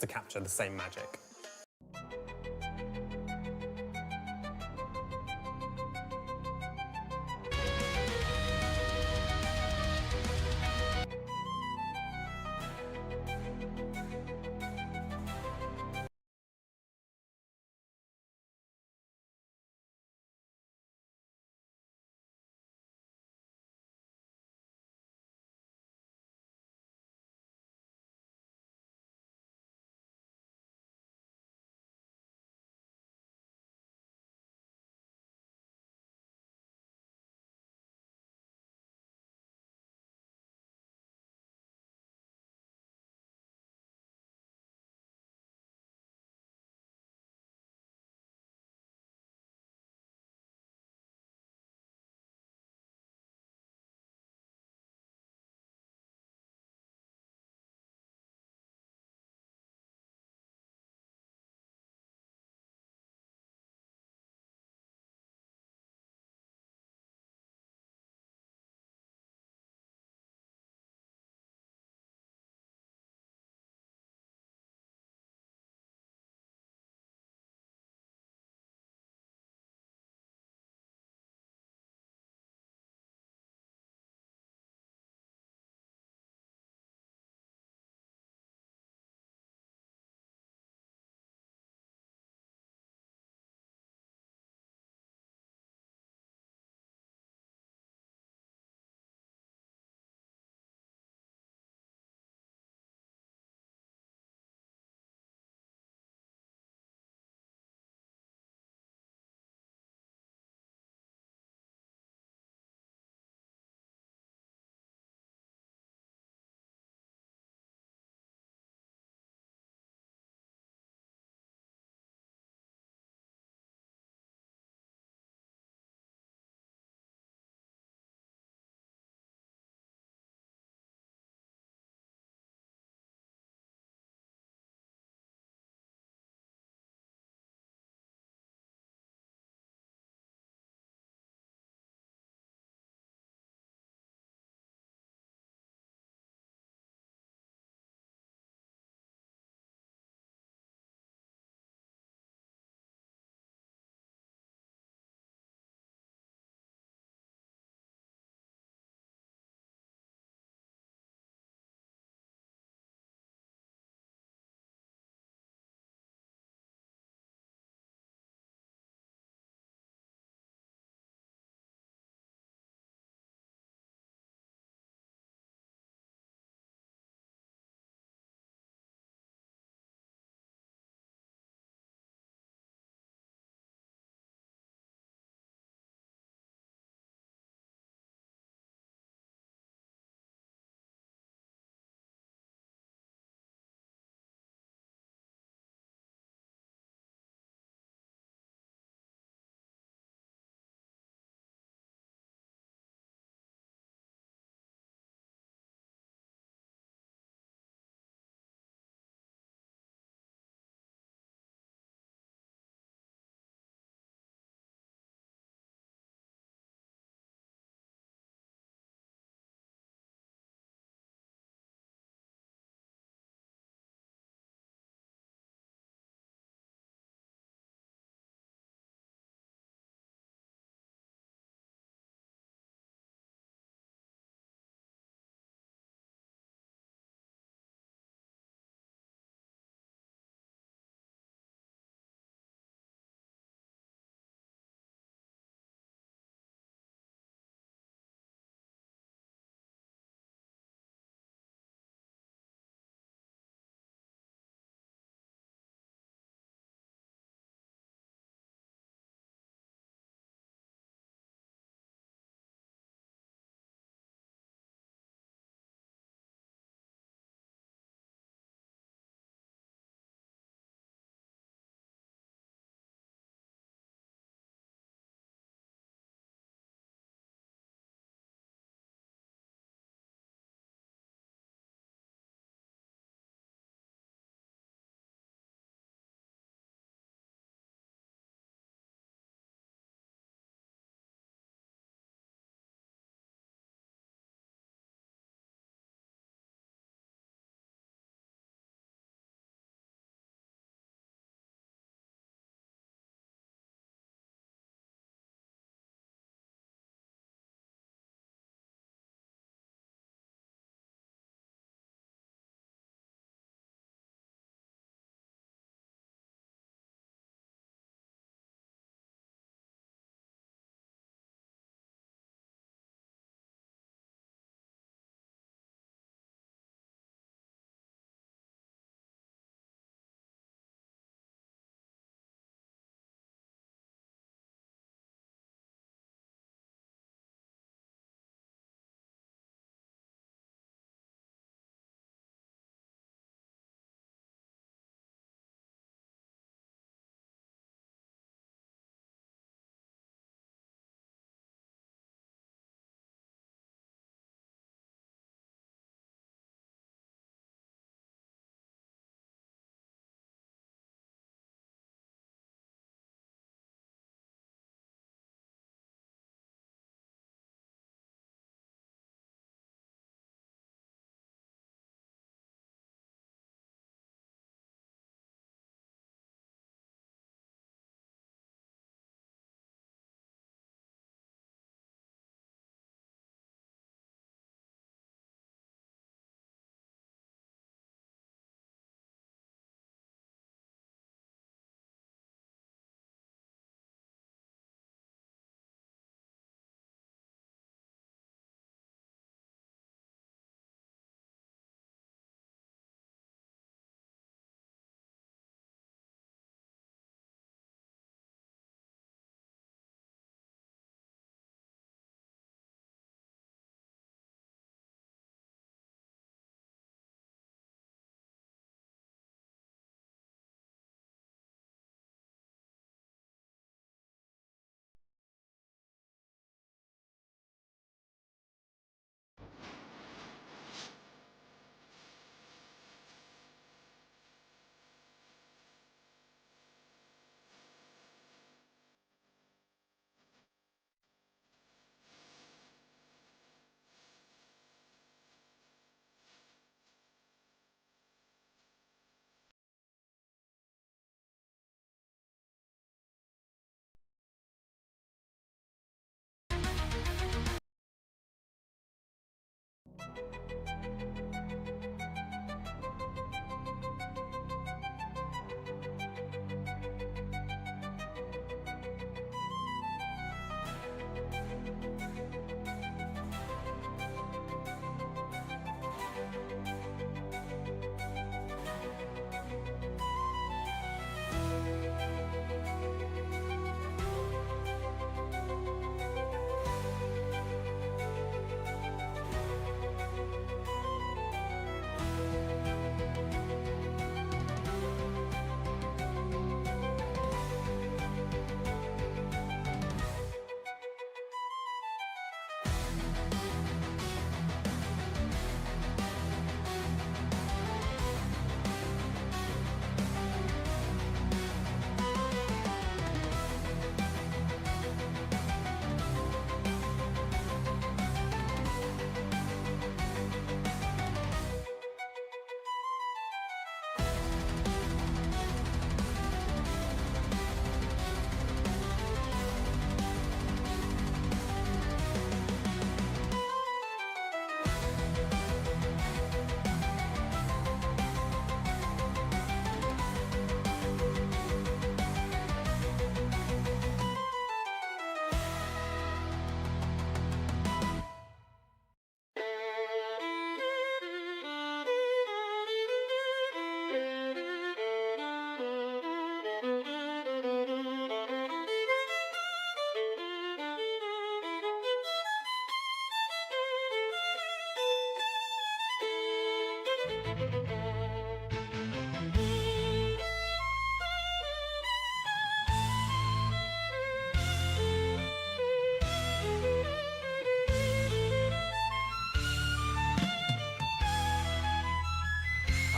to capture the same magic.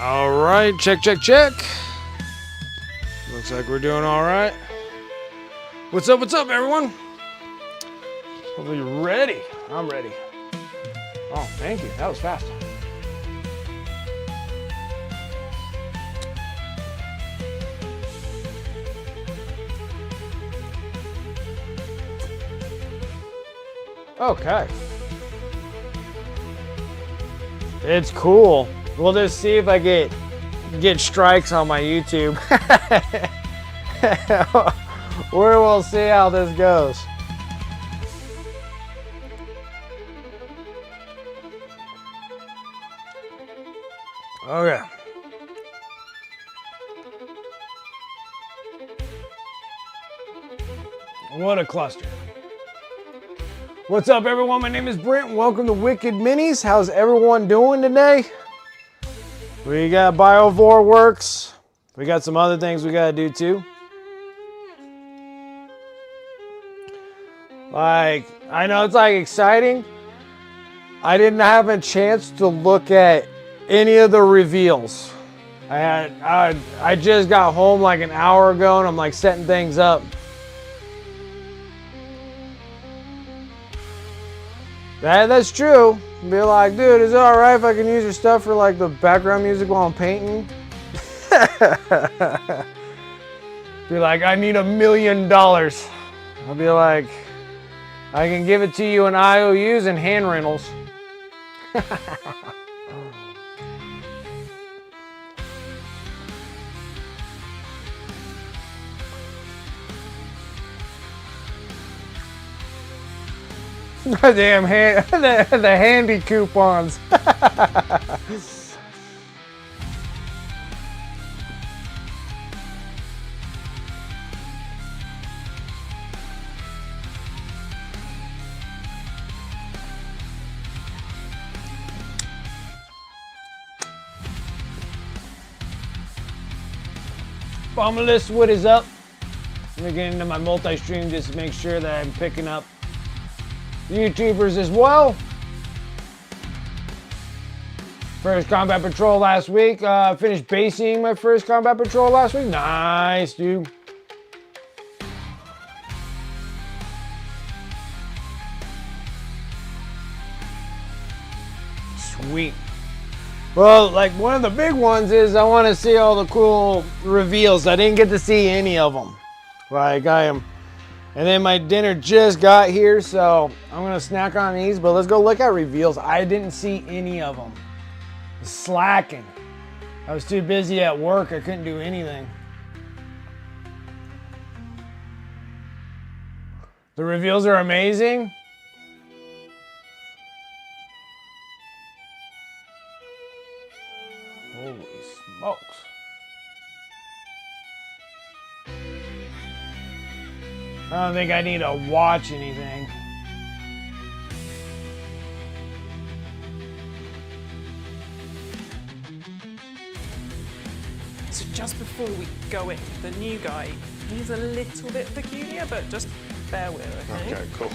All right, check, check, check. Looks like we're doing all right. What's up, everyone? Hopefully you're ready. I'm ready. Oh, thank you. That was fast. Okay. It's cool. We'll just see if I get strikes on my YouTube. We'll see how this goes. Okay. What a cluster. What's up, everyone? My name is Brent. Welcome to Wicked Minis. How's everyone doing today? We got Biovore works. We got some other things we gotta do too. Like, I know it's like exciting. I didn't have a chance to look at any of the reveals. I just got home like an hour ago and I'm like setting things up. That's true. Be like, dude, is it alright if I can use your stuff for like the background music while I'm painting? Be like, I need $1 million. I'll be like, I can give it to you in IOUs and hand rentals. Damn, the handy coupons. Bombalist, what is up? Let me get into my multi-stream just to make sure that I'm picking up YouTubers as well. First combat patrol last week. Finished basing my first combat patrol last week. Nice, dude. Sweet. Well, like one of the big ones is I want to see all the cool reveals. I didn't get to see any of them. Like And then my dinner just got here, so I'm gonna snack on these, but let's go look at reveals. I didn't see any of them. Slacking. I was too busy at work, I couldn't do anything. The reveals are amazing. Holy smokes. I don't think I need to watch anything. So just before we go in, the new guy, he's a little bit peculiar, but just bear with, okay? Okay, cool.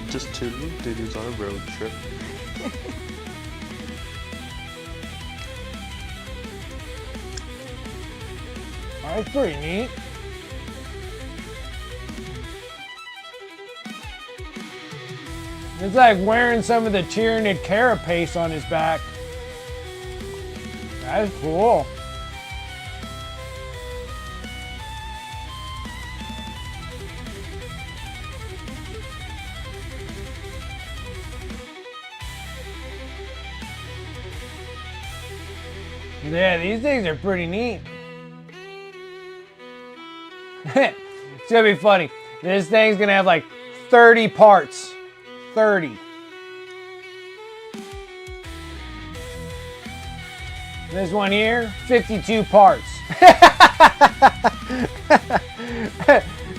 Just two dudes on a road trip. That's pretty neat. It's like wearing some of the Tyranid carapace on his back. That's cool. Yeah, these things are pretty neat. It's gonna be funny. This thing's gonna have like 30 parts. 30. This one here, 52 parts.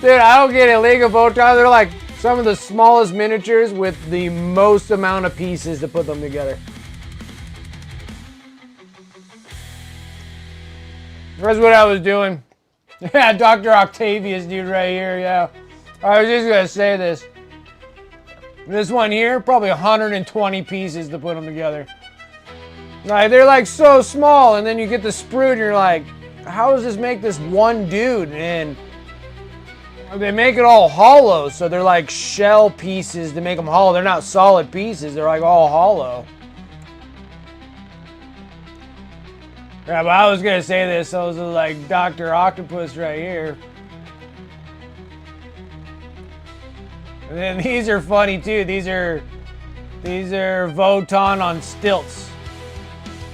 Dude, I don't get it. League of Photon, they're like some of the smallest miniatures with the most amount of pieces to put them together. That's what I was doing. Yeah, Dr. Octavius dude right here, yeah. I was just gonna say this. This one here, probably 120 pieces to put them together. Like, they're like so small, and then you get the sprue and you're like, how does this make this one dude? And they make it all hollow, so they're like shell pieces to make them hollow. They're not solid pieces, they're like all hollow. Yeah, but I was gonna say this. Those are like Dr. Octopus right here. And then these are funny too. These are Voton on stilts.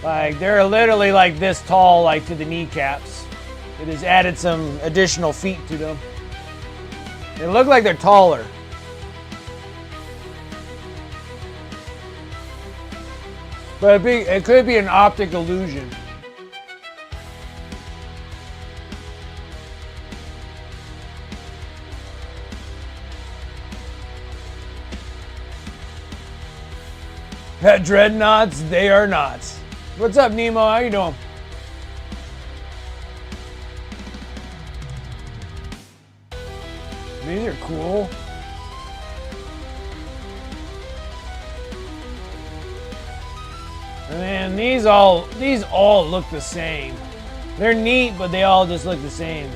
Like, they're literally like this tall, like to the kneecaps. It has added some additional feet to them. They look like they're taller. But it could be an optic illusion. Dreadnoughts, they are not. What's up, Nemo? How you doing? These are cool. And then these all look the same. They're neat, but they all just look the same.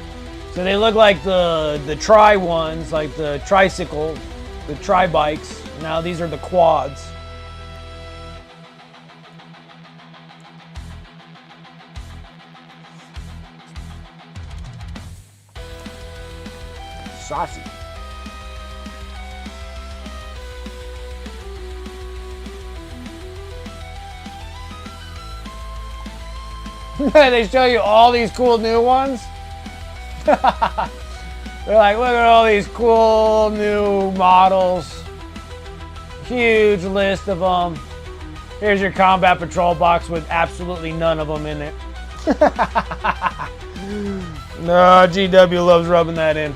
So they look like the tri ones, like the tricycle, the tri bikes. Now these are the quads. Saucy. They show you all these cool new ones. They're like, look at all these cool new models. Huge list of them. Here's your combat patrol box with absolutely none of them in it. No, GW loves rubbing that in.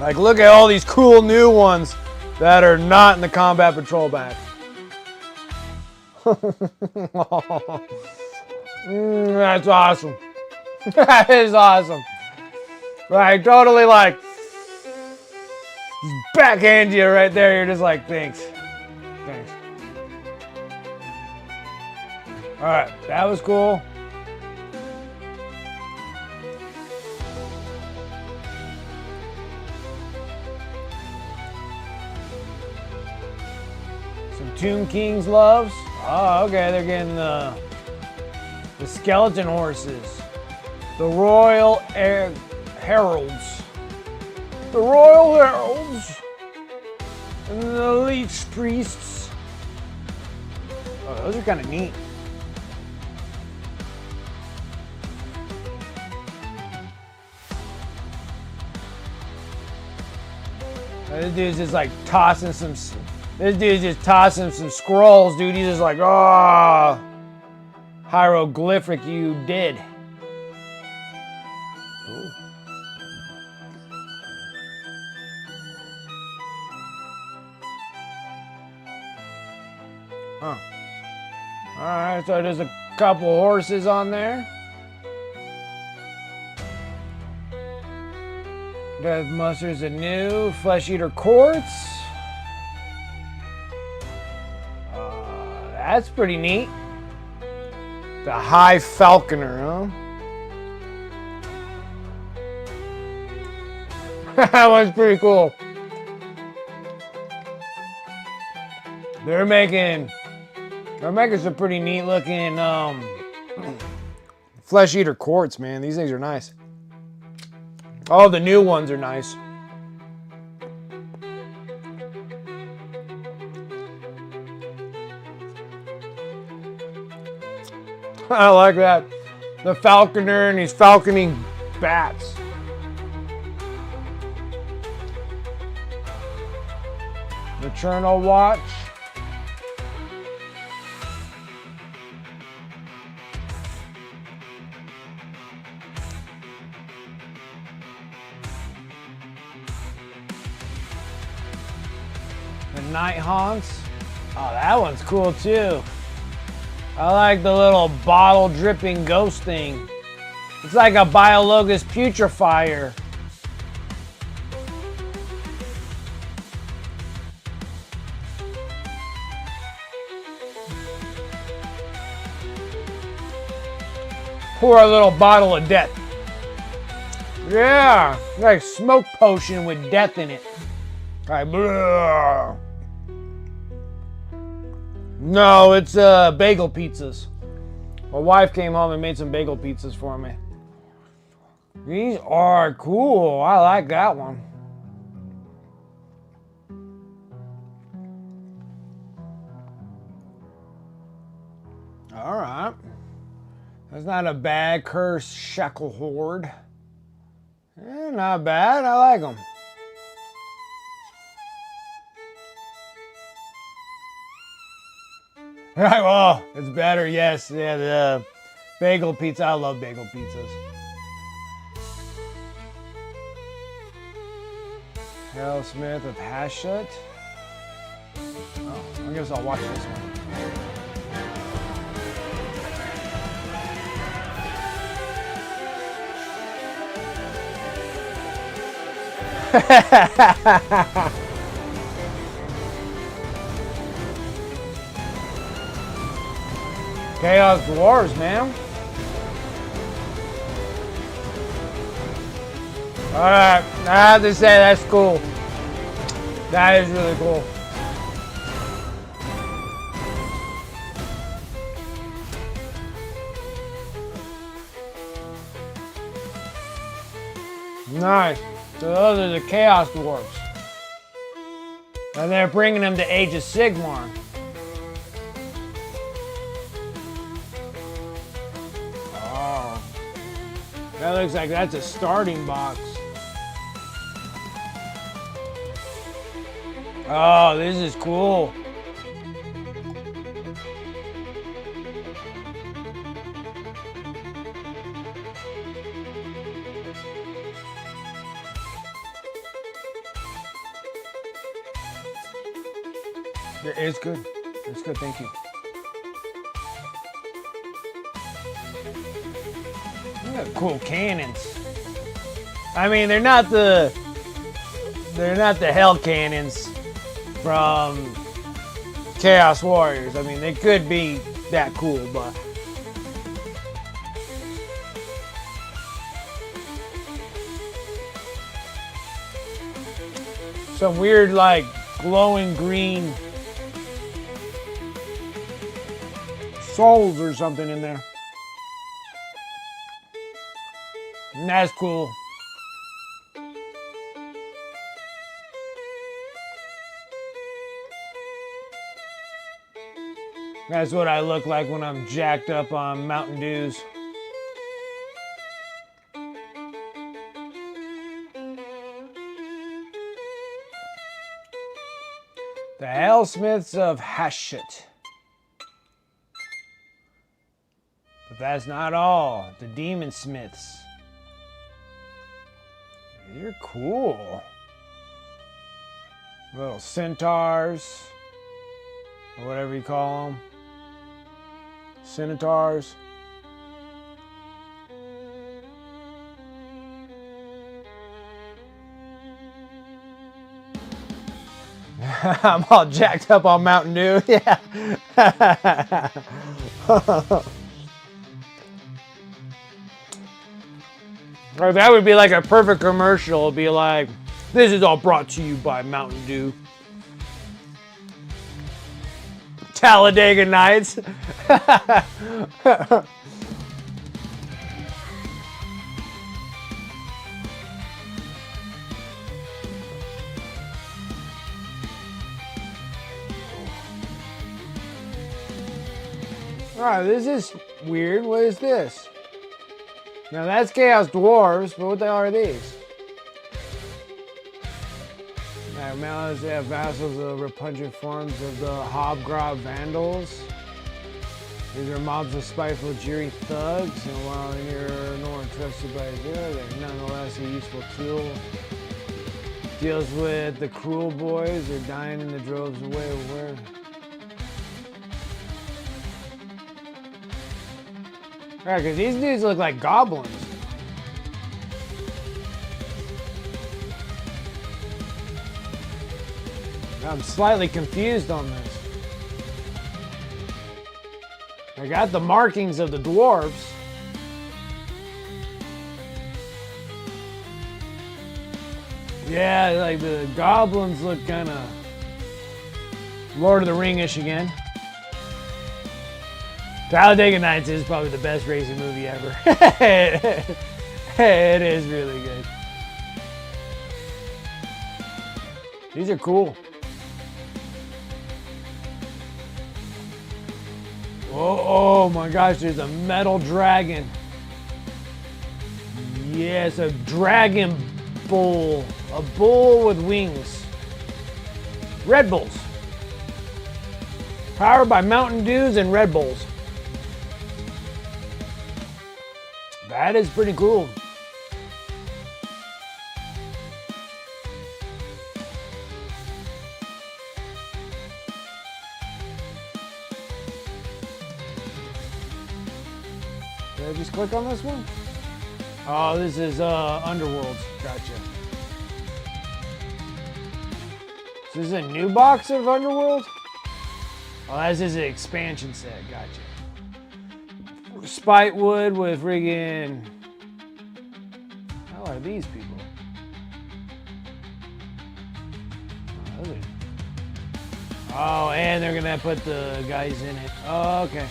Like, look at all these cool new ones that are not in the combat patrol bag. That's awesome. That is awesome. Like, totally like, backhand you right there. You're just like, thanks. Thanks. All right, that was cool. Some Tomb King's loves. Oh, okay, they're getting the skeleton horses. The Royal Heralds. The Royal Heralds. And the Leech Priests. Oh, those are kind of neat. This dude's just like tossing some. This dude's just tossing some scrolls, dude. He's just like, oh, hieroglyphic, you did. Ooh. Huh. All right, so there's a couple horses on there. Death Musters anew, Flesh Eater Quartz. That's pretty neat. The High Falconer, huh? That one's pretty cool. They're making some pretty neat looking Flesh Eater Quartz, man. These things are nice. Oh, the new ones are nice. I like that. The falconer, and he's falconing bats. Eternal Watch. The Night Haunts. Oh, that one's cool too. I like the little bottle dripping ghost thing. It's like a Biologus putrefier. Pour a little bottle of death. Yeah, like smoke potion with death in it. Like, blah. No, it's bagel pizzas. My wife came home and made some bagel pizzas for me. These are cool. I like that one. All right. That's not a bad Curse Shackle Horde. Eh, not bad. I like them. Right, oh, it's better, yes. Yeah, the bagel pizza. I love bagel pizzas. Harold Smith of Hashut. Oh, I guess I'll watch this one. Chaos Dwarves, man. Alright, I have to say that's cool. That is really cool. Nice. So those are the Chaos Dwarves. And they're bringing them to Age of Sigmar. Oh. That looks like that's a starting box. Oh, this is cool. It's good. It's good, thank you. Look at cool cannons. I mean, they're not the hell cannons from Chaos Warriors. I mean, they could be that cool, but some weird, like, glowing green souls or something in there. And that's cool. That's what I look like when I'm jacked up on Mountain Dews. The Hellsmiths of Hashut. But that's not all. The Demon Smiths. You're cool. Little centaurs. Or whatever you call them. Centaurs. I'm all jacked up on Mountain Dew. Yeah. Or that would be like a perfect commercial. It'd be like, this is all brought to you by Mountain Dew. Talladega Nights. Alright, this is weird. What is this? Now that's Chaos Dwarves, but what the hell are these? Now, malice, they have vassals of repugnant forms of the Hobgrob Vandals. These are mobs of spiteful, jeering thugs, and while you're no one trusted by Zeno, they're nonetheless a useful tool. Deals with the cruel boys, they're dying in the droves away. Where? Alright, because these dudes look like goblins. I'm slightly confused on this. I got the markings of the dwarves. Yeah, like the goblins look kind of Lord of the Ring-ish again. Talladega Nights is probably the best racing movie ever. It is really good. These are cool. Oh my gosh, there's a metal dragon. Yes, a dragon bull. A bull with wings. Red Bulls. Powered by Mountain Dews and Red Bulls. That is pretty cool. Did I just click on this one? Oh, this is Underworlds. Gotcha. So this is a new box of Underworld? Oh, this is an expansion set. Gotcha. Spitewood with friggin'... How are these people? Oh, and they're gonna put the guys in it. Oh, okay.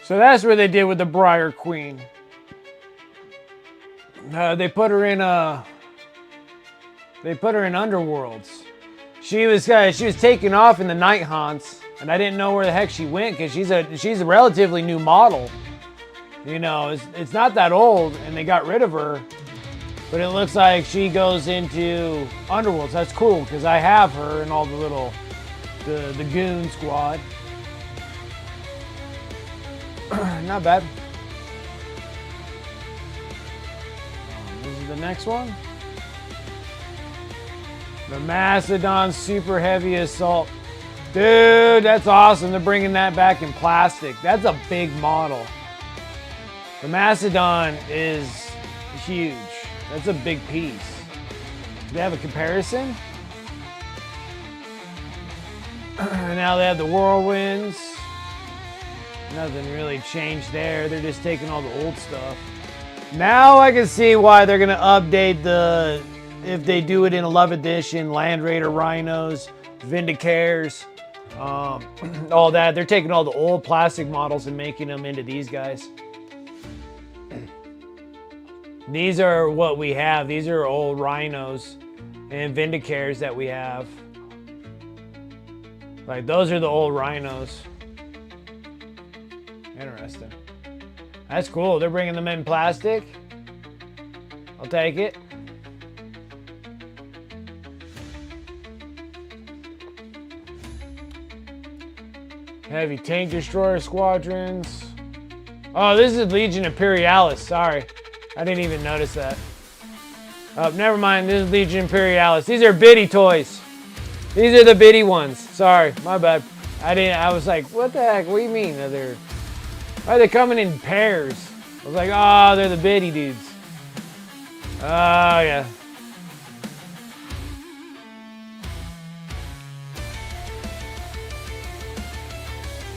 So that's what they did with the Briar Queen. They put her in Underworlds. She was taken off in the Night Haunts, and I didn't know where the heck she went because she's a relatively new model. You know, it's not that old, and they got rid of her. But it looks like she goes into Underworlds. That's cool because I have her and all the little the goon squad. Not bad. This is the next one. The Macedon Super Heavy Assault. Dude, that's awesome. They're bringing that back in plastic. That's a big model. The Macedon is huge. That's a big piece. Do they have a comparison? Now they have the Whirlwinds. Nothing really changed there. They're just taking all the old stuff. Now I can see why they're gonna update the, if they do it in 11th edition, Land Raider Rhinos, Vindicaires, all that. They're taking all the old plastic models and making them into these guys. These are what we have. These are old Rhinos and Vindicaires that we have. Like, those are the old Rhinos. Interesting. That's cool. They're bringing them in plastic. I'll take it. Heavy tank destroyer squadrons. Oh, this is Legion Imperialis. Sorry. I didn't even notice that. Oh, never mind. This is Legion Imperialis. These are biddy toys. These are the biddy ones. Sorry. My bad. I was like, what the heck? What do you mean? Why are they coming in pairs? I was like, oh, they're the biddy dudes. Oh, yeah.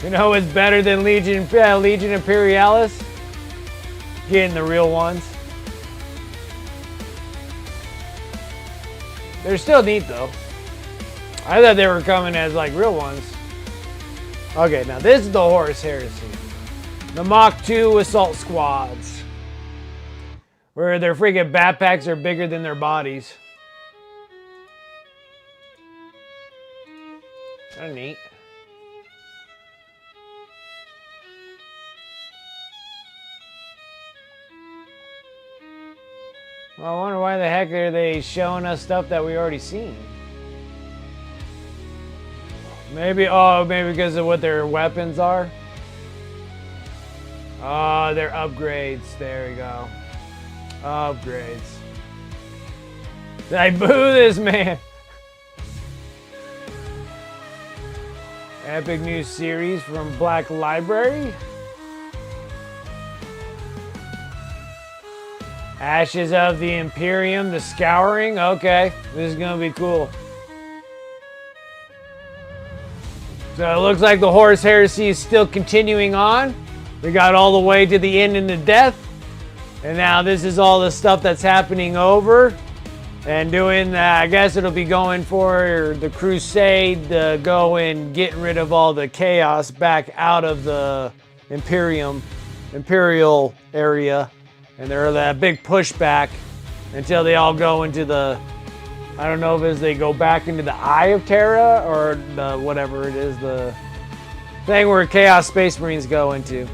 You know what's better than Legion Imperialis? Getting the real ones. They're still neat though. I thought they were coming as like real ones. Okay, now this is the Horus Heresy. The Mach 2 assault squads. Where their freaking backpacks are bigger than their bodies. Kind of neat. Well, I wonder why the heck are they showing us stuff that we already seen? Maybe, oh, maybe because of what their weapons are? Oh, their upgrades. There we go. Upgrades. I boo this man. Epic new series from Black Library. Ashes of the Imperium, the Scouring. Okay, this is gonna be cool. So it looks like the Horus Heresy is still continuing on. We got all the way to the end and the death. And now this is all the stuff that's happening over. And doing, I guess it'll be going for the crusade to go and get rid of all the chaos back out of the Imperial area. And there's that big pushback until they all go into the, I don't know if it's they go back into the Eye of Terra or the whatever it is, the thing where Chaos Space Marines go into.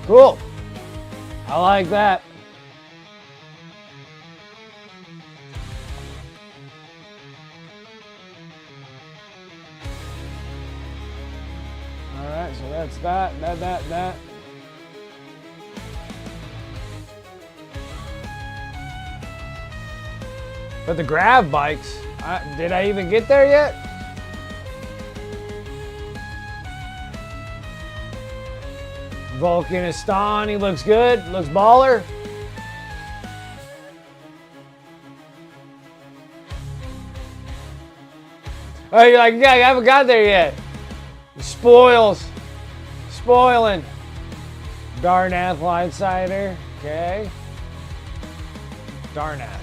Cool. I like that. Alright, so that's that. But the grav bikes, did I even get there yet? Volcanistan, he looks good, looks baller. Oh, you're like, yeah, I haven't got there yet. Spoiling. Darnath Lightside, okay. Darnath.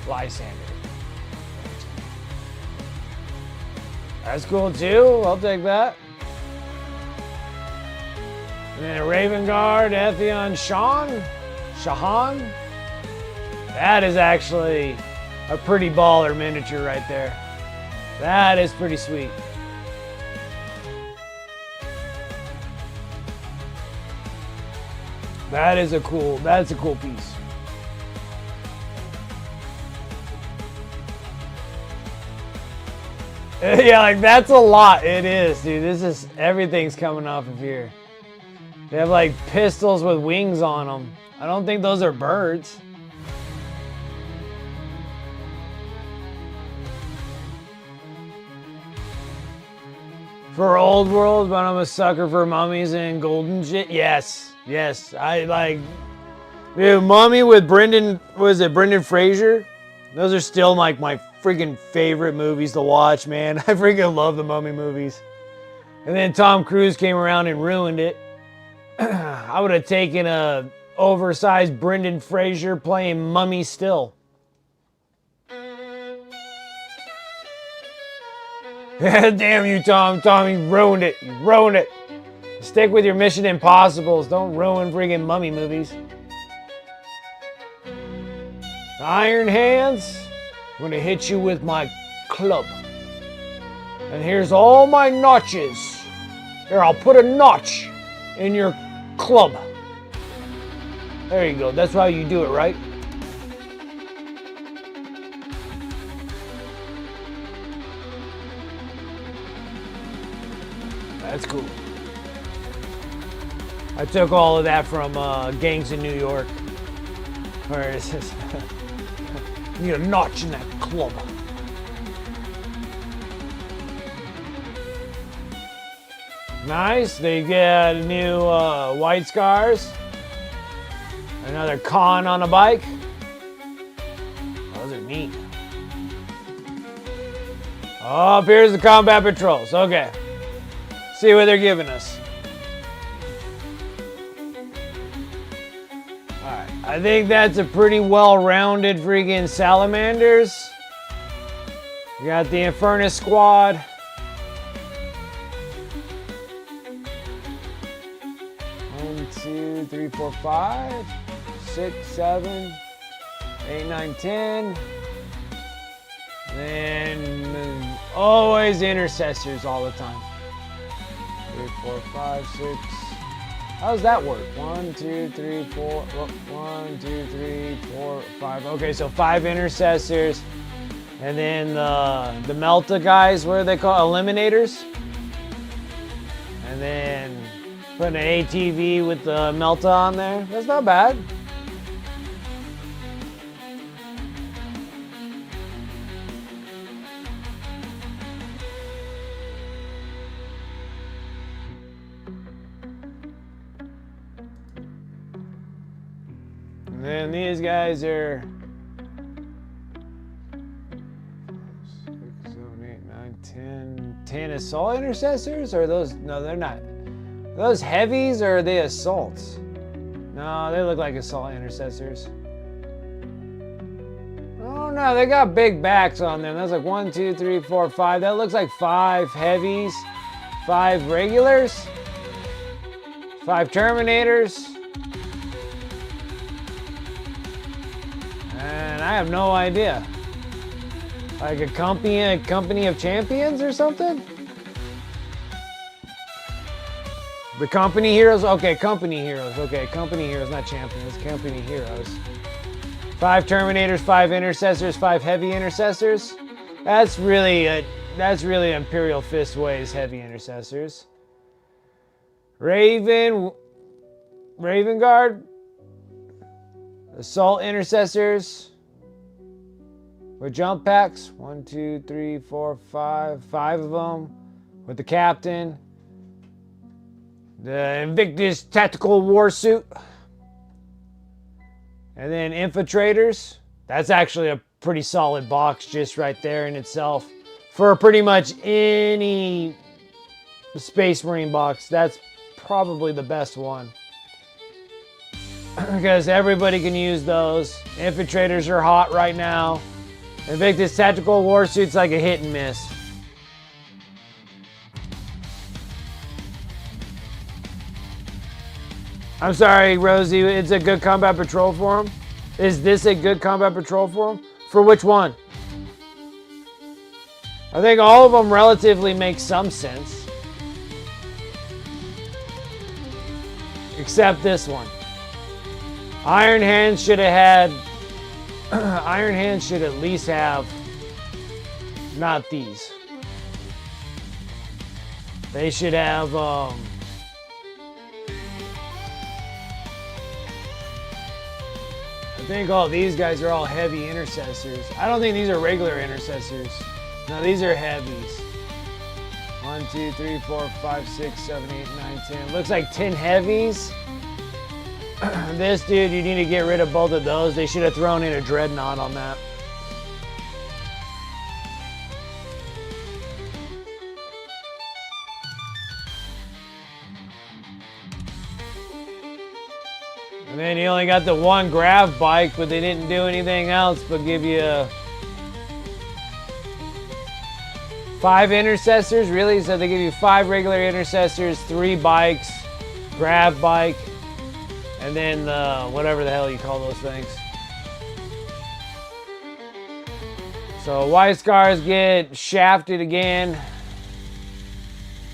Lysander. That's cool too, I'll take that. And then a Raven Guard, Ethion Shahan. That is actually a pretty baller miniature right there. That is pretty sweet. That's a cool piece. Yeah, like that's a lot. It is, dude. Everything's coming off of here. They have like pistols with wings on them. I don't think those are birds. For old world, but I'm a sucker for mummies and golden shit. Yes, yes. I like, dude, Mummy with Brendan, was it Brendan Fraser? Those are still like my freaking favorite movies to watch, man. I freaking love the Mummy movies. And then Tom Cruise came around and ruined it. I would have taken a oversized Brendan Fraser playing Mummy still. Damn you, Tom. Tom, you ruined it. You ruined it. Stick with your Mission Impossibles. Don't ruin friggin' mummy movies. Iron Hands. I'm gonna hit you with my club. And here's all my notches. Here, I'll put a notch in your club. There you go. That's how you do it, right? That's cool. I took all of that from Gangs in New York. Where is this? Need a notch in that club. Nice. They get new white scars. Another con on a bike. Those are neat. Oh, here's the combat patrols. Okay. See what they're giving us. Alright, I think that's a pretty well-rounded freaking salamanders. You got the Infernus squad. One, two, three, four, 5, 6, 7, 8, 9, 10. Then always intercessors all the time. 3, 4, 5, 6. How does that work? 1, 2, 3, 4. 1, 2, 3, 4, 5. Okay, so 5 intercessors. And then the Melta guys, what are they called? Eliminators. And then putting an ATV with the Melta on there. That's not bad. And then these guys are 6, 7, 8, 9, 10. 10 assault intercessors? Or are those? No, they're not. Are those heavies or are they assaults? No, they look like assault intercessors. Oh no, they got big backs on them. That's like 1, 2, 3, 4, 5. That looks like 5 heavies, 5 regulars, 5 terminators. And I have no idea. Like a company of champions or something? The company heroes? Okay, company heroes. Okay, company heroes, not champions. Company heroes. 5 terminators, 5 intercessors, 5 heavy intercessors. That's really Imperial Fist Ways heavy intercessors. Raven Guard. Assault intercessors with jump packs. 1, 2, 3, 4, 5. 5 of them with the captain. The Invictus tactical war suit. And then infiltrators. That's actually a pretty solid box just right there in itself. For pretty much any Space Marine box, that's probably the best one. Because everybody can use those. Infiltrators are hot right now. Invictus tactical war suit's like a hit and miss. I'm sorry, Rosie, it's a good combat patrol for him? Is this a good combat patrol for him? For which one? I think all of them relatively make some sense. Except this one. Iron Hands should have had... Iron Hands should at least have... Not these. They should have... I think all these guys are all heavy intercessors. I don't think these are regular intercessors. No, these are heavies. 1, 2, 3, 4, 5, 6, 7, 8, 9, 10. Looks like 10 heavies. This dude, you need to get rid of both of those. They should have thrown in a dreadnought on that. And then you only got the one grav bike, but they didn't do anything else but give you 5 intercessors, really? So they give you 5 regular intercessors, 3 bikes, grav bike, and then whatever the hell you call those things. So White Scars get shafted again.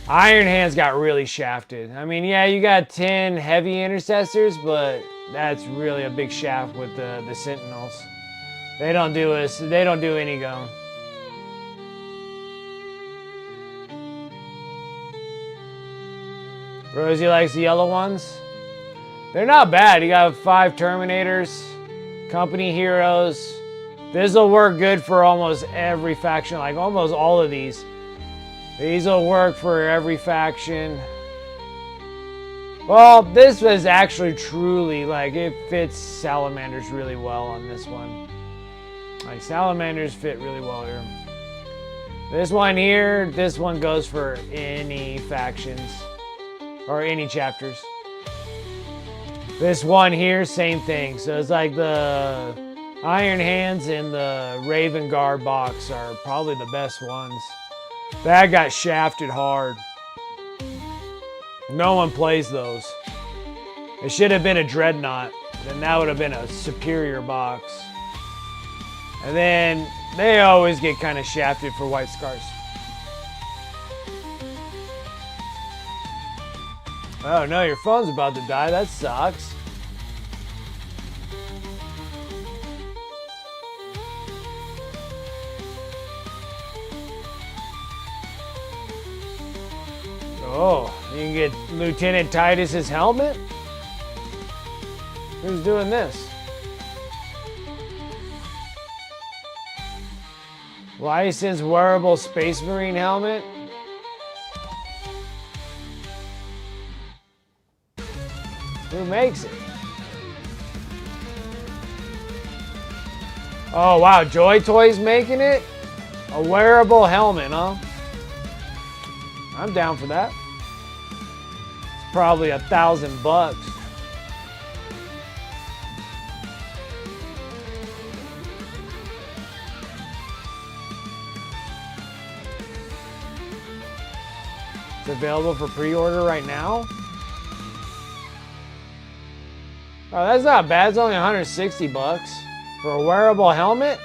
Iron Hands got really shafted. I mean, yeah, you got 10 heavy intercessors, but that's really a big shaft with the Sentinels. They don't do any going. Rosie likes the yellow ones. They're not bad. You got 5 Terminators, Company Heroes. This will work good for almost every faction, like almost all of these. These will work for every faction. Well, this was actually truly, like, it fits Salamanders really well on this one. Like, Salamanders fit really well here. This one here, this one goes for any factions or any chapters. This one here, same thing. So it's like the Iron Hands and the Raven Guard box are probably the best ones. That got shafted hard. No one plays those. It should have been a Dreadnought. Then that would have been a superior box. And then they always get kind of shafted for White Scars. Oh no, your phone's about to die. That sucks. Oh, you can get Lieutenant Titus's helmet? Who's doing this? Licensed wearable Space Marine helmet? Who makes it? Oh wow, Joy Toys making it? A wearable helmet, huh? I'm down for that. It's probably $1,000. It's available for pre-order right now. Oh, that's not bad. It's only $160 for a wearable helmet.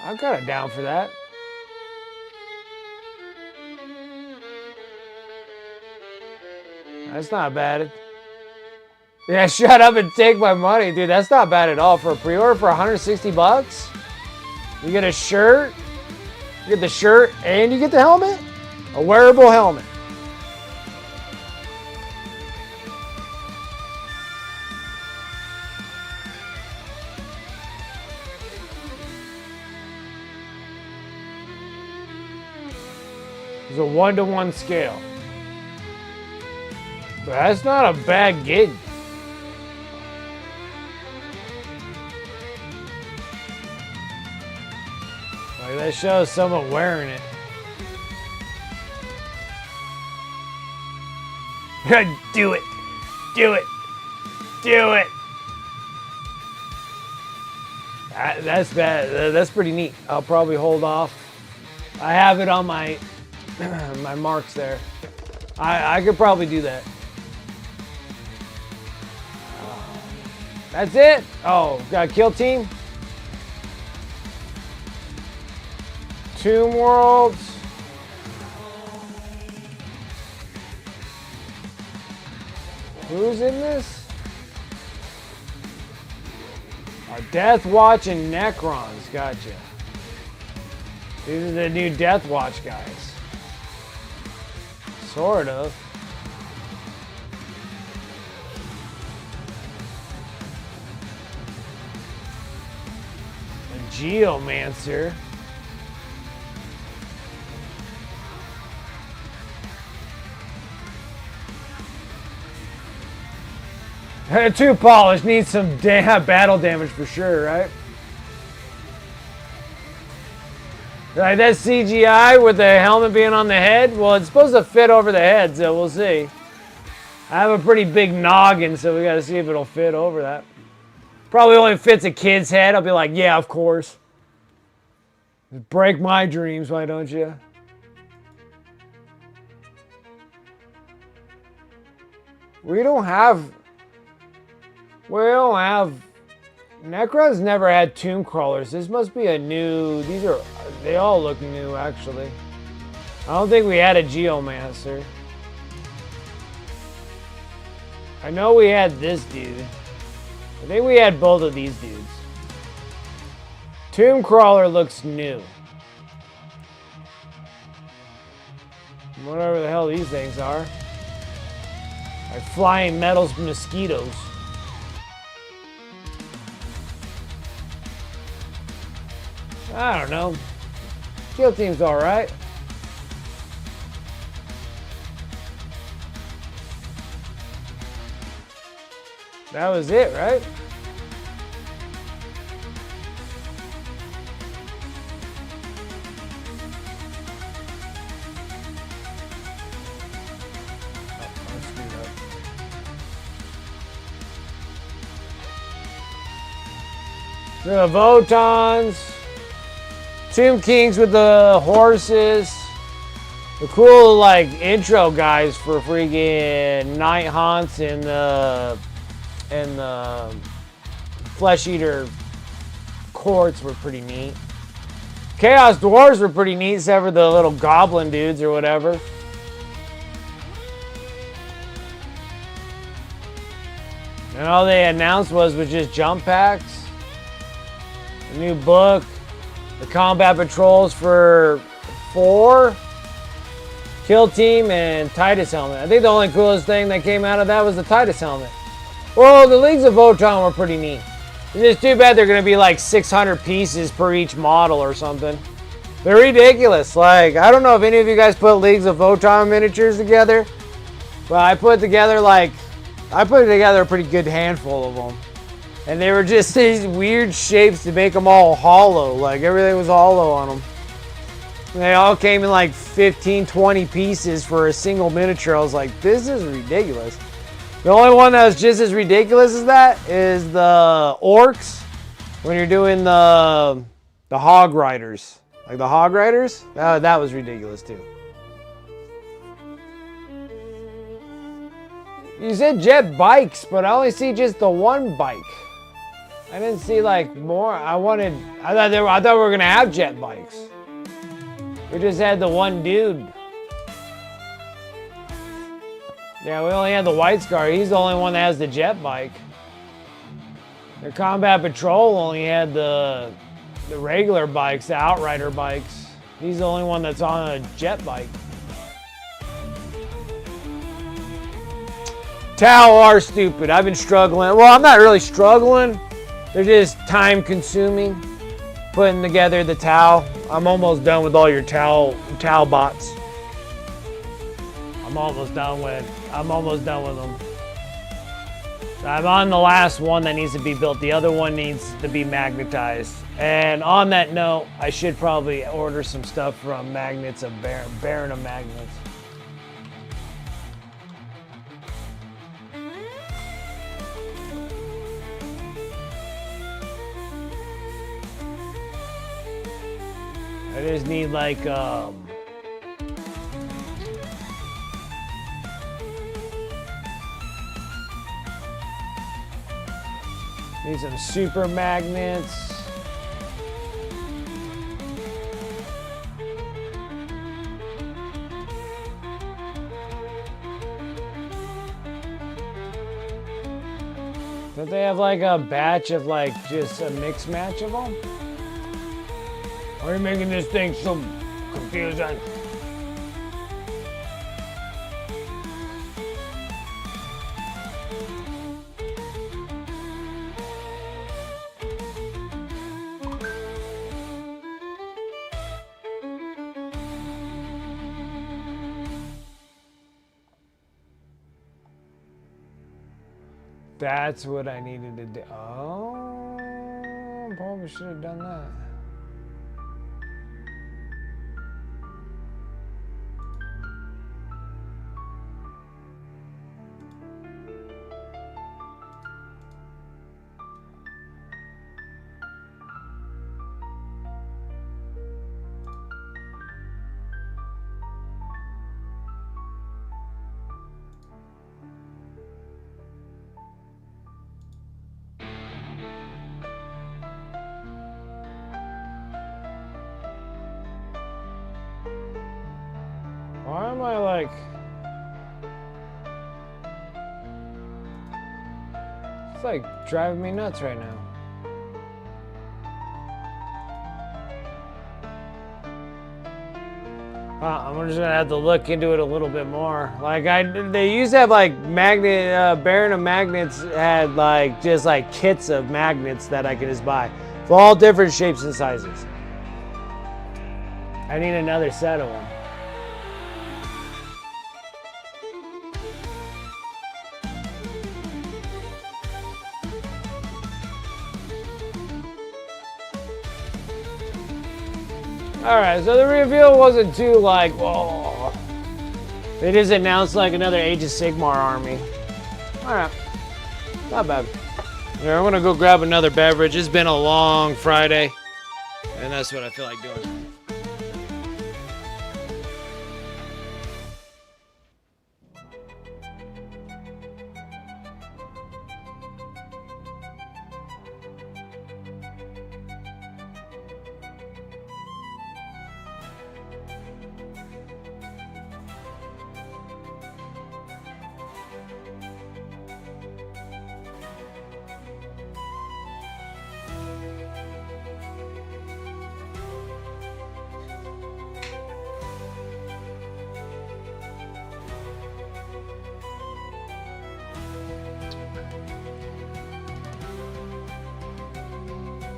I'm kind of down for that. That's not bad. Yeah, shut up and take my money, dude. That's not bad at all for a pre-order for $160. You get a shirt, you get the shirt, and you get the helmet. A wearable helmet. It's a 1-to-1 scale. But that's not a bad gig. Like, that shows someone wearing it. Do it. Do it. Do it. That's bad. That's pretty neat. I'll probably hold off. I have it on my my marks there. I could probably do that. That's it? Oh, got a kill team? Tomb Worlds. Who's in this? Death Watch and Necrons. Gotcha. These are the new Death Watch guys. Sort of. Geomancer. Too polished, needs some battle damage for sure, right? Like that CGI with the helmet being on the head, well, it's supposed to fit over the head, so we'll see. I have a pretty big noggin, so we gotta see if it'll fit over that. Probably only fits a kid's head. I'll be like, yeah, of course. Break my dreams, why don't you? We don't have... Necron's never had tomb crawlers. This must be a new... They all look new, actually. I don't think we had a Geomancer. I know we had this dude. I think we had both of these dudes. Tomb Crawler looks new. Whatever the hell these things are. Like flying metals mosquitoes. I don't know. Kill team's alright. That was it, right? The Votons. Tomb Kings with the horses. The cool, like, intro guys for freaking Night Haunts and the Flesh Eater courts were pretty neat. Chaos Dwarves were pretty neat, except for the little goblin dudes or whatever. And all they announced was just jump packs. A new book. The combat patrols for 4. Kill team and Titus helmet. I think the only coolest thing that came out of that was the Titus helmet. Well, the Leagues of Voton were pretty neat. It's just too bad they're going to be like 600 pieces per each model or something. They're ridiculous. Like, I don't know if any of you guys put Leagues of Voton miniatures together. But I put together a pretty good handful of them. And they were just these weird shapes to make them all hollow. Like, everything was hollow on them. And they all came in like 15, 20 pieces for a single miniature. I was like, this is ridiculous. The only one that was just as ridiculous as that is the orcs. When you're doing the hog riders. Like the hog riders, that was ridiculous too. You said jet bikes, but I only see just the one bike. I didn't see like more. I thought we were gonna have jet bikes. We just had the one dude. Yeah, we only had the White Scar. He's the only one that has the jet bike. The Combat Patrol only had the regular bikes, the Outrider bikes. He's the only one that's on a jet bike. Tau are stupid. I've been struggling. Well, I'm not really struggling. They're just time consuming. Putting together the Tau. I'm almost done with all your Tau bots. I'm almost done with them. I'm on the last one that needs to be built. The other one needs to be magnetized. And on that note, I should probably order some stuff from Magnets of Baron of Magnets. I just need like need some super magnets. Don't they have like a batch of like just a mixed match of them? Why are you making this thing so confusing? That's what I needed to do. Oh, probably should have done that. Why am I like... It's like driving me nuts right now. I'm just gonna have to look into it a little bit more. Like they used to have like Baron of Magnets had like just like kits of magnets that I could just buy for all different shapes and sizes. I need another set of them. Alright, so the reveal wasn't too like, whoa. They just announced like another Age of Sigmar army. Alright, not bad. Yeah, I'm gonna go grab another beverage. It's been a long Friday, and that's what I feel like doing.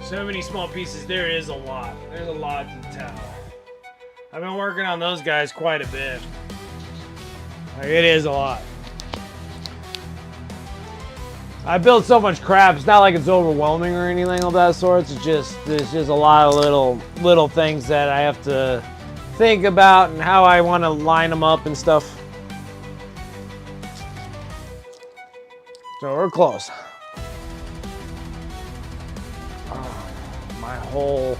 So many small pieces, there is a lot. There's a lot to tell. I've been working on those guys quite a bit. Like, it is a lot. I built so much crap, it's not like it's overwhelming or anything of that sort. It's just, there's just a lot of little things that I have to think about and how I want to line them up and stuff. So we're close. My whole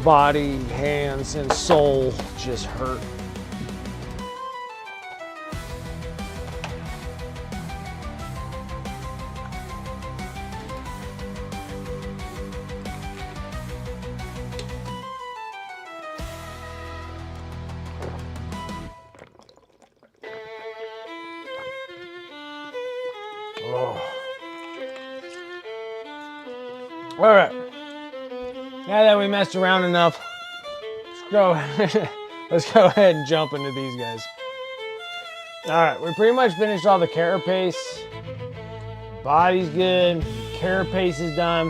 body, hands, and soul just hurt. Oh. All right. Now that we messed around enough, let's go ahead and jump into these guys. All right, we pretty much finished all the carapace. Body's good. Carapace is done.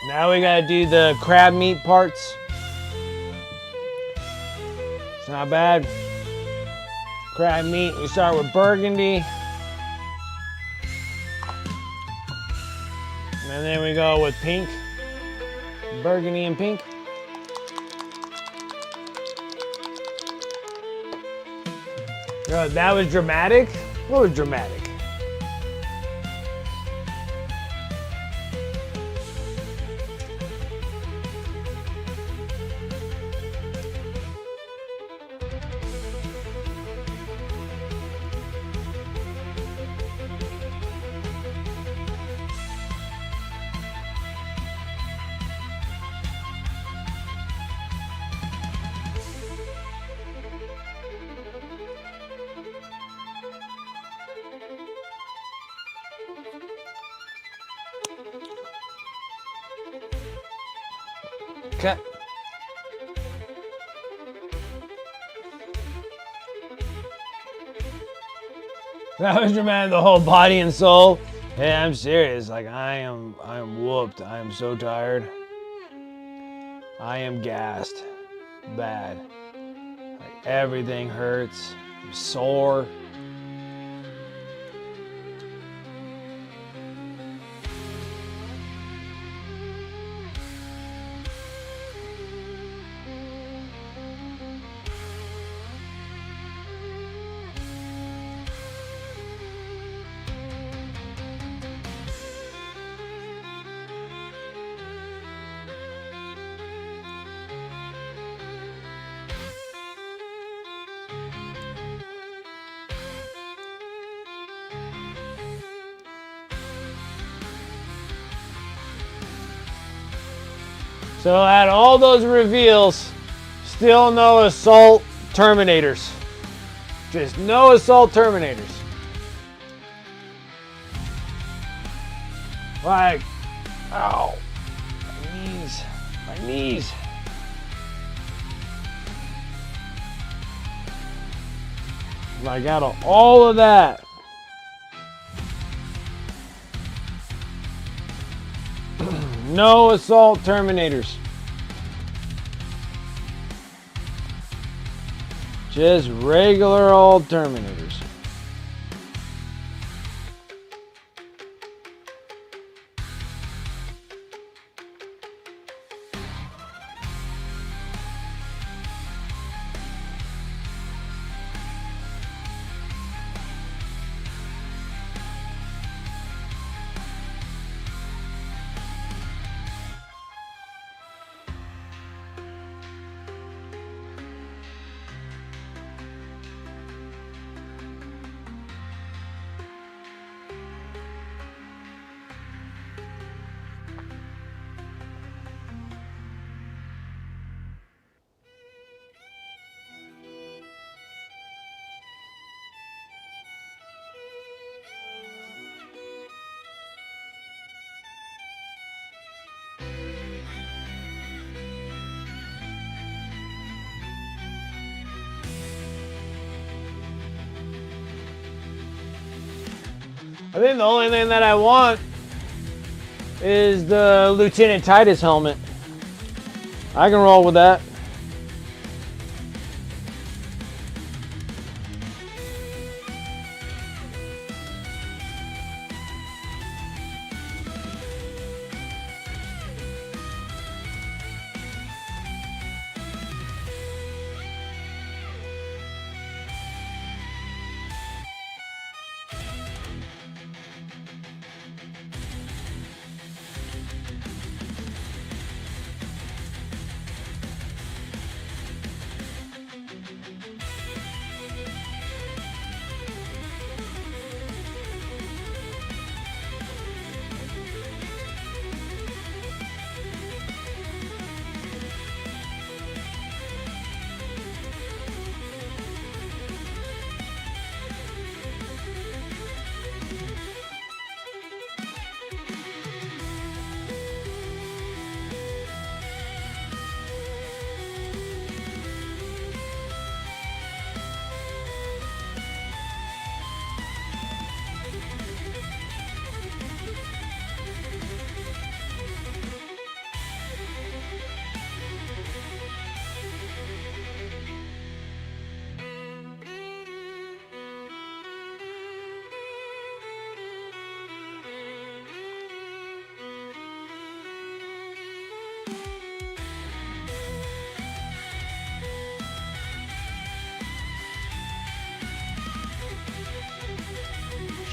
Now we gotta do the crab meat parts. It's not bad. Crab meat. We start with burgundy. And then we go with pink. Burgundy and pink. Oh, that was dramatic? What was dramatic? Okay. That was dramatic, the whole body and soul. Hey, I'm serious. Like I am whooped. I am so tired. I am gassed. Bad. Like everything hurts. I'm sore. So at all those reveals, still no assault terminators. Just no assault terminators. Like, ow, my knees. Like out of all of that, no assault terminators. Just regular old terminators. I think the only thing that I want is the Lieutenant Titus helmet. I can roll with that.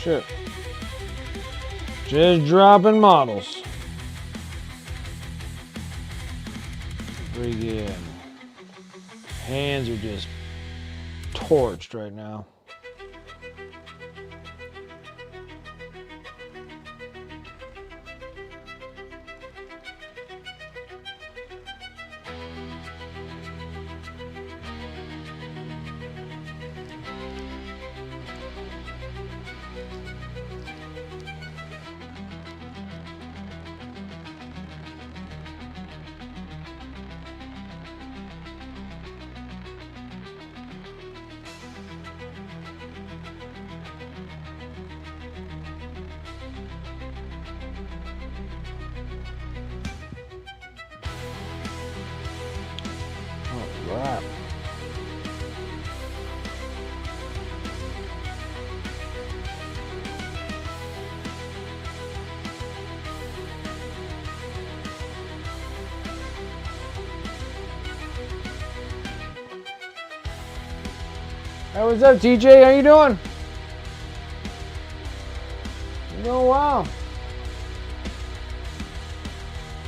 Sure. Just dropping models. Freaking hands are just torched right now. Right. Hey, what's up, TJ? How you doing? You doing well.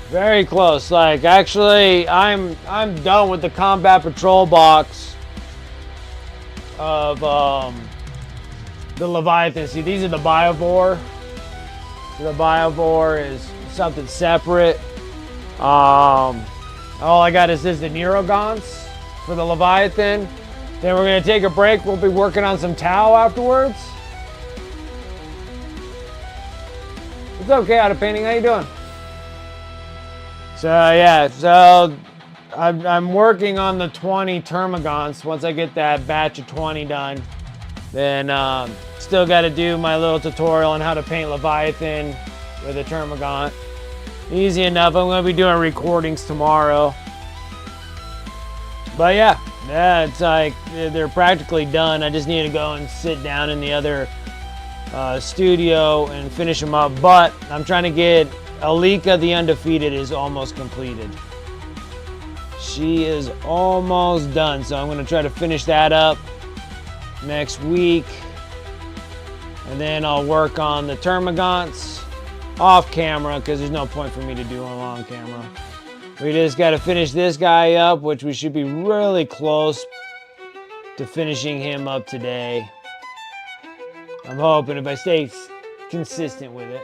Very close. Like, actually, I'm done with the combat patrol box of the Leviathan. See, these are the Biovore. The Biovore is something separate. All I got is the Neurogons for the Leviathan. Then we're gonna take a break. We'll be working on some Tau afterwards. It's okay, Out of Painting. How you doing? So yeah, so I'm working on the 20 Termagants. Once I get that batch of 20 done, then still got to do my little tutorial on how to paint Leviathan with a Termagant. Easy enough. I'm going to be doing recordings tomorrow. But yeah, it's like they're practically done. I just need to go and sit down in the other studio and finish them up. But I'm trying to get Alika the Undefeated is almost completed. She is almost done, so I'm going to try to finish that up next week. And then I'll work on the Termagants off camera because there's no point for me to do them on camera. We just got to finish this guy up, which we should be really close to finishing him up today. I'm hoping if I stay consistent with it.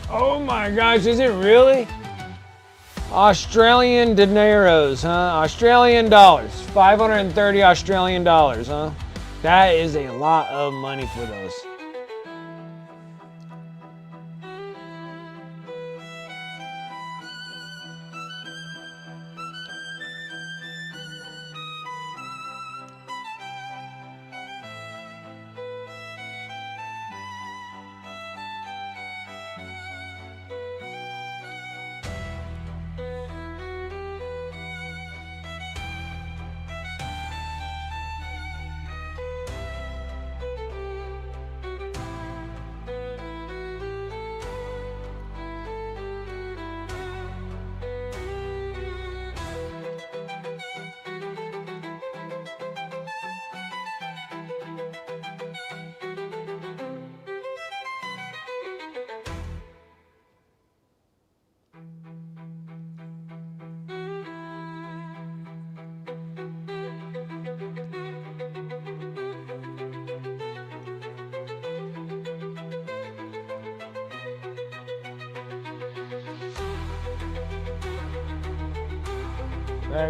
Oh my gosh, is it really? Australian dineros, huh? Australian dollars. 530 Australian dollars, huh? That is a lot of money for those.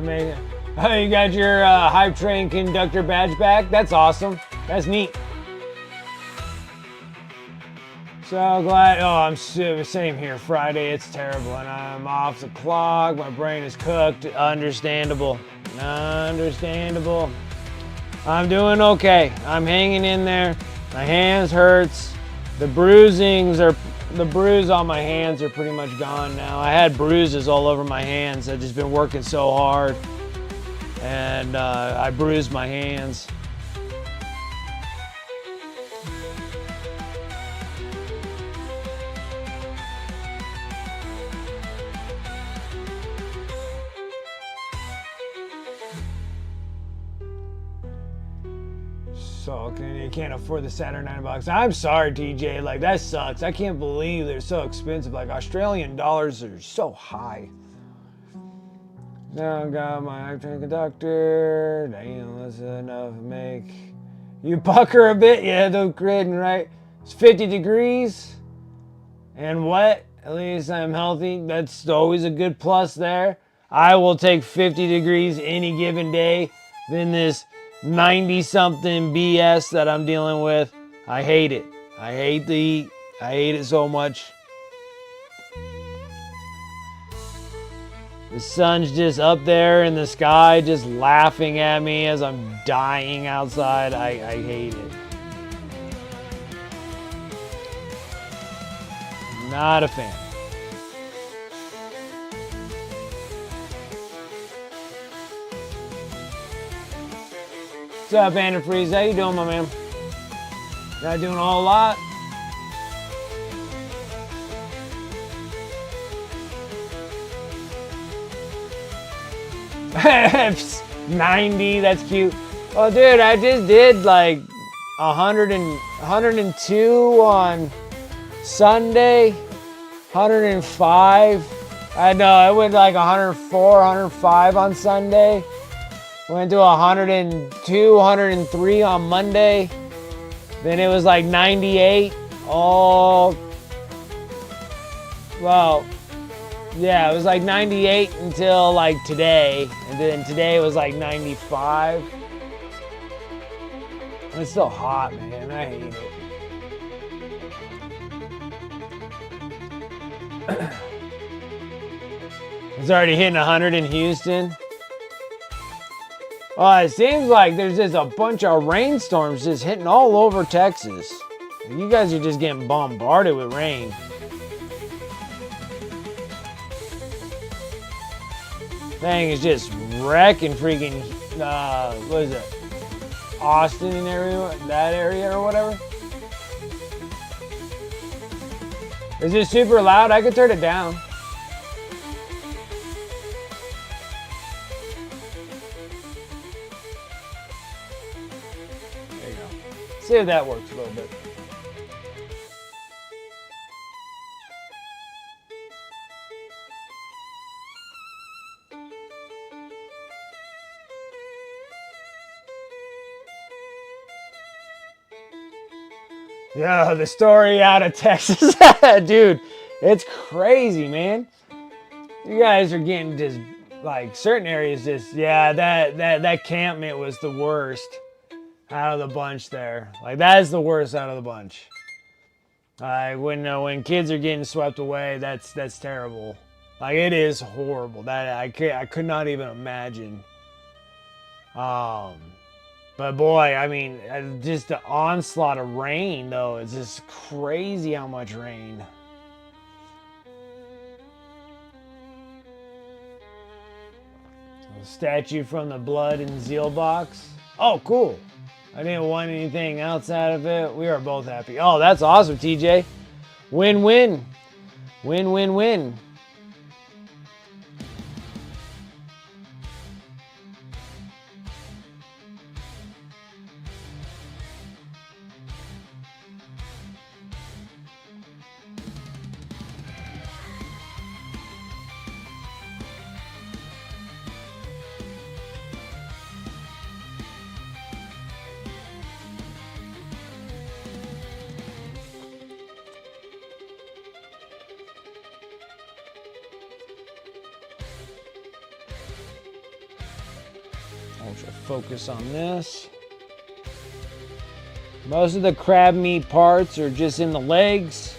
Man. Oh, you got your Hive Train Conductor badge back? That's awesome. That's neat. So glad. Oh, I'm same here. Friday, it's terrible, and I'm off the clock. My brain is cooked. Understandable. Understandable. I'm doing okay. I'm hanging in there. My hands hurts. The bruise on my hands are pretty much gone now. I had bruises all over my hands. I've just been working so hard, and I bruised my hands. So you can't afford the Saturn $9. I'm sorry, TJ. Like, that sucks. I can't believe they're so expensive. Like, Australian dollars are so high. Now I got my Hive Train Conductor. Damn, that's enough to make you pucker a bit. Yeah, no kidding, right? It's 50 degrees and wet. At least I'm healthy. That's always a good plus there. I will take 50 degrees any given day than this 90-something BS that I'm dealing with. I hate it. I hate the heat. I hate it so much. The sun's just up there in the sky, just laughing at me as I'm dying outside. I hate it. Not a fan. What's up, Antifreeze? How you doing, my man? Not doing a whole lot. Psst, 90, that's cute. Oh, dude, I just did like 102 on Sunday, 105. I know, I went like 104, 105 on Sunday. Went to 102, 103 on Monday. Then it was like 98. Oh, well, yeah, it was like 98 until like today. And then today it was like 95. It's still hot, man. I hate it. It's already hitting 100 in Houston. It seems like there's just a bunch of rainstorms just hitting all over Texas. You guys are just getting bombarded with rain. Thing is just wrecking freaking, what is it? Austin area, that area or whatever. Is it super loud? I could turn it down. There you go. See if that works a little bit. Yeah, the story out of Texas. Dude, it's crazy, man. You guys are getting just, like, certain areas just, yeah, that campment was the worst out of the bunch there. Like, that is the worst out of the bunch. When kids are getting swept away, that's terrible. Like, it is horrible. That I could not even imagine. But boy, I mean, just the onslaught of rain, though, it's just crazy how much rain. A statue from the Blood and Zeal box. Oh, cool. I didn't want anything else out of it. We are both happy. Oh, that's awesome, TJ. Win-win. Win-win-win. Ultra focus on this. Most of the crab meat parts are just in the legs.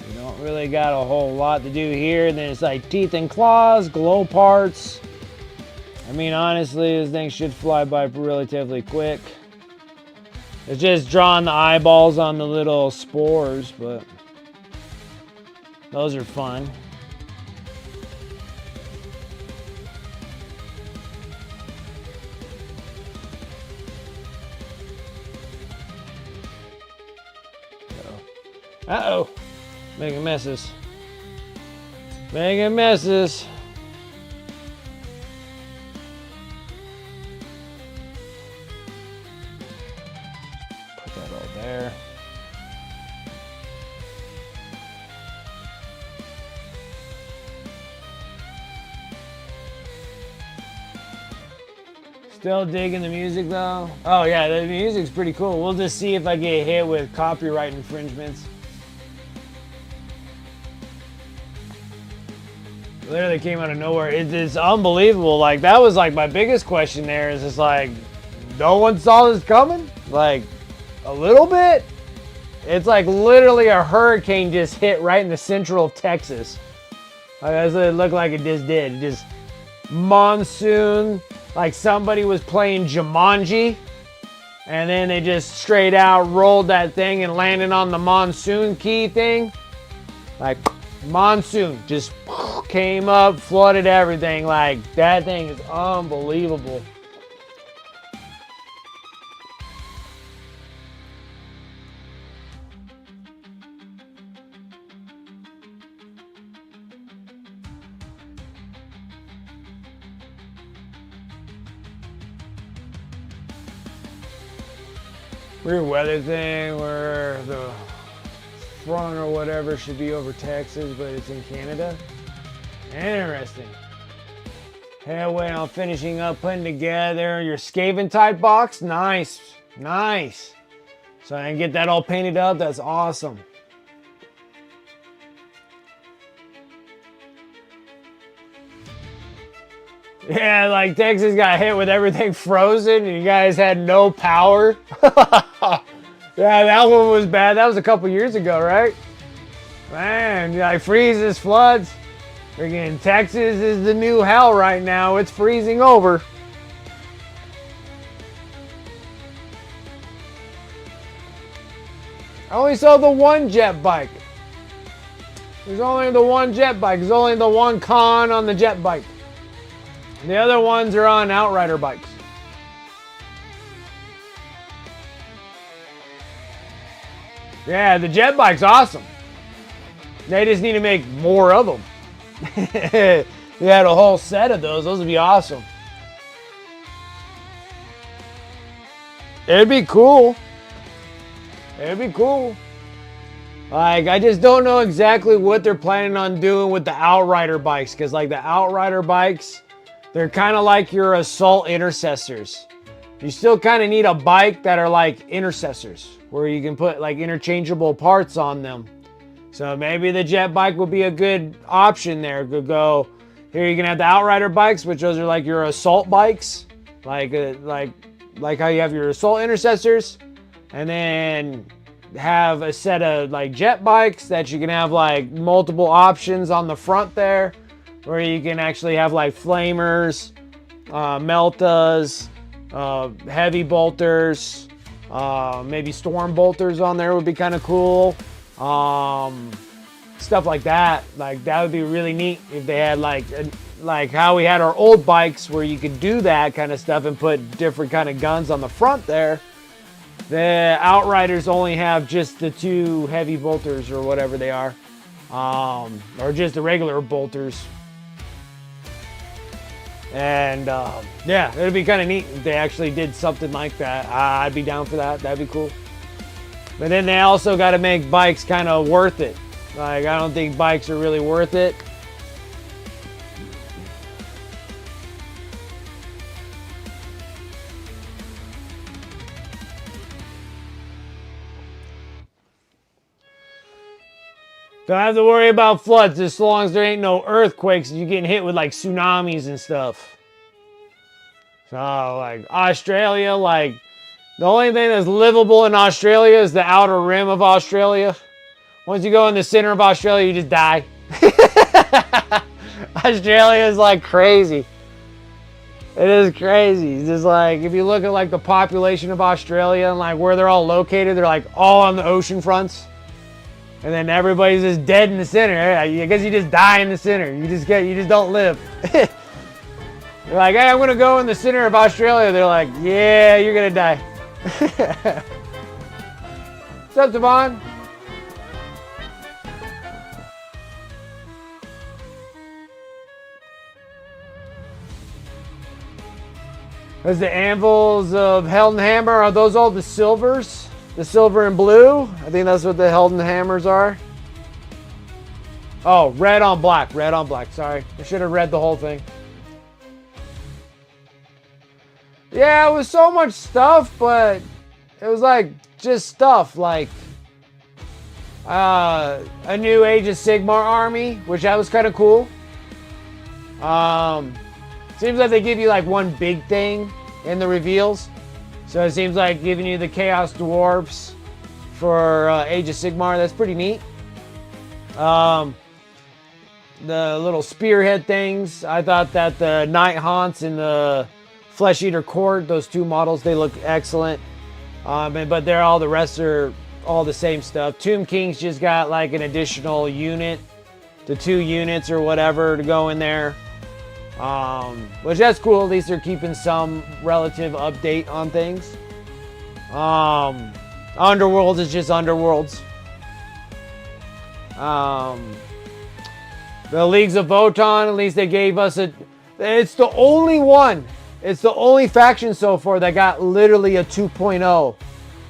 You don't really got a whole lot to do here. Then it's like teeth and claws, glow parts. I mean, honestly, this thing should fly by relatively quick. It's just drawing the eyeballs on the little spores, but those are fun. Uh-oh. Making messes. Making messes. Put that all there. Still digging the music though. Oh yeah, the music's pretty cool. We'll just see if I get hit with copyright infringements. Literally came out of nowhere. It's unbelievable. Like, that was like my biggest question there is just like, no one saw this coming? Like, a little bit? It's like literally a hurricane just hit right in the central of Texas. Like, that's what it looked like it just did. It just monsoon, like somebody was playing Jumanji, and then they just straight out rolled that thing and landed on the monsoon key thing. Like, monsoon just came up, flooded everything. Like, that thing is unbelievable. weird weather thing where the front or whatever should be over Texas, but it's in Canada. Interesting. Headway on finishing up, putting together your Skaven type box. Nice, nice. So I can get that all painted up. That's awesome. Yeah, like Texas got hit with everything frozen and you guys had no power. Yeah, that one was bad. That was a couple years ago, right? Man, like freezes, floods. Freaking Texas is the new hell right now. It's freezing over. I only saw the one jet bike. There's only the one jet bike. There's only the one con on the jet bike. The other ones are on Outrider bikes. Yeah, the jet bike's awesome. They just need to make more of them. You had a whole set of those. Those would be awesome. It'd be cool. It'd be cool. Like, I just don't know exactly what they're planning on doing with the Outrider bikes. Because, like, the Outrider bikes, they're kind of like your assault intercessors. You still kind of need a bike that are like intercessors, where you can put like interchangeable parts on them. So maybe the jet bike will be a good option there. Could go here. You can have the Outrider bikes, which those are like your assault bikes, like how you have your assault intercessors, and then have a set of like jet bikes that you can have like multiple options on the front there, where you can actually have like flamers, meltas, heavy bolters, maybe storm bolters on there would be kind of cool. Stuff like that. Like that would be really neat if they had like how we had our old bikes where you could do that kind of stuff and put different kind of guns on the front there. The Outriders only have just the two heavy bolters or whatever they are, or just the regular bolters. And yeah, it'd be kind of neat if they actually did something like that. I'd be down for that. That'd be cool. But then they also got to make bikes kind of worth it. Like, I don't think bikes are really worth it. Don't have to worry about floods as long as there ain't no earthquakes and you're getting hit with like tsunamis and stuff. So like Australia, like the only thing that's livable in Australia is the outer rim of Australia. Once you go in the center of Australia, you just die. Australia is like crazy. It is crazy. It's just like, if you look at like the population of Australia and like where they're all located, they're like all on the ocean fronts. And then everybody's just dead in the center. I guess you just die in the center. You just don't live. They're like, hey, I'm gonna go in the center of Australia. They're like, yeah, you're gonna die. What's up, Devon? There's the anvils of Held and Hammer. Are those all the silvers? The silver and blue? I think that's what the Held and Hammers are. Oh, red on black. Red on black. Sorry. I should have read the whole thing. Yeah, it was so much stuff, but it was like just stuff. Like a new Age of Sigmar army, which that was kind of cool. Seems like they give you like one big thing in the reveals. So it seems like giving you the Chaos Dwarves for Age of Sigmar. That's pretty neat. The little spearhead things. I thought that the Night Haunts and the Flesh Eater Court, those two models, they look excellent. But they're all, the rest are all the same stuff. Tomb Kings just got like an additional unit, the 2 units or whatever to go in there. Which that's cool. At least they're keeping some relative update on things. Underworlds is just Underworlds. The Leagues of Votan, at least they gave us it's the only one. It's the only faction so far that got literally a 2.0.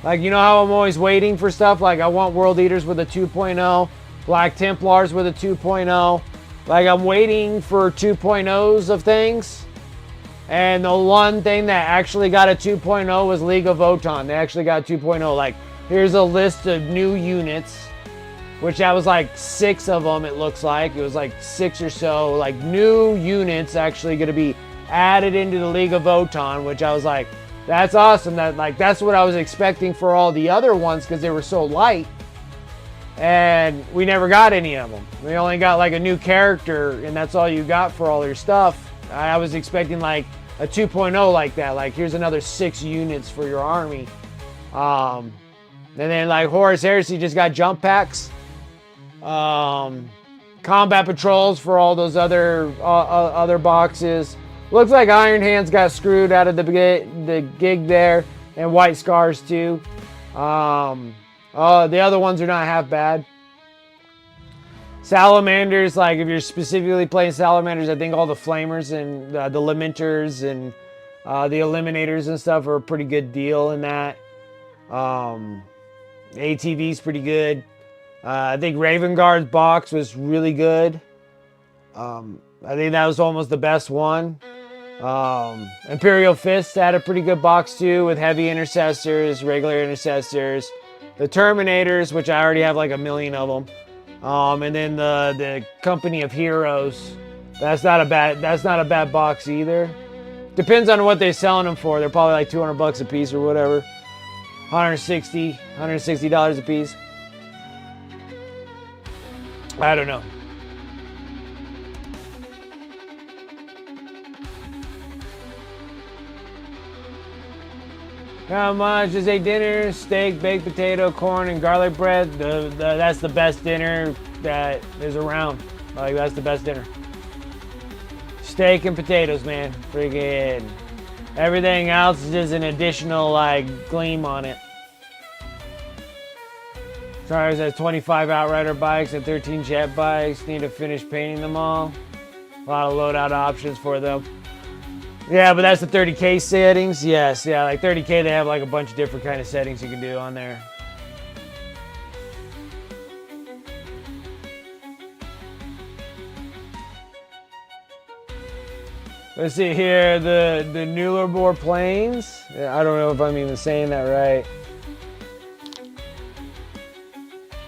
Like, you know how I'm always waiting for stuff? Like, I want World Eaters with a 2.0, Black Templars with a 2.0. Like, I'm waiting for 2.0s of things. And the one thing that actually got a 2.0 was League of Votann. They actually got a 2.0. Like, here's a list of new units, which that was like 6 of them, it looks like. It was like 6 or so, like, new units actually going to be added into the League of Votann, which I was like, that's awesome. That, like, that's what I was expecting for all the other ones because they were so light. And we never got any of them. We only got like a new character, and that's all you got for all your stuff. I was expecting like a 2.0 like that. Like, here's another 6 units for your army. And then like Horus Heresy just got jump packs. Combat patrols for all those other boxes. Looks like Iron Hands got screwed out of the gig there, and White Scars too. The other ones are not half bad. Salamanders, like if you're specifically playing Salamanders, I think all the Flamers and the Lamenters and the Eliminators and stuff are a pretty good deal in that. ATV's pretty good. I think Raven Guard's box was really good. I think that was almost the best one. Imperial Fists had a pretty good box too, with heavy intercessors, regular intercessors, the Terminators, which I already have like a million of them, and then the Company of Heroes. That's not a bad box either. Depends on what they're selling them for. They're probably like $200 a piece or whatever. $160 a piece. I don't know. How much is a dinner? Steak, baked potato, corn, and garlic bread. That's the best dinner that is around. Like, that's the best dinner. Steak and potatoes, man. Freaking everything else is just an additional, like, gleam on it. Tires has 25 Outrider bikes and 13 jet bikes. Need to finish painting them all. A lot of loadout options for them. Yeah, but that's the 30K settings. Yes, yeah, like 30K, they have like a bunch of different kind of settings you can do on there. Let's see here, the Nullarbor Plains. Yeah, I don't know if I'm even saying that right.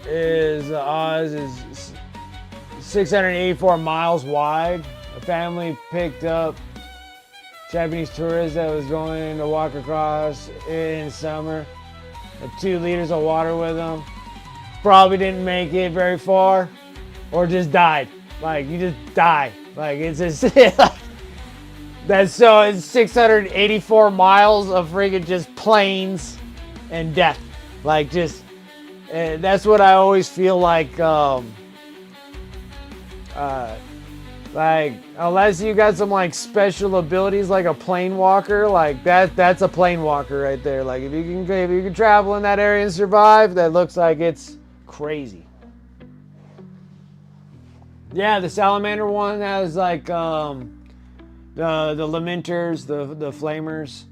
Oz is 684 miles wide. A family picked up Japanese tourist that was going to walk across in summer. Had 2 liters of water with them. Probably didn't make it very far, or just died. Like, you just die. Like, it's just it's 684 miles of friggin' just plains and death. Like, just that's what I always feel like. Like, unless you got some like special abilities like a plane walker, like that's a plane walker right there. Like, if you can travel in that area and survive, that looks like it's crazy. Yeah, the Salamander one has like the Lamenters, the Flamers,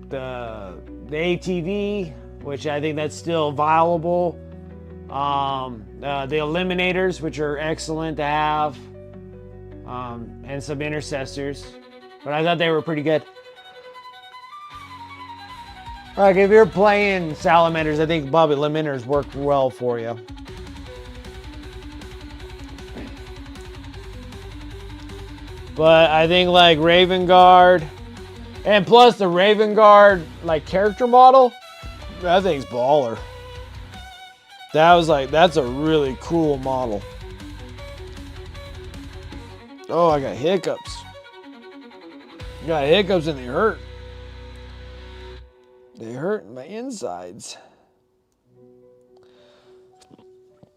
the ATV, which I think that's still viable. The Eliminators, which are excellent to have, and some Intercessors, but I thought they were pretty good. Like, if you're playing Salamanders, I think probably Eliminators work well for you. But I think like Raven Guard, and plus the Raven Guard like character model, that thing's baller. That's a really cool model. Oh, I got hiccups. Got hiccups and they hurt. They hurt my insides.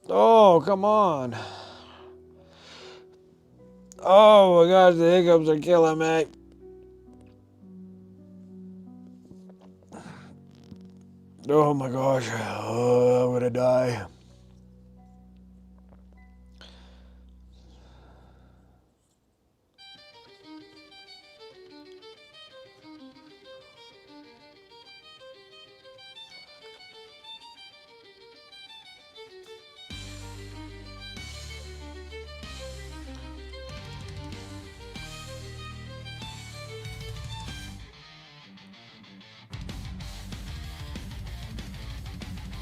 Oh, come on. Oh my gosh, the hiccups are killing me. Oh my gosh, oh, I'm gonna die.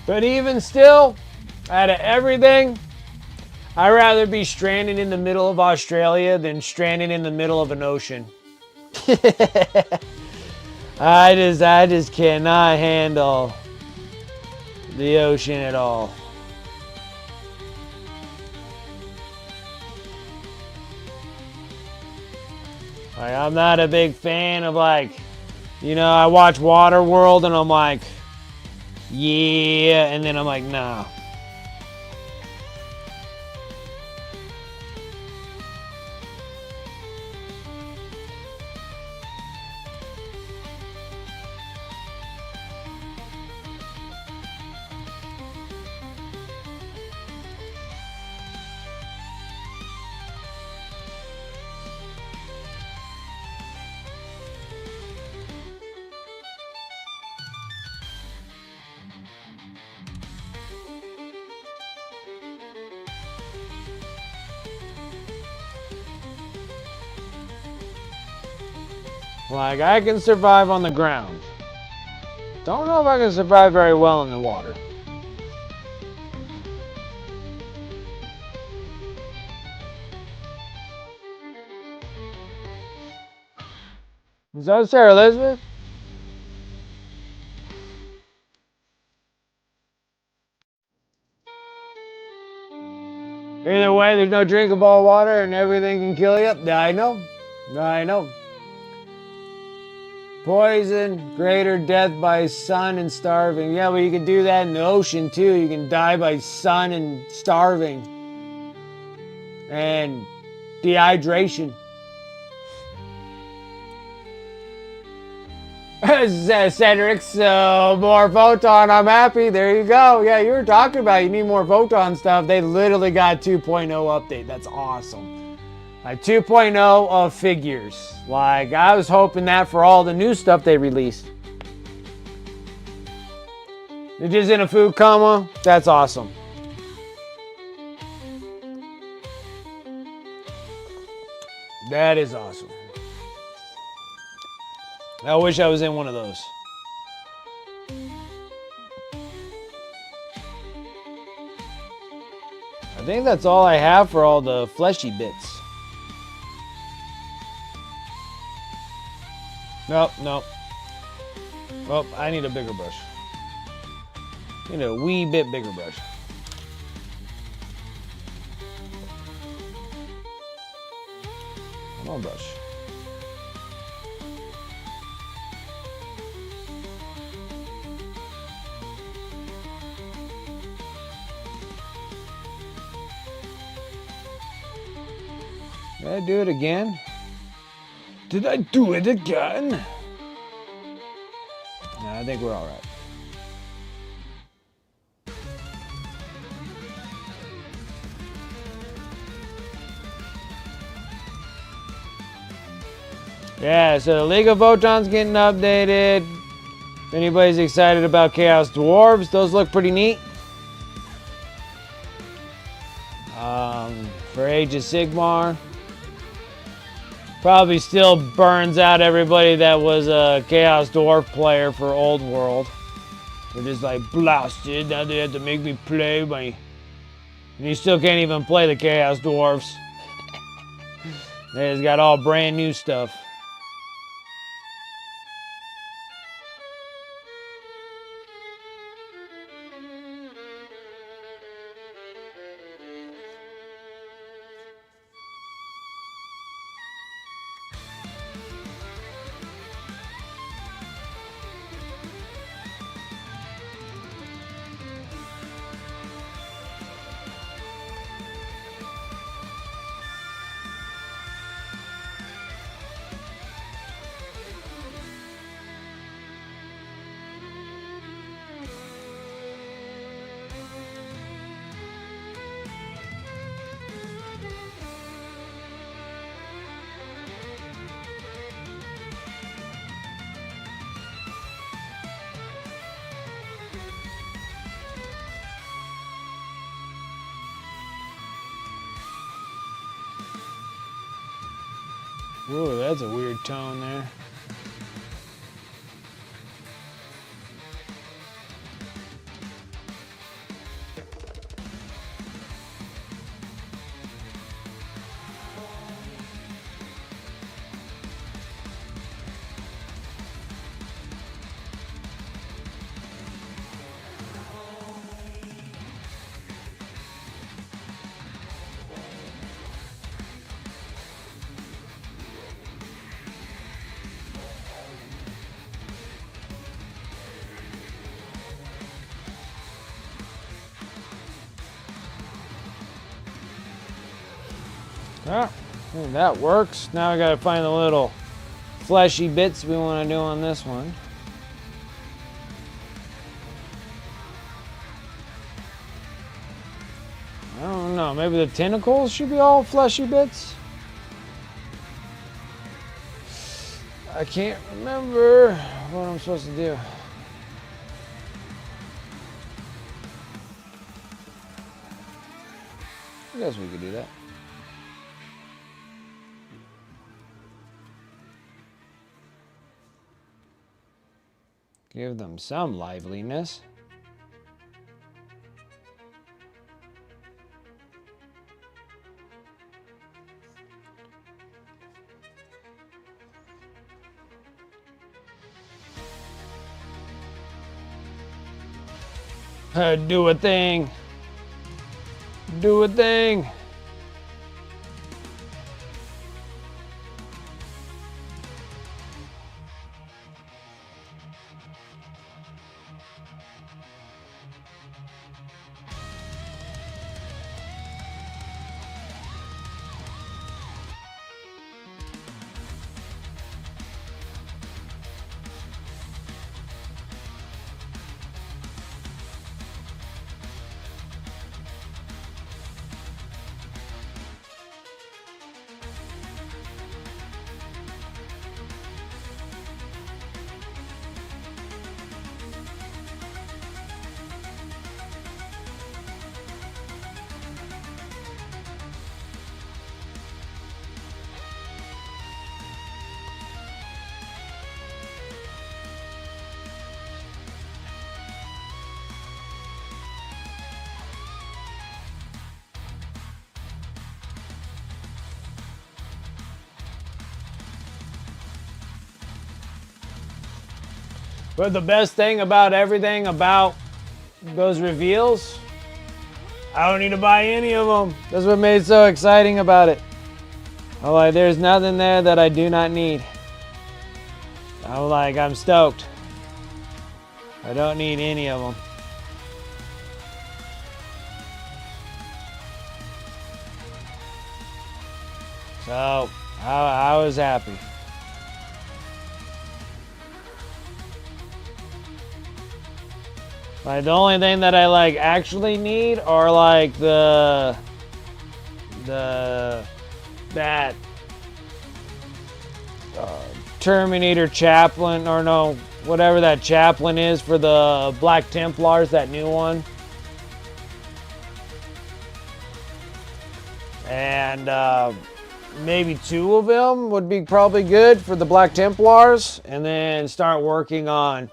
But even still, out of everything, I'd rather be stranded in the middle of Australia than stranded in the middle of an ocean. I just cannot handle the ocean at all. Like, I'm not a big fan of, like, you know, I watch Waterworld and I'm like, yeah, and then I'm like, nah. Like, I can survive on the ground. Don't know if I can survive very well in the water. Is that Sarah Elizabeth? Either way, there's no drinkable water and everything can kill you. I know. I know. Poison, greater death by sun and starving. Yeah, well, you can do that in the ocean too. You can die by sun and starving. And dehydration. Cedric, so more photon, I'm happy. There you go. Yeah, you were talking about you need more photon stuff. They literally got 2.0 update. That's awesome. Like 2.0 of figures. Like, I was hoping that for all the new stuff they released. They're just in a food coma. That's awesome. That is awesome. I wish I was in one of those. I think that's all I have for all the fleshy bits. Nope, nope. Well, I need a bigger brush. I need a wee bit bigger brush. Come on, brush. Did I do it again? Did I do it again? No, I think we're all right. Yeah, so the League of Photon's getting updated. If anybody's excited about Chaos Dwarves, those look pretty neat. For Age of Sigmar, probably still burns out everybody that was a Chaos Dwarf player for Old World. They're just like blasted. Now they have to make me play my. And you still can't even play the Chaos Dwarfs. They just got all brand new stuff. Whoa, that's a weird tone there. Yeah, that works. Now I gotta find the little fleshy bits we want to do on this one. I don't know, maybe the tentacles should be all fleshy bits? I can't remember what I'm supposed to do. I guess we could do that. Give them some liveliness. Do a thing. Do a thing. But the best thing about everything about those reveals, I don't need to buy any of them. That's what made it so exciting about it. I'm like, there's nothing there that I do not need. I'm like, I'm stoked. I don't need any of them. So, I was happy. Like, the only thing that I like actually need are like that Terminator chaplain, or no, whatever that chaplain is for the Black Templars, that new one. And maybe 2 of them would be probably good for the Black Templars, and then start working on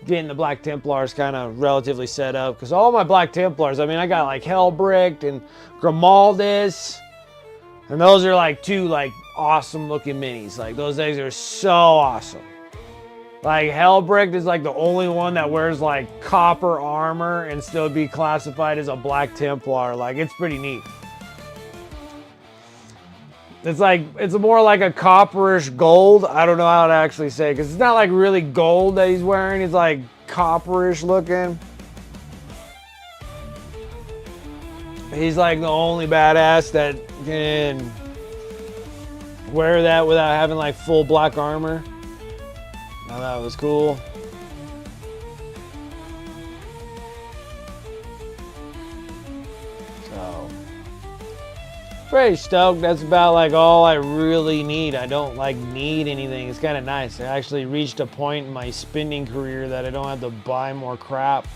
getting the Black Templars kind of relatively set up. Because all my Black Templars, I mean, I got like Hellbricht and Grimaldus, and those are like 2 like awesome looking minis. Like, those things are so awesome. Like, Hellbricht is like the only one that wears like copper armor and still be classified as a Black Templar. Like, it's pretty neat. It's like, it's more like a copperish gold. I don't know how to actually say, because it's not like really gold that he's wearing. It's like copperish looking. He's like the only badass that can wear that without having like full black armor. I thought that was cool. So, pretty stoked. That's about like all I really need. I don't like need anything. It's kind of nice. I actually reached a point in my spending career that I don't have to buy more crap.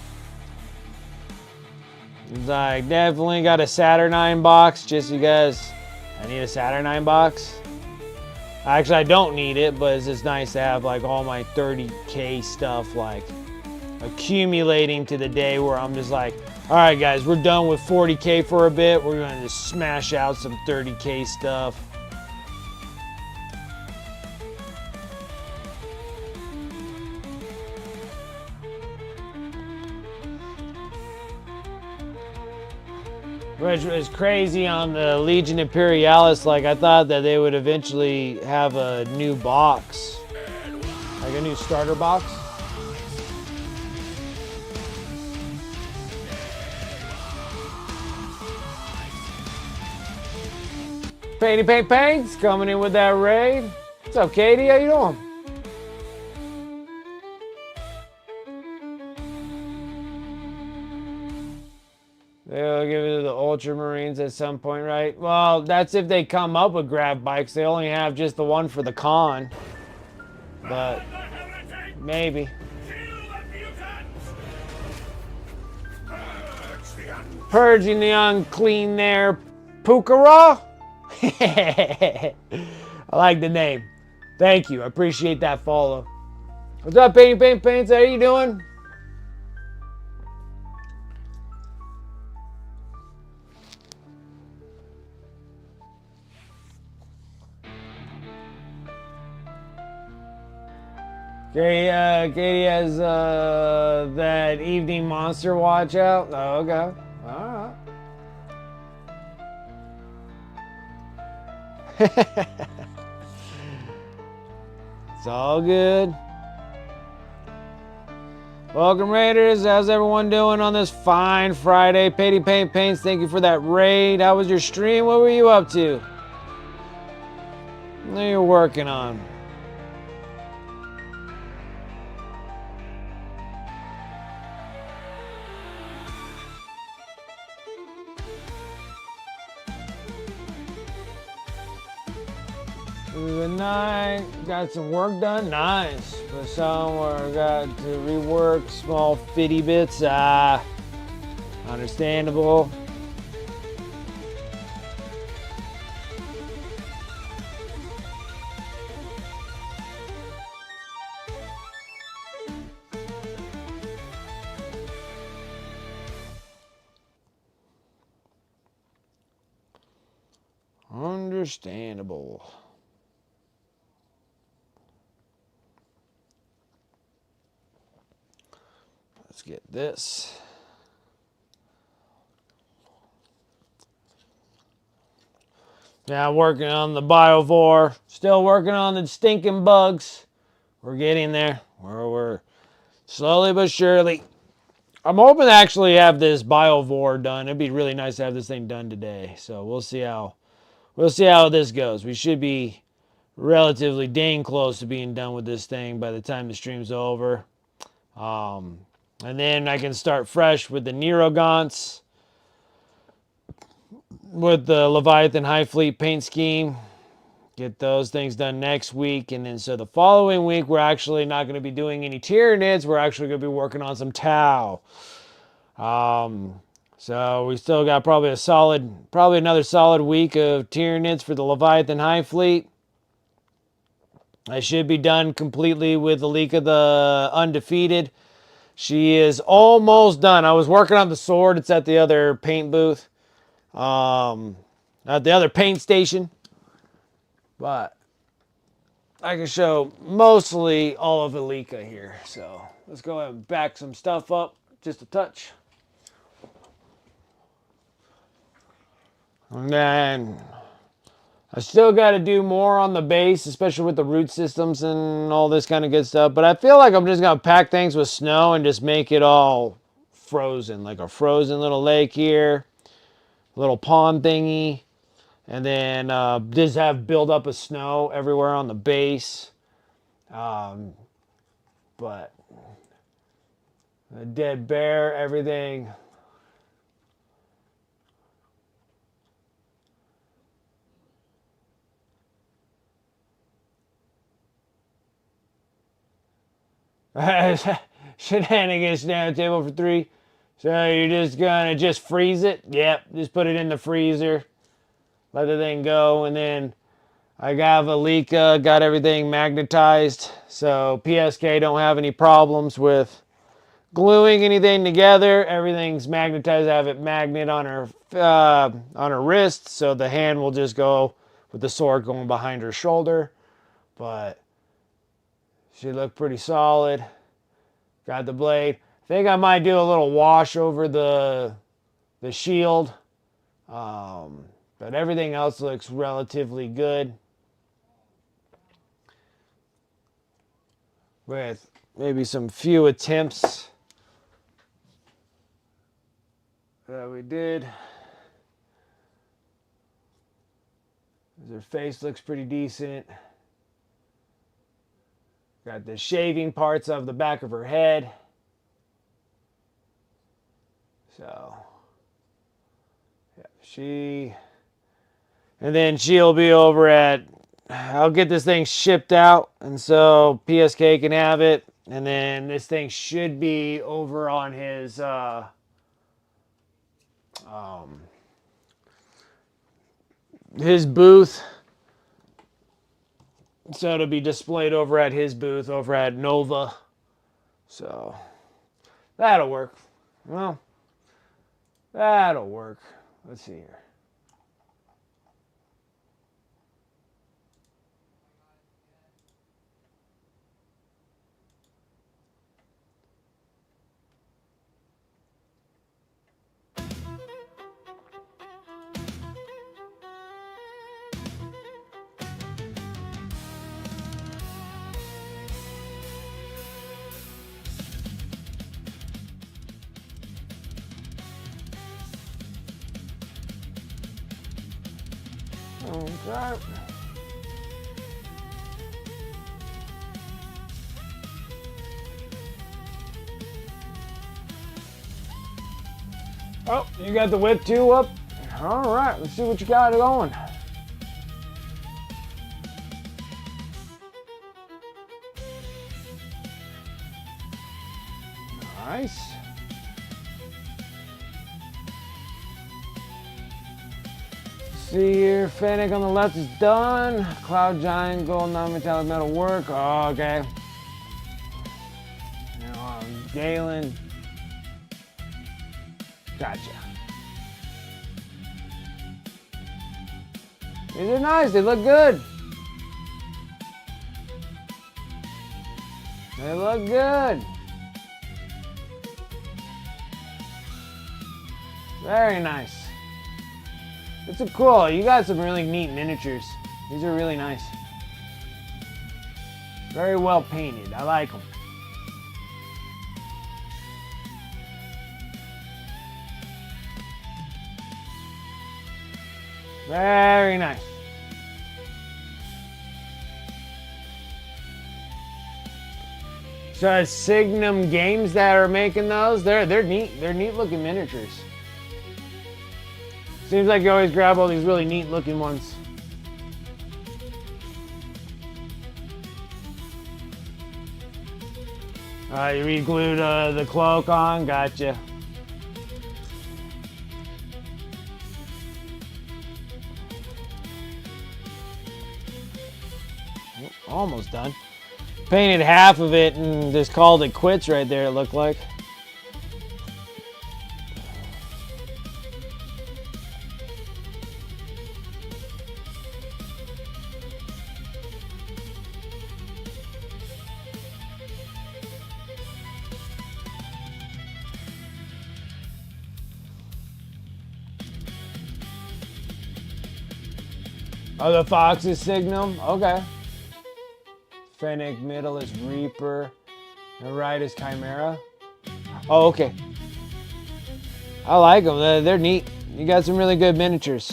It's like, definitely got a Saturnine box, just you guys. I need a Saturnine box. Actually, I don't need it, but it's just nice to have like all my 30K stuff like accumulating to the day where I'm just like, all right, guys, we're done with 40K for a bit. We're going to just smash out some 30K stuff. Which was crazy on the Legion Imperialis. Like, I thought that they would eventually have a new box, like a new starter box. Painty Paint Paints coming in with that raid. What's up, Katie? How you doing? They'll give it to the Ultramarines at some point, right? Well, that's if they come up with grab bikes. They only have just the one for the con. But maybe. Purging the unclean there, Pukara. I like the name. Thank you. I appreciate that follow. What's up, Painty Paint Paints? How you doing? Katie has that evening monster watch out. Oh, okay. All right. It's all good. Welcome, Raiders. How's everyone doing on this fine Friday? Painty Paint Paints, thank you for that raid. How was your stream? What were you up to? What are you working on? Good night. Got some work done. Nice. But somewhere got to rework small fitty bits. Understandable. Understandable. Let's get this. Now working on the Biovore. Still working on the stinking bugs. We're getting there. We're slowly but surely. I'm hoping to actually have this Biovore done. It'd be really nice to have this thing done today. So we'll see how this goes. We should be relatively dang close to being done with this thing by the time the stream's over. And then I can start fresh with the Neurogants, with the Leviathan Hivefleet paint scheme. Get those things done next week. And then so the following week, we're actually not going to be doing any Tyranids. We're actually going to be working on some Tau. So we still got probably another solid week of Tyranids for the Leviathan Hivefleet. I should be done completely with the Leak of the Undefeated. She is almost done. I was working on the sword. It's at the other paint booth. At the other paint station. But I can show mostly all of Alika here. So let's go ahead and back some stuff up just a touch. And then I still got to do more on the base, especially with the root systems and all this kind of good stuff. But I feel like I'm just going to pack things with snow and just make it all frozen. Like a frozen little lake here. Little pond thingy. And then just have build up of snow everywhere on the base. But a dead bear, everything. Shenanigans down the table for 3. So you're just gonna freeze it? Yep, just put it in the freezer. Let the thing go, and then I got Alika, got everything magnetized. So PSK don't have any problems with gluing anything together. Everything's magnetized. I have it magnet on her wrist, so the hand will just go with the sword going behind her shoulder. But she looked pretty solid. Got the blade. I think I might do a little wash over the shield. But everything else looks relatively good. With maybe some few attempts that we did. Her face looks pretty decent. Got the shaving parts of the back of her head. So, yeah, and then she'll be over at, I'll get this thing shipped out, and so PSK can have it, and then this thing should be over on his booth. So it'll be displayed over at his booth over at Nova. So that'll work. Well, that'll work. Let's see here. Okay. Oh, you got the whip too up? All right, let's see what you got going. Nice. See here, Fennec on the left is done. Cloud Giant, gold, non-metallic metal work. Oh, okay. Now, Galen. Gotcha. These are nice, they look good. They look good. Very nice. It's a cool. You got some really neat miniatures. These are really nice. Very well painted. I like them. Very nice. So it's Signum Games that are making those. They're neat. They're neat looking miniatures. Seems like you always grab all these really neat looking ones. You re-glued the cloak on, gotcha. Almost done. Painted half of it and just called it quits right there, it looked like. Oh, the Fox is Signum? Okay. Fennec, middle is Reaper. And right is Chimera. Oh, okay. I like them. They're neat. You got some really good miniatures.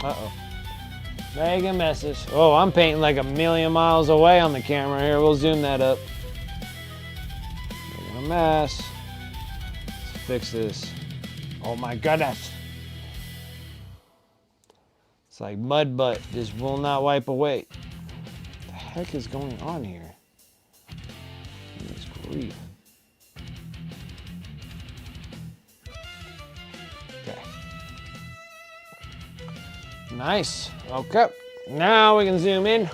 Uh-oh. Making messes. Oh, I'm painting like a million miles away on the camera here. We'll zoom that up. Making a mess. Let's fix this. Oh my goodness. It's like mud butt. Just will not wipe away. What the heck is going on here? Goodness grief. Okay. Nice. Okay. Now we can zoom in.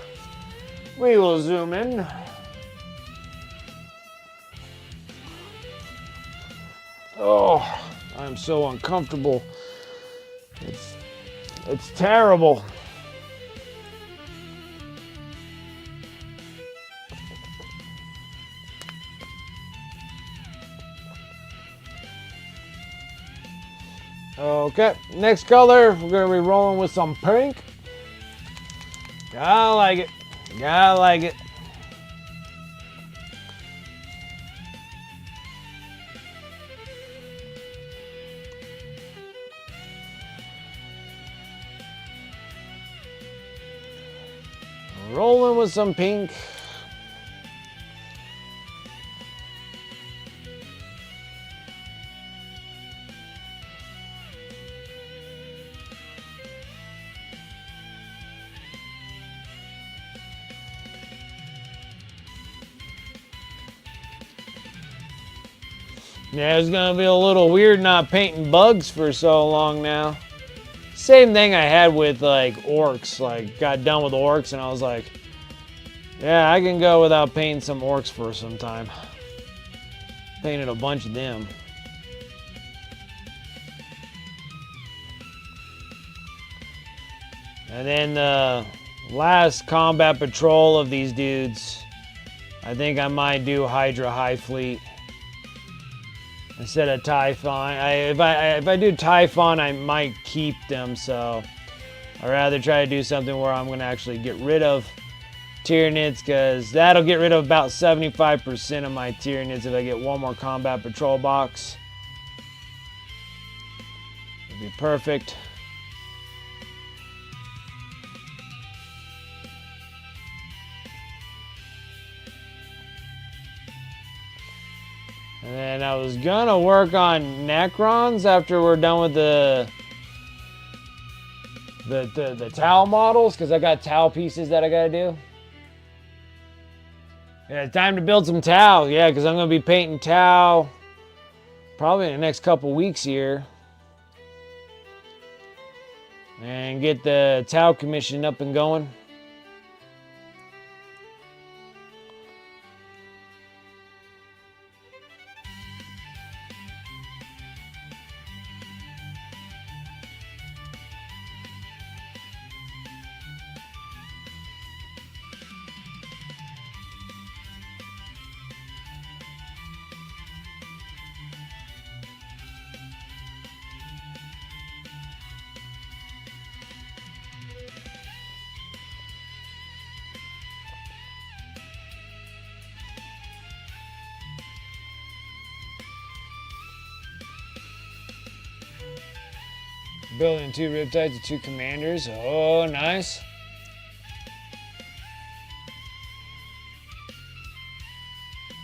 We will zoom in. Oh, I'm so uncomfortable. It's terrible. Okay, next color, we're gonna be rolling with some pink. Gotta like it. Gotta like it. Rolling with some pink. Yeah, it's gonna be a little weird not painting bugs for so long now. Same thing I had with like orcs. Like got done with orcs and I was like, yeah, I can go without painting some orcs for some time. Painted a bunch of them. And then the last combat patrol of these dudes, I think I might do HYDRA Hivefleet instead of Typhon. If I do Typhon, I might keep them. So I'd rather try to do something where I'm going to actually get rid of Tyranids, because that'll get rid of about 75% of my Tyranids if I get one more combat patrol box. It'd be perfect. And then I was gonna work on Necrons after we're done with the Tau models, because I got Tau pieces that I gotta do. Yeah, time to build some Tau. Yeah, because I'm gonna be painting Tau probably in the next couple weeks here. And get the Tau commission up and going. Building 2 Riptides and 2 Commanders. Oh, nice.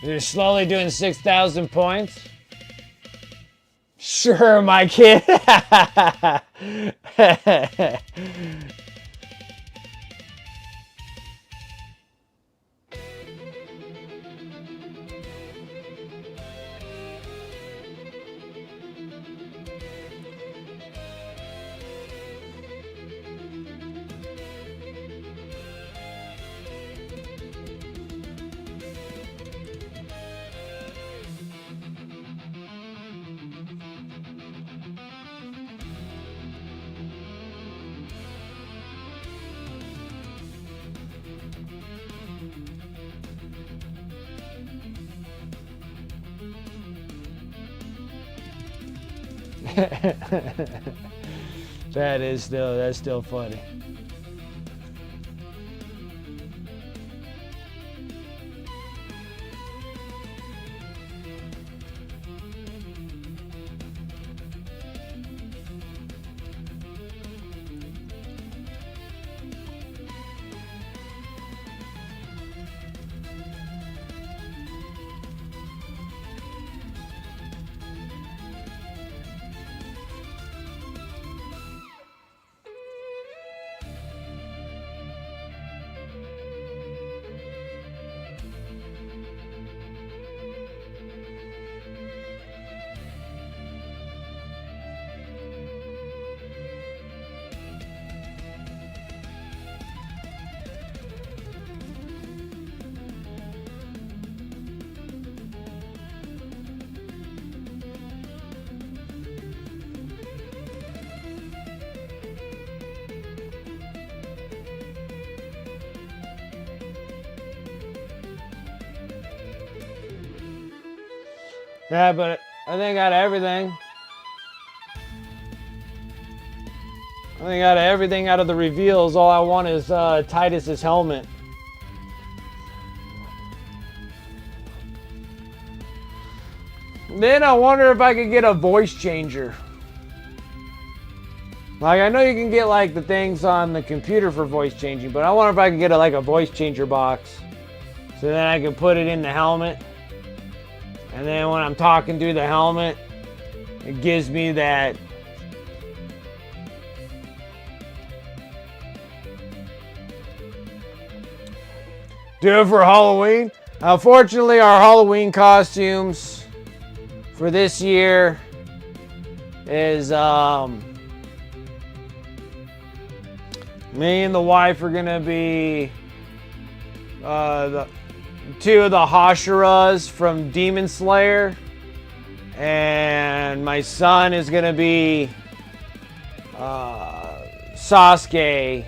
You're slowly doing 6,000 points. Sure, my kid. That's still funny. Yeah, but I think I got everything. I think out of everything out of the reveals, all I want is Titus's helmet. Then I wonder if I could get a voice changer. Like, I know you can get like the things on the computer for voice changing, but I wonder if I could get like a voice changer box. So then I can put it in the helmet. And then when I'm talking through the helmet, it gives me that. Do it for Halloween. Unfortunately, our Halloween costumes for this year is me and the wife are gonna be the two of the Hashiras from Demon Slayer, and my son is gonna be Sasuke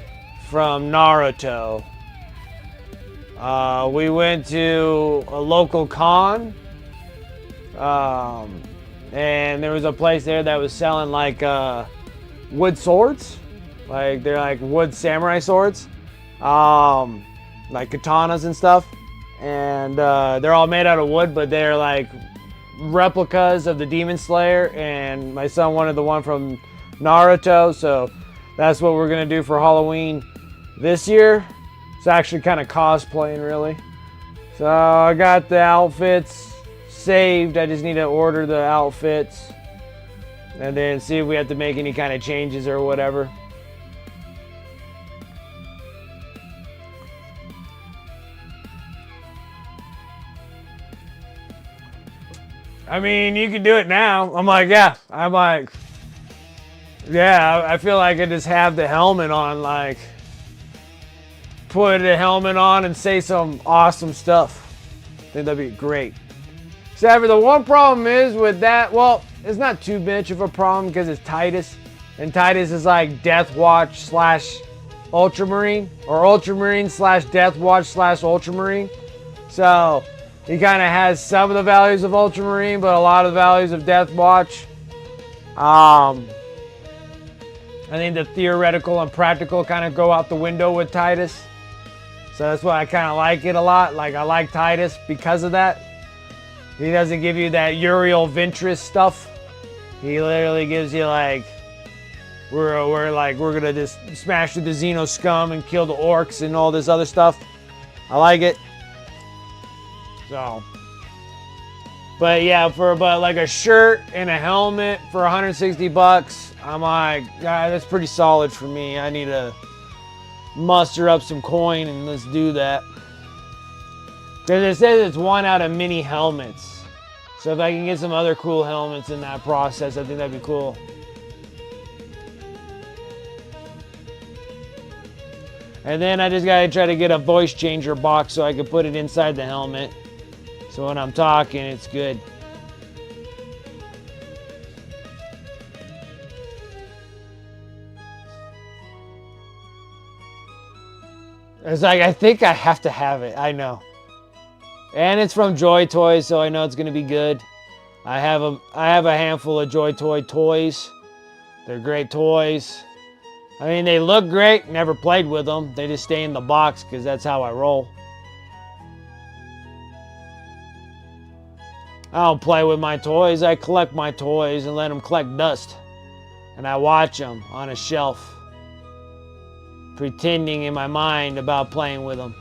from Naruto. We went to a local con, and there was a place there that was selling like wood swords, like they're like wood samurai swords, like katanas and stuff, and they're all made out of wood, but they're like replicas of the Demon Slayer, and my son wanted the one from Naruto, so that's what we're gonna do for Halloween this year. It's actually kind of cosplaying, really. So I got the outfits saved. I just need to order the outfits and then see if we have to make any kind of changes or whatever. I mean, you can do it now. I'm like, yeah. I feel like I just have the helmet on, like, put a helmet on and say some awesome stuff. I think that'd be great. Except for the one problem is with that, well, it's not too much of a problem because it's Titus. And Titus is like Death Watch slash Ultramarine, or Ultramarine slash Death Watch slash Ultramarine. So he kind of has some of the values of Ultramarine, but a lot of the values of Death Watch. I think the theoretical and practical kind of go out the window with Titus. So that's why I kind of like it a lot. Like, I like Titus because of that. He doesn't give you that Uriel Ventress stuff. He literally gives you like, we're gonna just smash through the Zeno Scum and kill the orcs and all this other stuff. I like it. So, but yeah, but like a shirt and a helmet for 160 bucks, I'm like, yeah, that's pretty solid for me. I need to muster up some coin and let's do that. Because it says it's one out of many helmets. So if I can get some other cool helmets in that process, I think that'd be cool. And then I just gotta try to get a voice changer box so I can put it inside the helmet. So when I'm talking, it's good. It's like, I think I have to have it. I know. And it's from Joy Toys, so I know it's gonna be good. I have a handful of Joy Toy toys. They're great toys. I mean, they look great. Never played with them. They just stay in the box because that's how I roll. I don't play with my toys. I collect my toys and let them collect dust. And I watch them on a shelf, pretending in my mind about playing with them.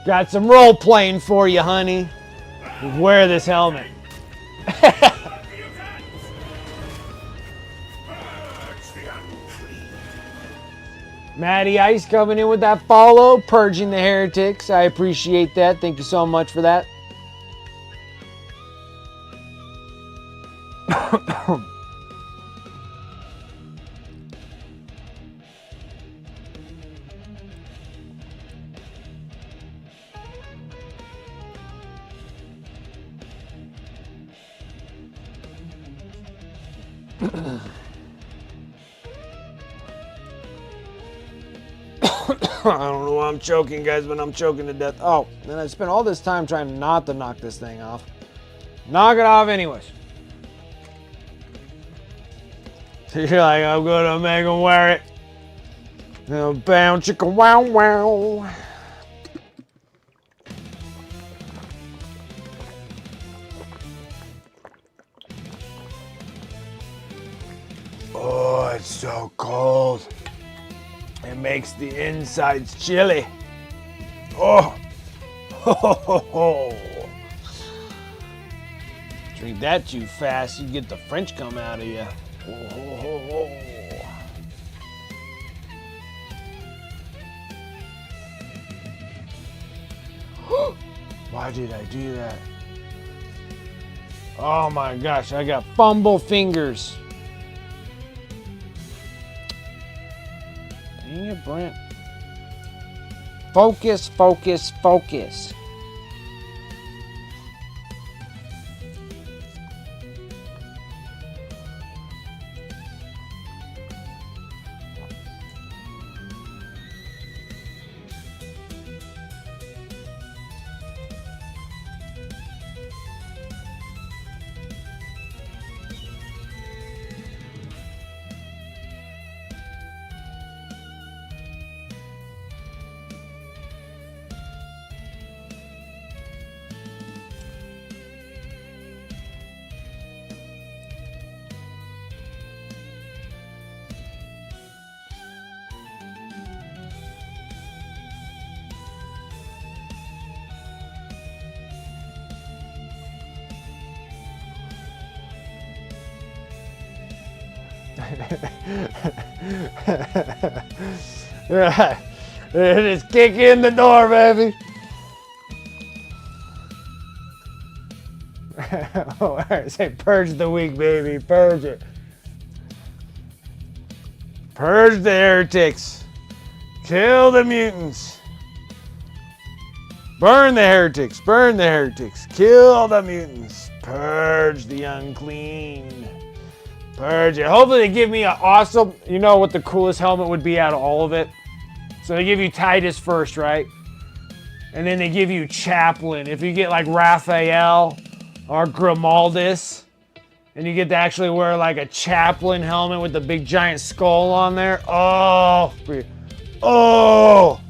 Got some role playing for you, honey. Wear this helmet. Matty Ice coming in with that follow, purging the heretics. I appreciate that. Thank you so much for that. don't know why I'm choking, guys, but I'm choking to death. Oh, and I spent all this time trying not to knock this thing off. Knock it off anyways. So you're like, I'm gonna make him wear it. Bam, chicka, wow, wow. Oh, it's so cold. It makes the insides chilly. Oh. Ho, ho, ho. Drink that too fast, you get the French come out of you. Oh, ho, ho, ho. Why did I do that? Oh my gosh, I got fumble fingers. Dang it, Brent. Focus, focus, focus. Right. Just kick in the door, baby. Oh, all right. Say purge the week, baby. Purge it. Purge the heretics. Kill the mutants. Burn the heretics. Burn the heretics. Kill the mutants. Purge the unclean. Purge it. Hopefully they give me an awesome, you know what the coolest helmet would be out of all of it? So they give you Titus first, right? And then they give you Chaplain. If you get like Raphael or Grimaldus, and you get to actually wear like a Chaplain helmet with the big giant skull on there. Oh. Oh.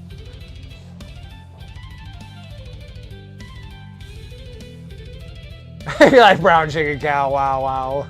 You like brown chicken cow, wow, wow.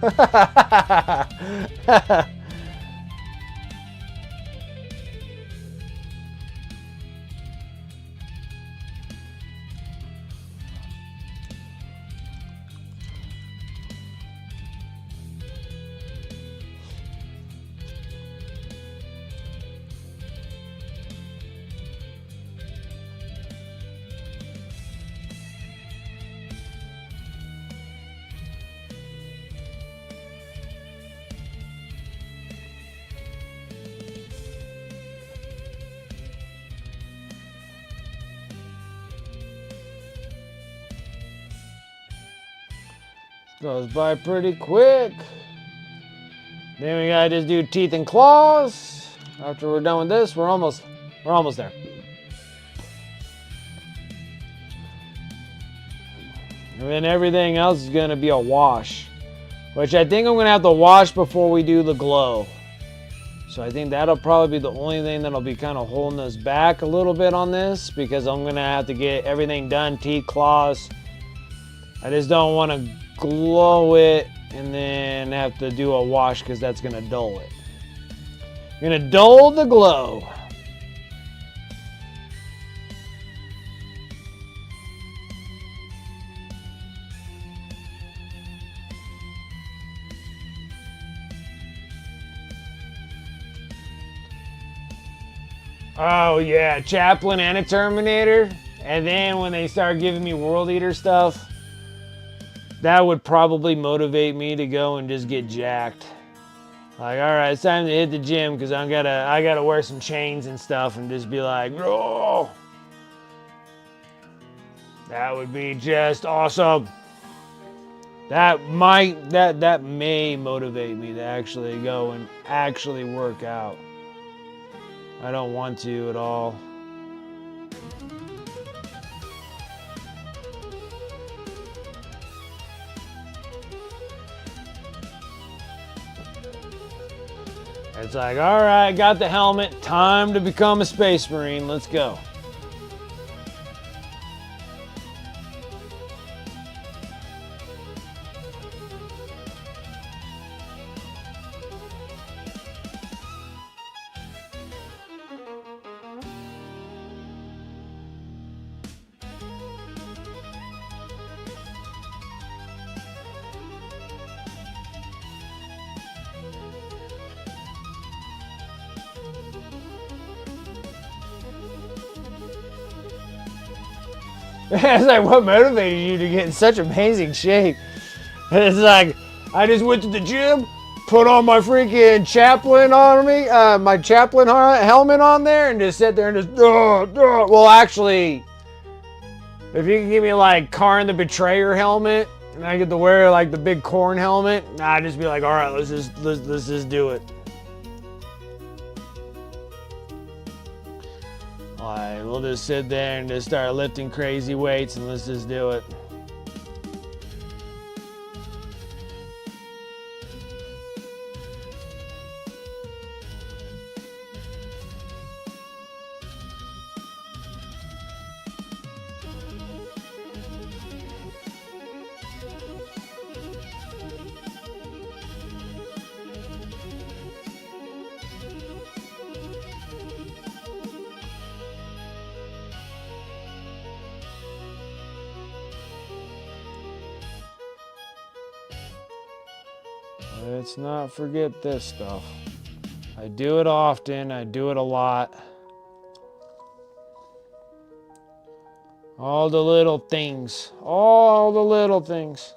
Goes by pretty quick. Then we gotta just do teeth and claws. After we're done with this, we're almost there. And then everything else is gonna be a wash, which I think I'm gonna have to wash before we do the glow. So I think that'll probably be the only thing that'll be kind of holding us back a little bit on this, because I'm gonna have to get everything done, teeth, claws. I just don't want to glow it and then have to do a wash, because that's gonna dull it. Gonna dull the glow. Oh yeah, Chaplain and a Terminator. And then when they start giving me World Eater stuff, that would probably motivate me to go and just get jacked. Like, all right, it's time to hit the gym, because I gotta wear some chains and stuff and just be like, oh, that would be just awesome. That may motivate me to actually go and actually work out. I don't want to at all. It's like, all right, got the helmet. Time to become a Space Marine. Let's go. It's like, what motivated you to get in such amazing shape? It's like, I just went to the gym, put on my freaking chaplain on me, my chaplain helmet on there, and just sit there and just, well, actually, if you can give me like Karn the Betrayer helmet, and I get to wear like the big corn helmet, I'd just be like, all right, let's just do it. Alright, we'll just sit there and just start lifting crazy weights and let's just do it. Let's not forget this stuff. I do it often, I do it a lot. All the little things, all the little things.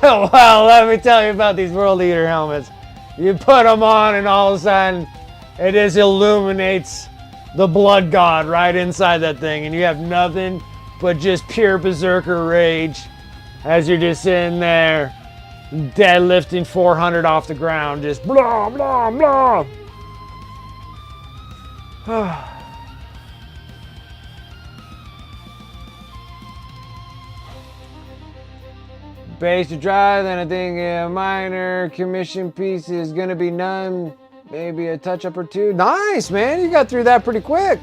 Well, let me tell you about these World Eater helmets. You put them on and all of a sudden it just illuminates the blood god right inside that thing, and you have nothing but just pure berserker rage as you're just sitting there deadlifting 400 off the ground, just blah, blah, blah. Base to dry, then I think a minor commission piece is gonna be none, maybe a touch up or two. Nice, man, you got through that pretty quick.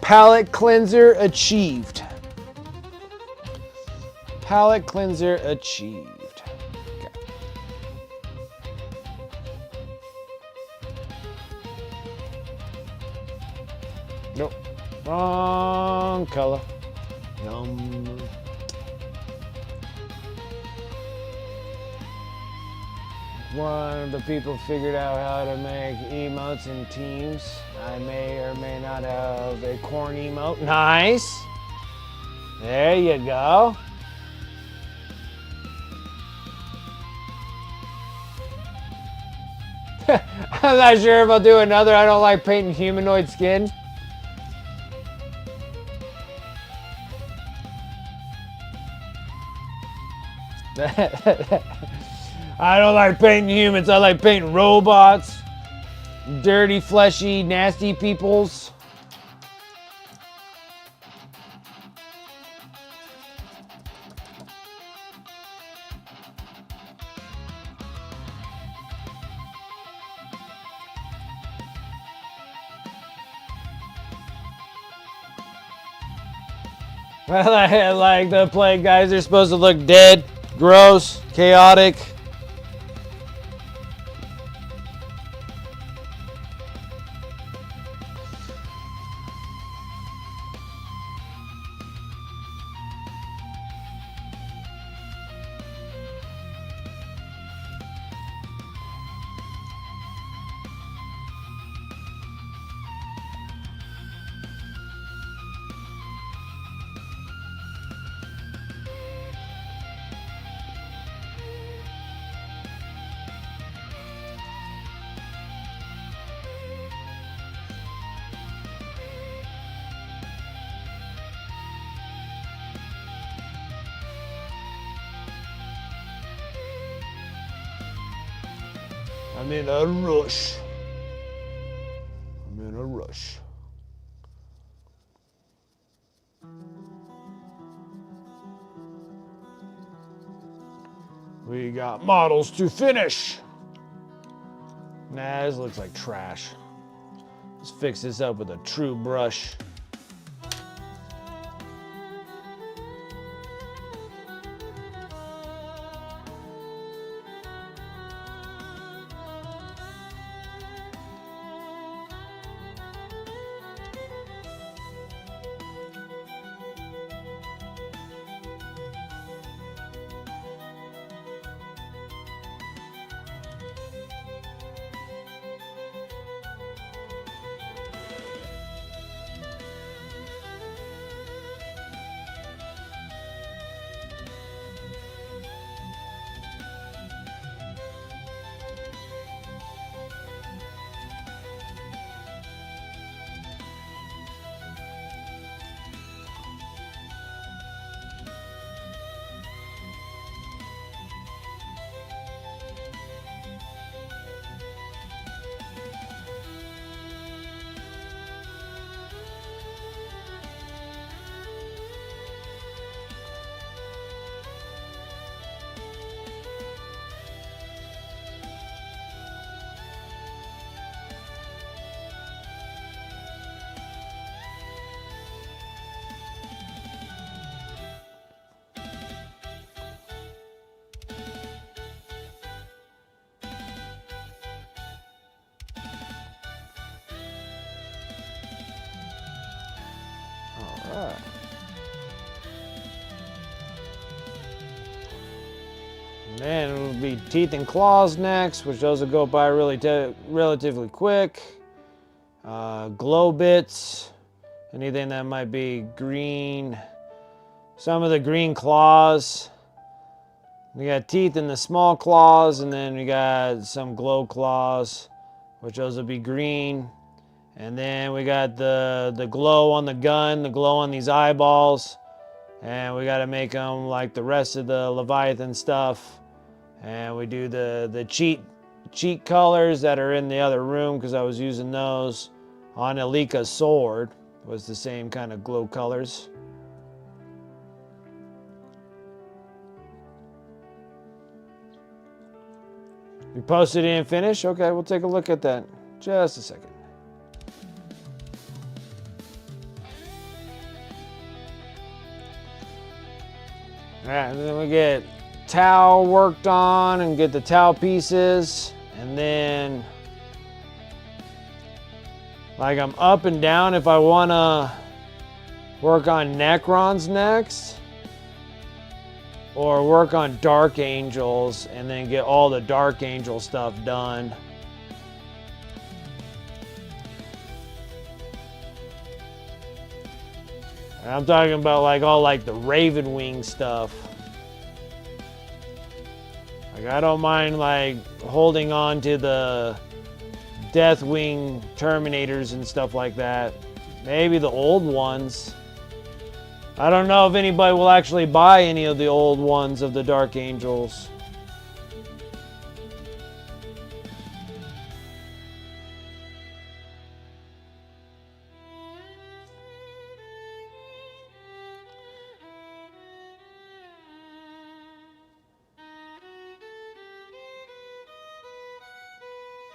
Palette cleanser achieved. Palette cleanser achieved. Okay. Nope, wrong color. One of the people figured out how to make emotes in teams. I may or may not have a corn emote. Nice. There you go. I'm not sure if I'll do another. I don't like painting humanoid skin. I don't like painting humans, I like painting robots. Dirty, fleshy, nasty peoples. I like the plague guys, they're supposed to look dead, gross, chaotic. I'm in a rush. I'm in a rush. We got models to finish. Nah, this looks like trash. Let's fix this up with a true brush. Alright. Then it'll be teeth and claws next, which those will go by relatively quick. Glow bits, anything that might be green. Some of the green claws. We got teeth in the small claws, and then we got some glow claws, which those will be green. And then we got the glow on the gun, the glow on these eyeballs. And we got to make them like the rest of the Leviathan stuff. And we do the cheat colors that are in the other room, because I was using those on Elika's sword. It was the same kind of glow colors. You posted it and finished? Okay, we'll take a look at that. Just a second. Alright, and then we get towel worked on and get the towel pieces. And then, like, I'm up and down if I want to work on Necrons next. Or work on Dark Angels and then get all the Dark Angel stuff done. And I'm talking about like all like the Raven Wing stuff. Like, I don't mind like holding on to the Deathwing Terminators and stuff like that. Maybe the old ones. I don't know if anybody will actually buy any of the old ones of the Dark Angels.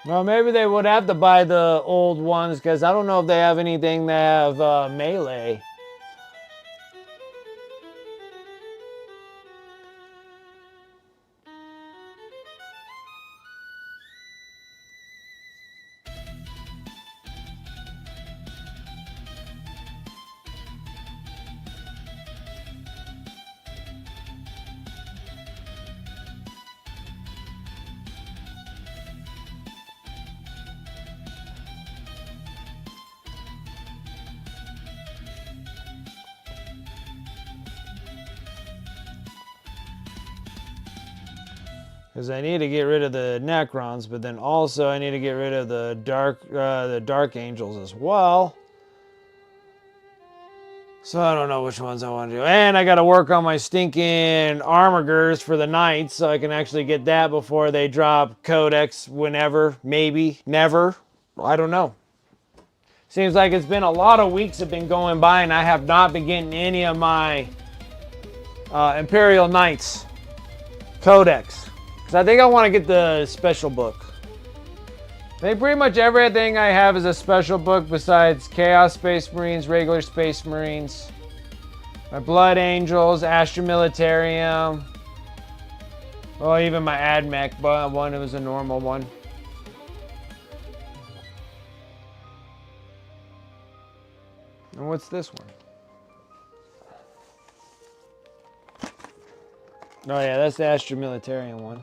Well, maybe they would have to buy the old ones, because I don't know if they have anything that have melee. Because I need to get rid of the Necrons, but then also I need to get rid of the Dark Angels as well. So I don't know which ones I want to do. And I got to work on my stinking armigers for the knights so I can actually get that before they drop codex whenever, maybe, never. I don't know. Seems like it's been a lot of weeks have been going by and I have not been getting any of my Imperial Knights codex. Because I think I want to get the special book. I think pretty much everything I have is a special book besides Chaos Space Marines, regular Space Marines, my Blood Angels, Astra Militarium. Well, even my AdMech, but one, it was a normal one. And what's this one? Oh yeah, that's the Astra Militarian one.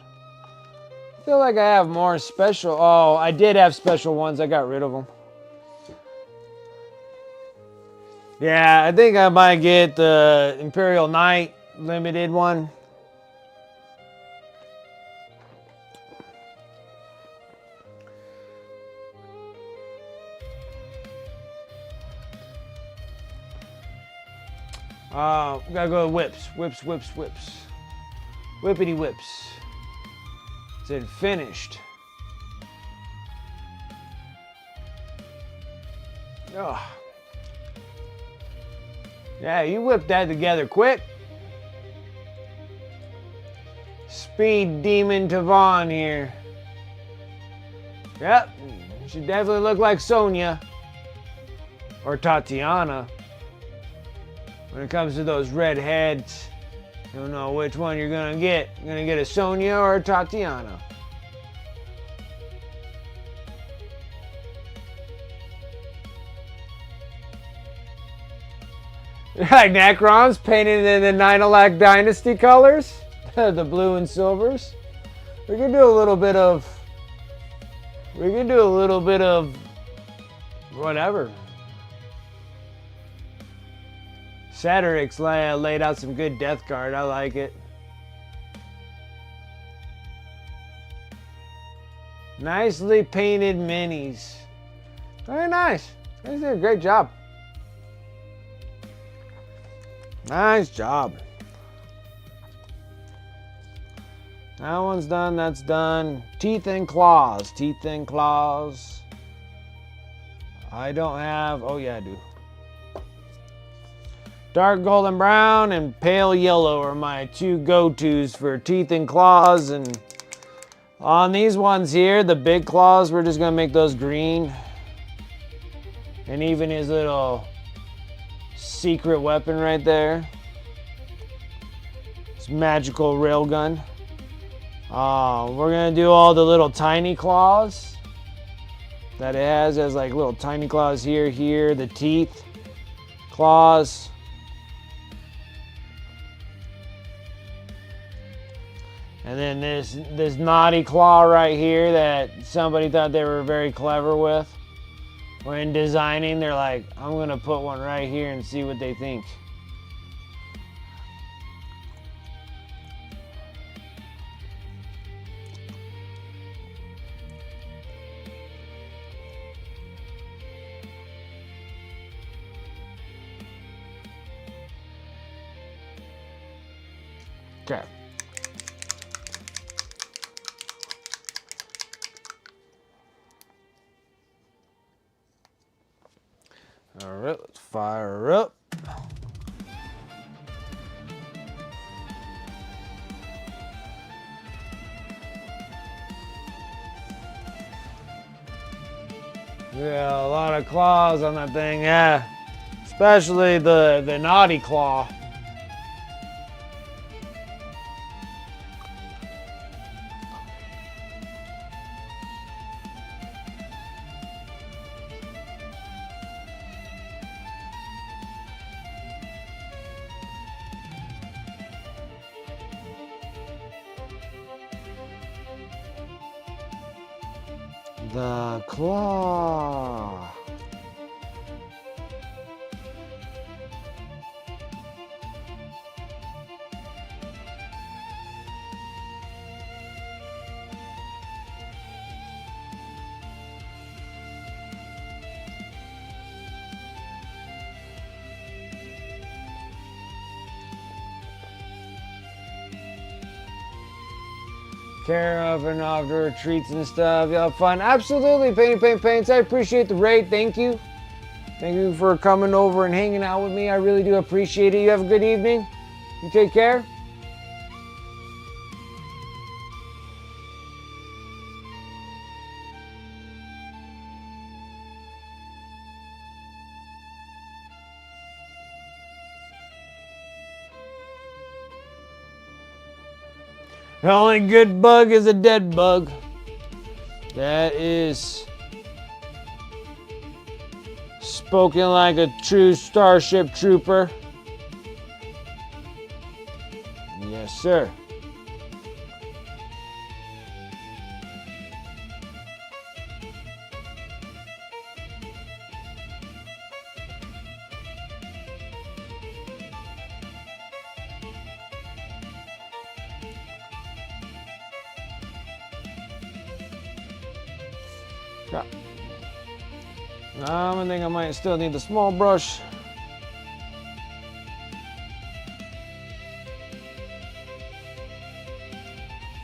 I feel like I have more special. Oh, I did have special ones. I got rid of them. Yeah, I think I might get the Imperial Knight limited one. We gotta go to whips. Whips, whips, whips. Whippity whips. It said finished. Oh. Yeah, you whip that together quick. Speed Demon Tavon here. Yep, she definitely look like Sonya. Or Tatiana. When it comes to those red heads, you don't know which one you're gonna get. You're gonna get a Sonya or a Tatiana. Like Necrons painted in the Ninalak Dynasty colors, the blue and silvers. We can do a little bit of whatever. Satyrix laid out some good death guard. I like it. Nicely painted minis. Very nice. They did a great job. Nice job. That one's done. That's done. Teeth and claws. Teeth and claws. I don't have. Oh, yeah, I do. Dark golden brown and pale yellow are my two go-tos for teeth and claws. And on these ones here, the big claws, we're just going to make those green. And even his little secret weapon right there. It's magical railgun. We're going to do all the little tiny claws that it has. It has like little tiny claws here, here, the teeth, claws. And then this naughty claw right here that somebody thought they were very clever with. When designing, they're like, I'm going to put one right here and see what they think. Okay. All right, let's fire her up. Yeah, a lot of claws on that thing, yeah. Especially the naughty claw. The claw. care of and after retreats and stuff. You have fun. Absolutely, Paints. I appreciate the raid. Thank you. Thank you for coming over and hanging out with me. I really do appreciate it. You have a good evening. You take care. The only good bug is a dead bug. That is spoken like a true Starship Trooper. Yes, sir. I think I might still need the small brush.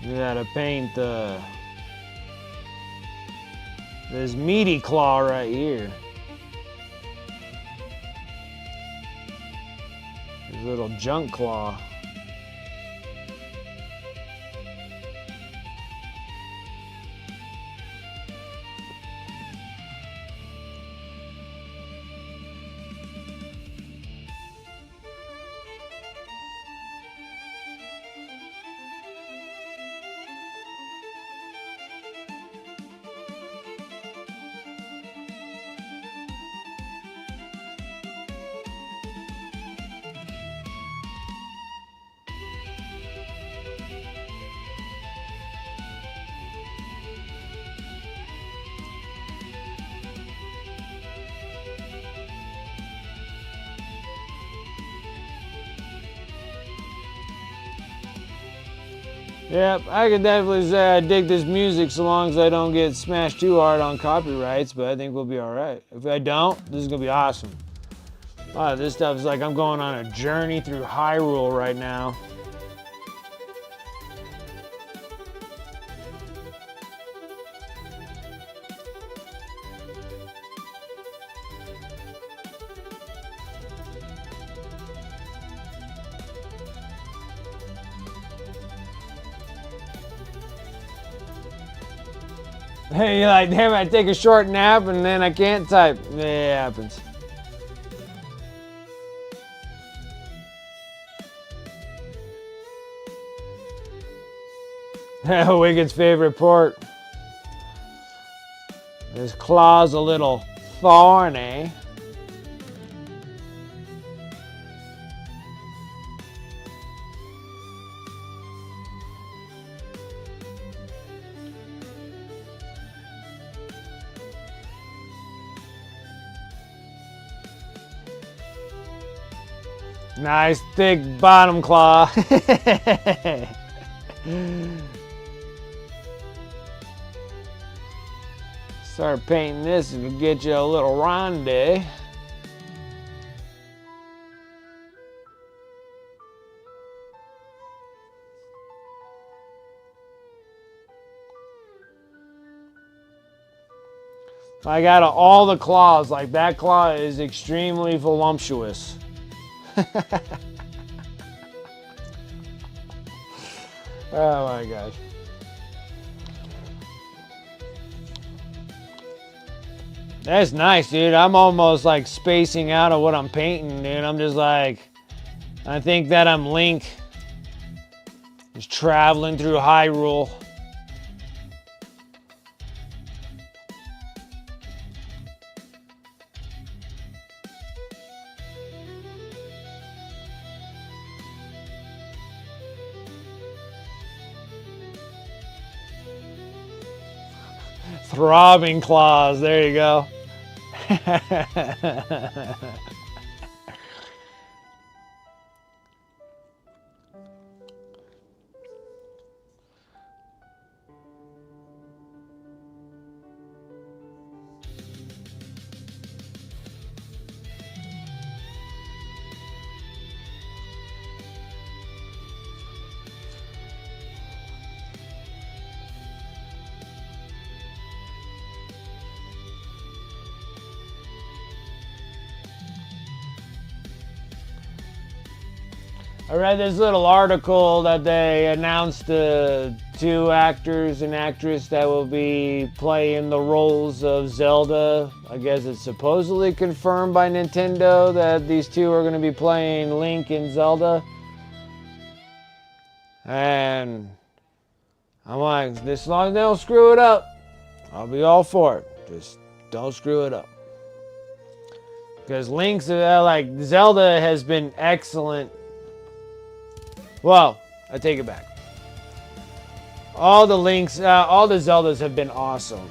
You gotta paint this meaty claw right here. This little junk claw. Yep, I can definitely say I dig this music so long as I don't get smashed too hard on copyrights, but I think we'll be all right. If I don't, this is gonna be awesome. A lot of this stuff is like I'm going on a journey through Hyrule right now. Hey, you're like, damn, I take a short nap and then I can't type. Yeah, it happens. Wicked's favorite port. His claw's a little thorny. Nice thick bottom claw. Start painting this and we'll get you a little ronde. I got all the claws, like that claw is extremely voluptuous. Oh my gosh. That's nice, dude. I'm almost like spacing out of what I'm painting, dude. I'm just like, I think that I'm Link, just traveling through Hyrule. Throbbing claws, there you go. I read this little article that they announced the 2 actors and actress that will be playing the roles of Zelda. I guess it's supposedly confirmed by Nintendo that these 2 are going to be playing Link and Zelda. And I'm like, as long as they don't screw it up, I'll be all for it. Just don't screw it up. Because Link's, like, Zelda has been excellent. Well, I take it back. All the Links, all the Zeldas have been awesome.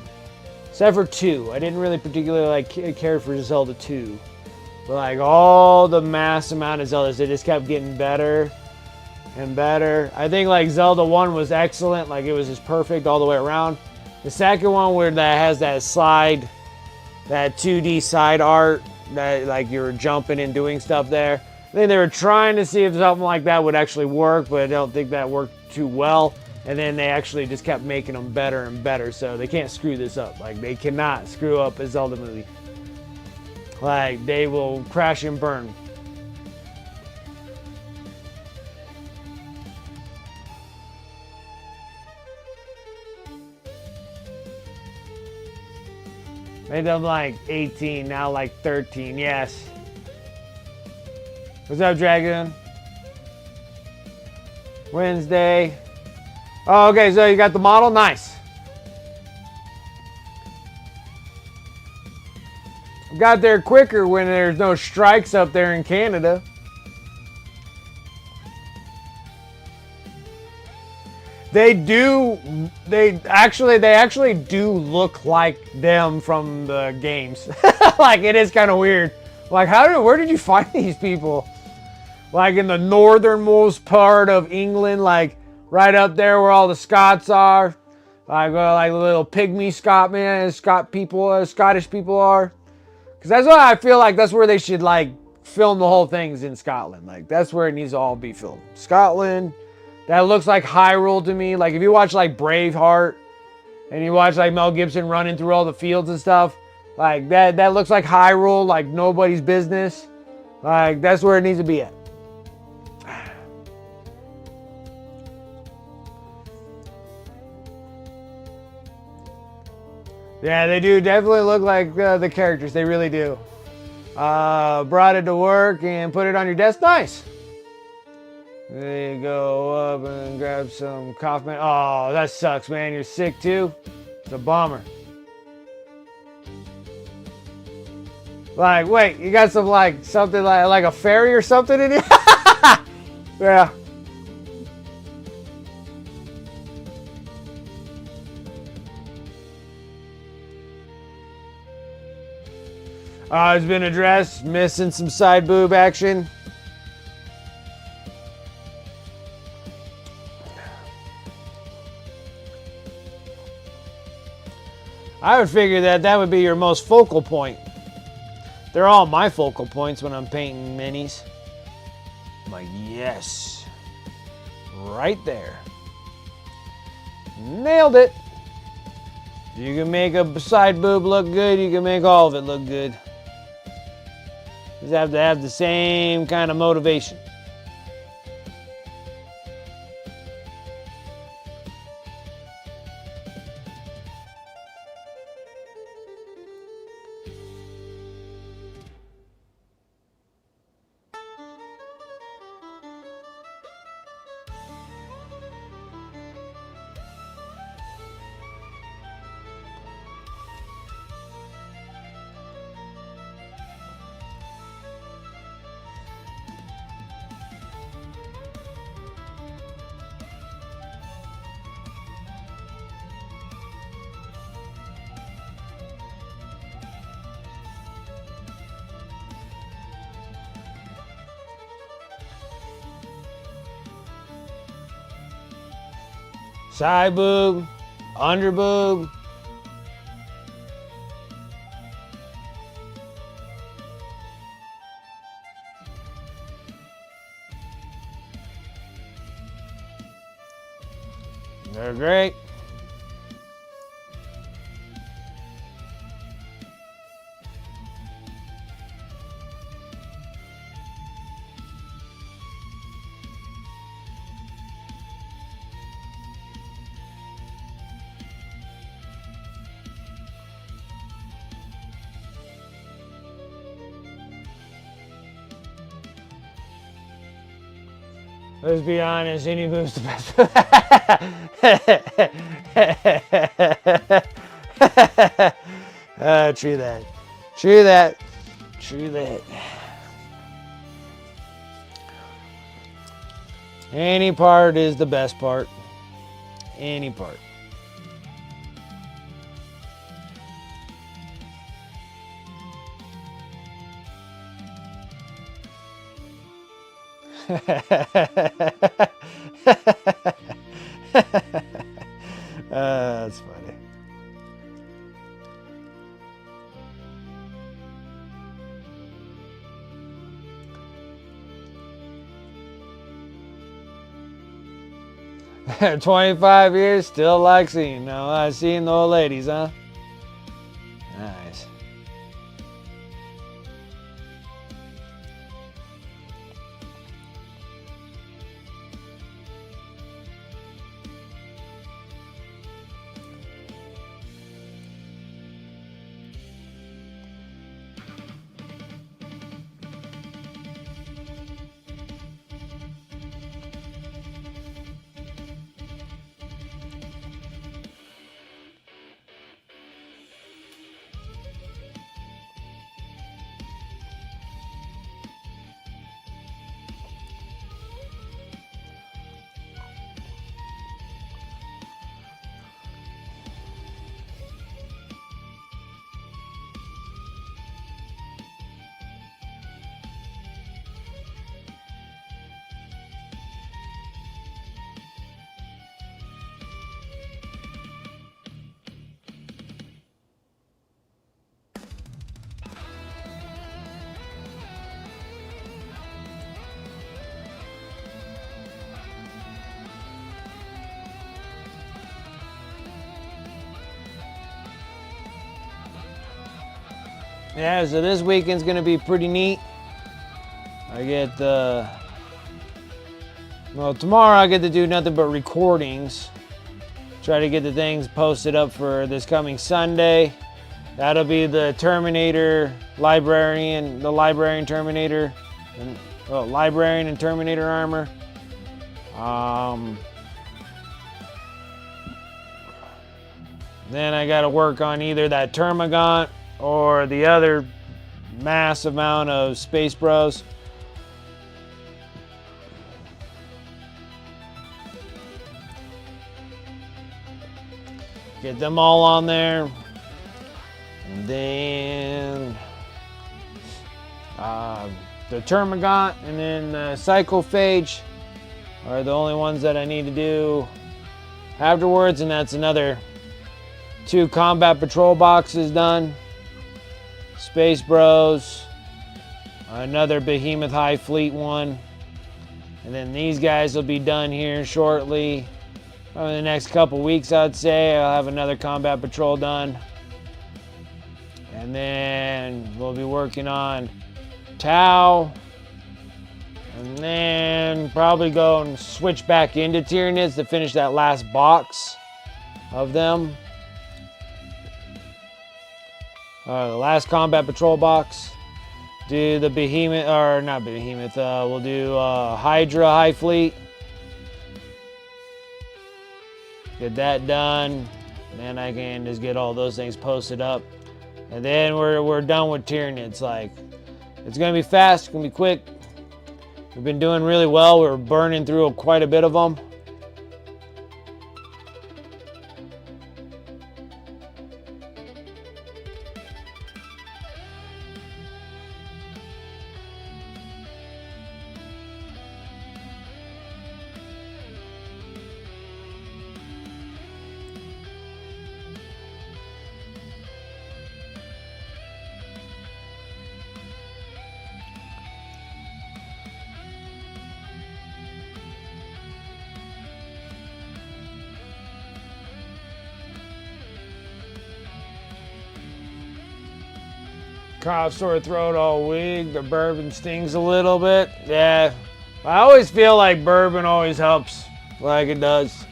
Except for 2. I didn't really particularly like care for Zelda 2. But like all the mass amount of Zeldas, they just kept getting better and better. I think like Zelda 1 was excellent. Like it was just perfect all the way around. The second one where that has that slide, that 2D side art, that like you were jumping and doing stuff there. I think they were trying to see if something like that would actually work, but I don't think that worked too well. And then they actually just kept making them better and better, so they can't screw this up. Like, they cannot screw up a Zelda movie. Like, they will crash and burn. Made them like 18, now like 13, yes. What's up, Dragon? Wednesday. Oh, okay, so you got the model? Nice. Got there quicker when there's no strikes up there in Canada. They actually do look like them from the games. Like, it is kind of weird. Like, where did you find these people? Like in the northernmost part of England, like right up there where all the Scots are. Like the little pygmy Scottish people are. Because that's what I feel like, that's where they should like film the whole things in Scotland. Like that's where it needs to all be filmed. Scotland, that looks like Hyrule to me. Like if you watch like Braveheart and you watch like Mel Gibson running through all the fields and stuff, like that looks like Hyrule, like nobody's business. Like that's where it needs to be at. Yeah, they do definitely look like the characters. They really do. Brought it to work and put it on your desk. Nice. There you go up and grab some coffee. Oh, that sucks, man. You're sick too? It's a bummer. Like, wait, you got some like something like a fairy or something in here? Yeah. It's been addressed. Missing some side boob action. I would figure that would be your most focal point. They're all my focal points when I'm painting minis. I'm like, yes. Right there. Nailed it. You can make a side boob look good. You can make all of it look good. Just have to have the same kind of motivation. Side boob, under boob. They're great. Let's be honest, any move's the best. True that. True that. True that. Any part is the best part. Any part. That's funny. At 25 years, still like seeing. No, I seen the old ladies, huh? Nice. Yeah, so this weekend's gonna be pretty neat. I get well, tomorrow I get to do nothing but recordings. Try to get the things posted up for this coming Sunday. That'll be the Terminator Librarian, the Librarian Terminator, and Librarian and Terminator armor. Then I gotta work on either that Termagant or the other mass amount of Space Bros. Get them all on there. And then the Termagant and then the Psychophage are the only ones that I need to do afterwards, and that's another 2 combat patrol boxes done. Space Bros, another Behemoth Hivefleet one, and then these guys will be done here shortly. Probably the next couple weeks, I'd say. I'll have another combat patrol done. And then we'll be working on Tau. And then probably go and switch back into Tyranids to finish that last box of them. The last combat patrol box. Do the Behemoth, or not Behemoth, we'll do HYDRA Hivefleet. Get that done. Then I can just get all those things posted up. And then we're done with Tyranids. Like, it's gonna be fast, it's gonna be quick. We've been doing really well. We're burning through quite a bit of them. Cough, sore throat all week. The bourbon stings a little bit. Yeah, I always feel like bourbon always helps, like it does.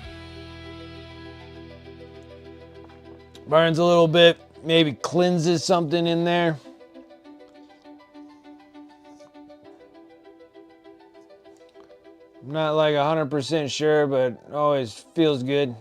Burns a little bit, maybe cleanses something in there. I'm not like 100% sure, but always feels good.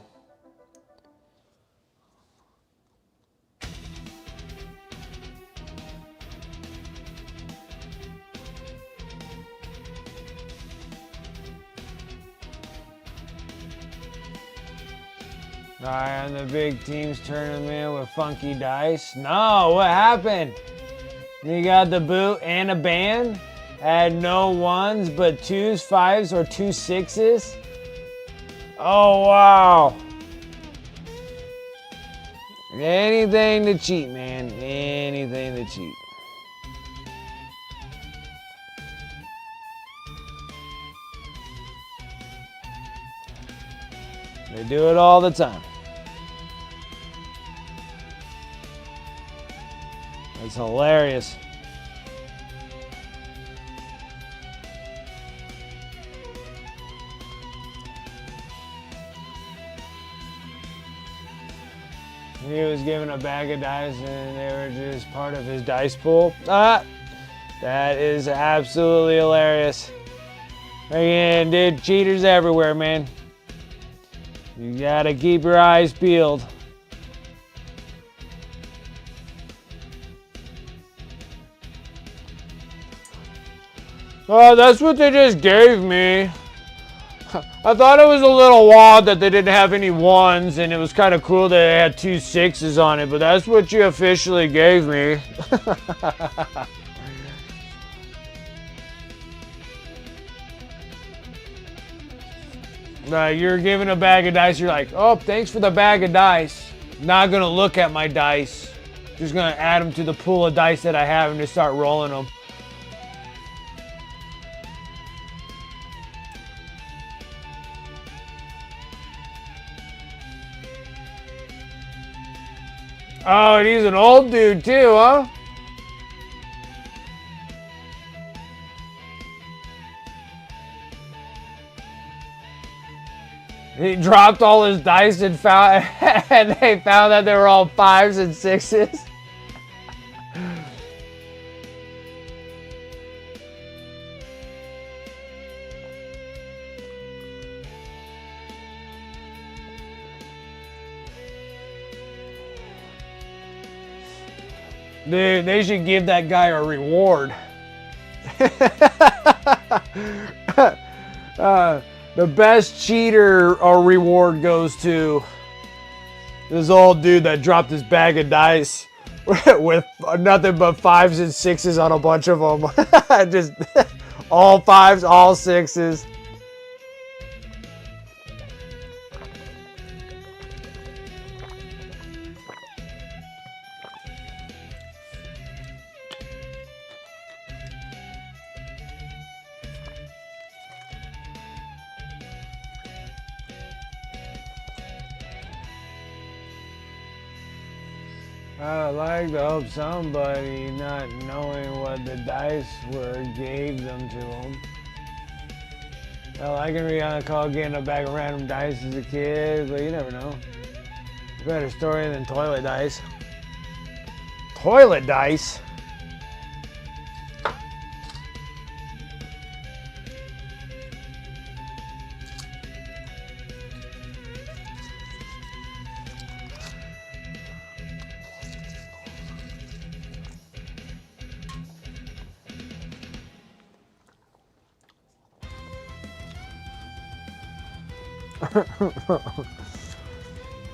Alright, on the big teams tournament with funky dice. No, what happened? You got the boot and a band? Had no ones, but twos, fives, or 2 6s? Oh, wow. Anything to cheat, man. Anything to cheat. They do it all the time. It's hilarious. He was given a bag of dice and they were just part of his dice pool. That is absolutely hilarious. Again, dude, cheaters everywhere, man. You gotta keep your eyes peeled. Oh, that's what they just gave me. I thought it was a little odd that they didn't have any ones, and it was kind of cool that they had 2 6s on it, but that's what you officially gave me. You're given a bag of dice, you're like, oh, thanks for the bag of dice. Not gonna look at my dice. Just gonna add them to the pool of dice that I have and just start rolling them. Oh, and he's an old dude too, huh? He dropped all his dice and found, and they found that they were all 5s and 6s. Dude, they should give that guy a reward. The best cheater reward goes to this old dude that dropped his bag of dice with nothing but 5s and 6s on a bunch of them. Just all 5s, all 6s. I like to hope somebody not knowing what the dice were gave them to them. Hell, I can recall getting a bag of random dice as a kid, but you never know. Better story than toilet dice. Toilet dice?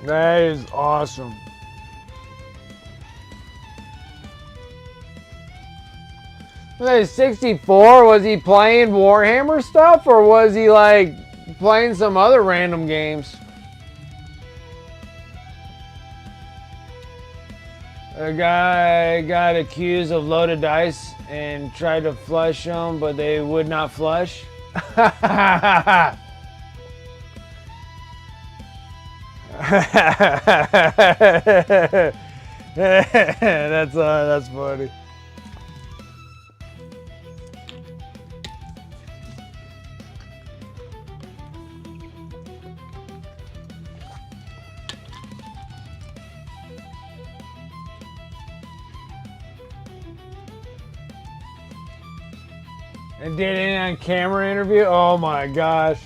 That is awesome. Was 64? Was he playing Warhammer stuff, or was he like playing some other random games? A guy got accused of loaded dice and tried to flush them, but they would not flush. That's funny. And did an on-camera interview? Oh my gosh.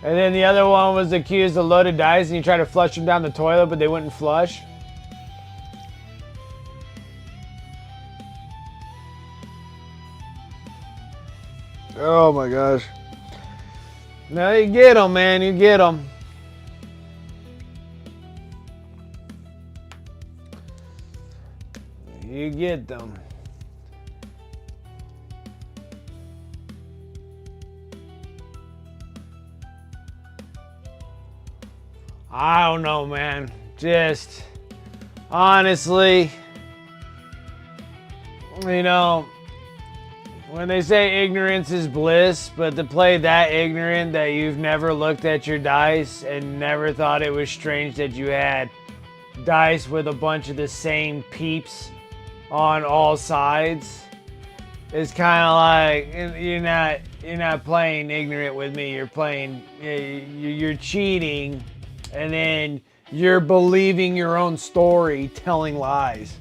And then the other one was accused of loaded dice and he tried to flush them down the toilet, but they wouldn't flush. Oh my gosh. No, you get them, man. You get them. You get them. I don't know, man. Just honestly, you know, when they say ignorance is bliss, but to play that ignorant that you've never looked at your dice and never thought it was strange that you had dice with a bunch of the same peeps on all sides, it's kind of like you're not playing ignorant with me. You're playing, you're cheating, and then you're believing your own story, telling lies.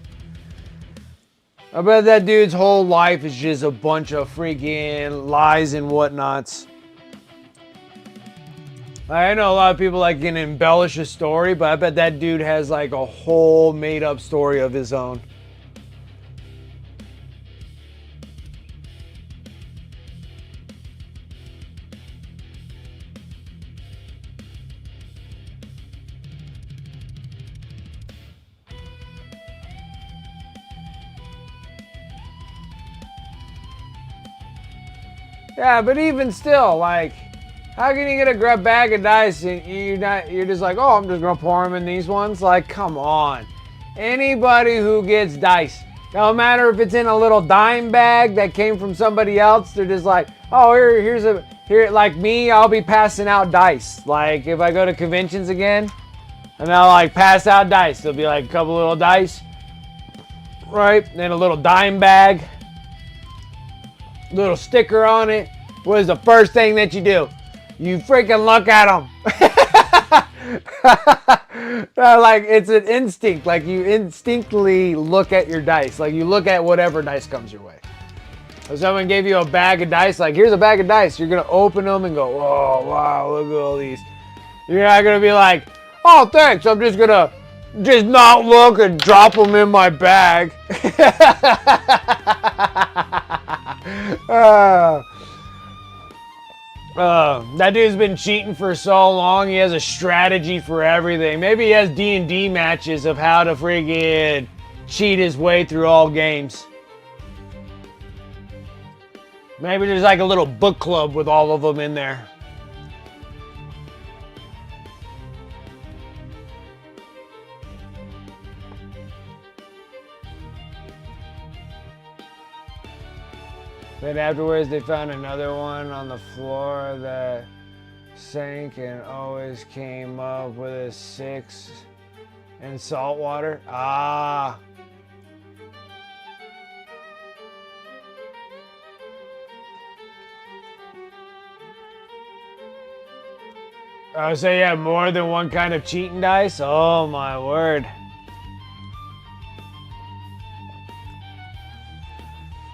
I bet that dude's whole life is just a bunch of freaking lies and whatnots. I know a lot of people like can embellish a story, but I bet that dude has like a whole made up story of his own. Yeah, but even still, like, how can you get a bag of dice and you're just like, oh, I'm just gonna pour them in these ones? Like, come on. Anybody who gets dice, no matter if it's in a little dime bag that came from somebody else, they're just like, oh, here, like me, I'll be passing out dice. Like, if I go to conventions again, and I'll like pass out dice, there'll be like a couple little dice, right? Then a little dime bag. Little sticker on it. What is the first thing that you do? You freaking look at them. Like, it's an instinct. Like, you instinctively look at your dice. Like, you look at whatever dice comes your way. If someone gave you a bag of dice, like, here's a bag of dice, you're going to open them and go, oh, wow, look at all these. You're not going to be like, oh, thanks, I'm just going to just not look and drop them in my bag. That dude's been cheating for so long. He has a strategy for everything. Maybe he has D&D matches of how to friggin' cheat his way through all games. Maybe there's like a little book club with all of them in there. Then afterwards, they found another one on the floor that sank and always came up with a 6 in salt water. Ah. Oh, so you have more than one kind of cheating dice? Oh, my word.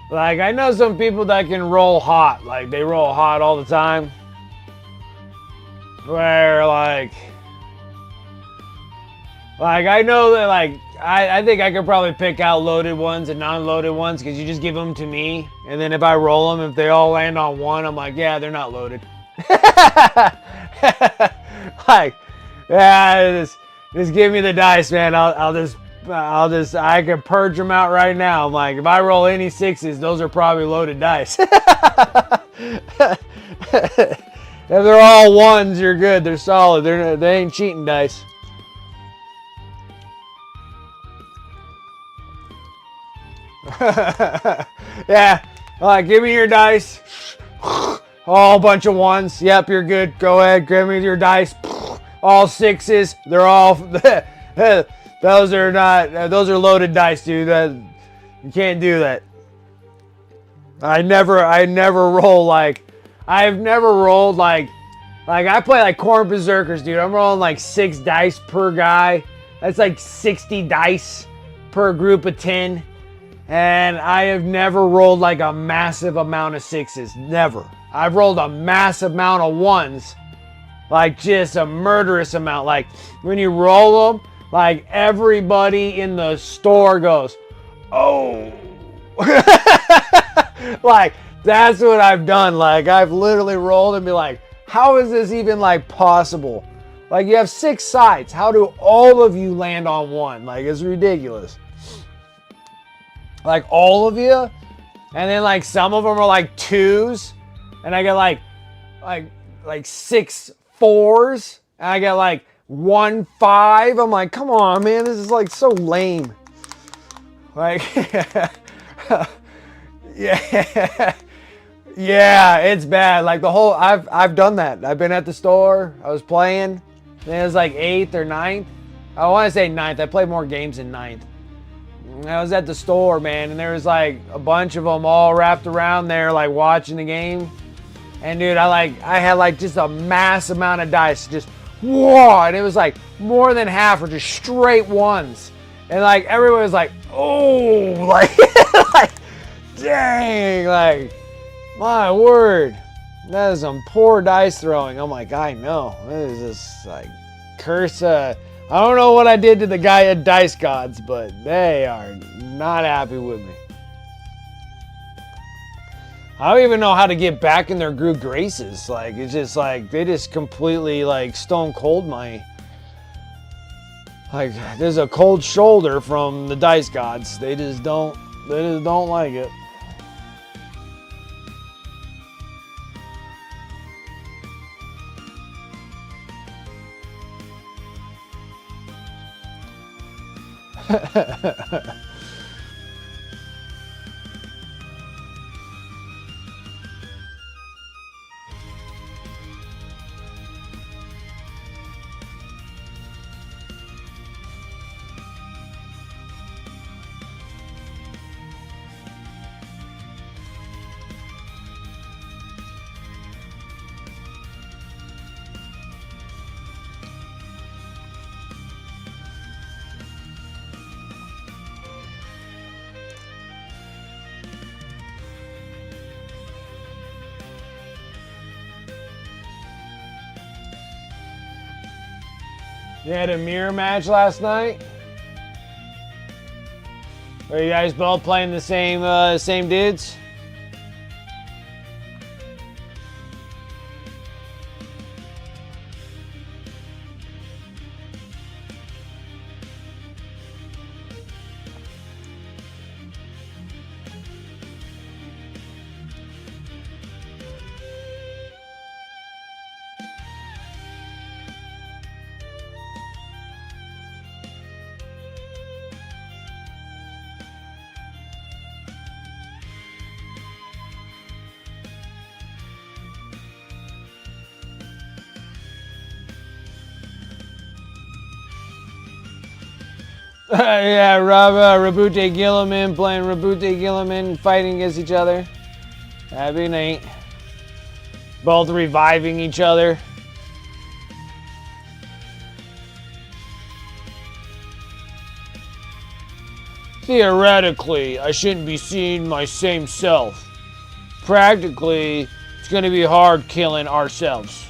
Like, I know some people that can roll hot. Like, they roll hot all the time. Where, like I know that, like, I think I could probably pick out loaded ones and non-loaded ones because you just give them to me. And then if I roll them, if they all land on one, I'm like, yeah, they're not loaded. Like, yeah, just give me the dice, man. I can purge them out right now. I'm like, if I roll any 6s, those are probably loaded dice. If they're all 1s, you're good. They're solid. They ain't cheating dice. Yeah. Give me your dice. All bunch of 1s. Yep, you're good. Go ahead. Give me your dice. All 6s. They're all... Those are loaded dice, dude. You can't do that. I never roll like... I've never rolled like I play like Corn Berserkers, dude. I'm rolling like 6 dice per guy. That's like 60 dice per group of 10. And I have never rolled like a massive amount of 6s. Never. I've rolled a massive amount of 1s. Like just a murderous amount. Like when you roll them, like everybody in the store goes, oh. Like that's what I've done. Like I've literally rolled and be like, how is this even like possible? Like you have 6 sides. How do all of you land on 1? Like it's ridiculous. Like all of you, and then like some of them are like 2s, and I get like 6 4s, and I get like 1 5. I'm like, come on, man, this is like so lame. Like, yeah, yeah, it's bad. Like the whole, I've done that. I've been at the store. I was playing. Then it was like 8th or 9th. I want to say 9th. I played more games in 9th. I was at the store, man, and there was like a bunch of them all wrapped around there, like watching the game. And dude, I had like just a mass amount of dice, just whoa, and it was like more than half were just straight 1s, and like everyone was like, oh, like, like, dang, like, my word, that is some poor dice throwing. I'm like, I know, this is just like curse. I don't know what I did to the guy at Dice Gods, but they are not happy with me. I don't even know how to get back in their good graces. Like, it's just like, they just completely like stone cold my, like, there's a cold shoulder from the Dice Gods. They just don't like it. You had a mirror match last night? Are you guys both playing the same dudes? Yeah, Rob, Rabute Gilliman playing Rabute Gilliman, fighting against each other. That'd be neat. Both reviving each other. Theoretically, I shouldn't be seeing my same self. Practically, it's gonna be hard killing ourselves.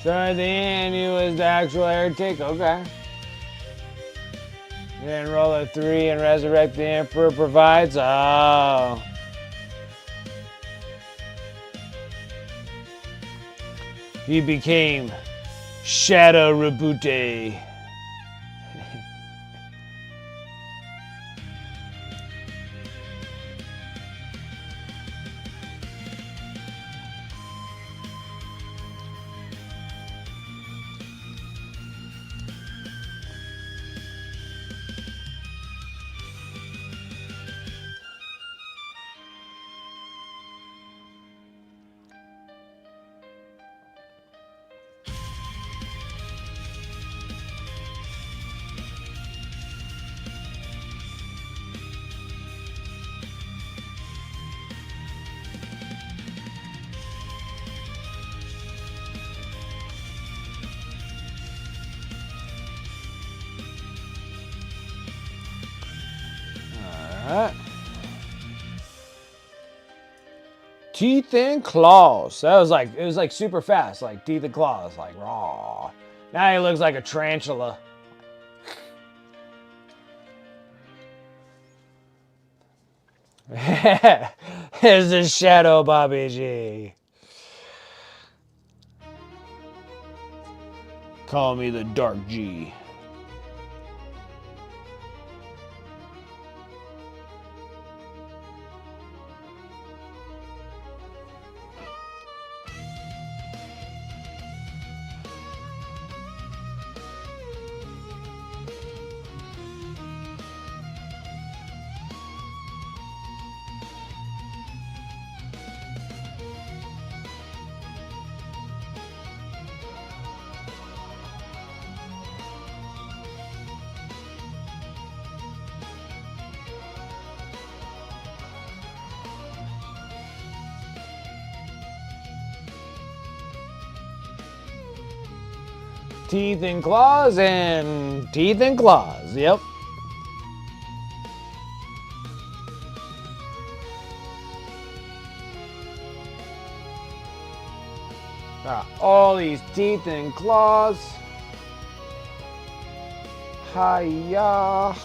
So at the end, he was the actual heretic. Okay. Then roll a 3 and resurrect the Emperor provides. Oh. He became Shadow Rabute. Alright. Teeth and claws. That was like, it was like super fast. Like teeth and claws. Like raw. Now he looks like a tarantula. There's the shadow, Bobby G. Call me the Dark G. Teeth and claws and teeth and claws. Yep. All these teeth and claws. Hiya.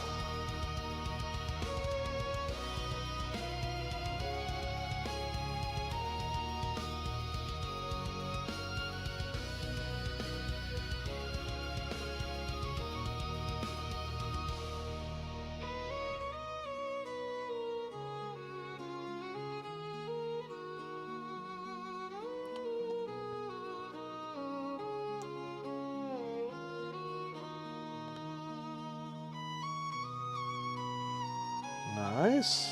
Nice.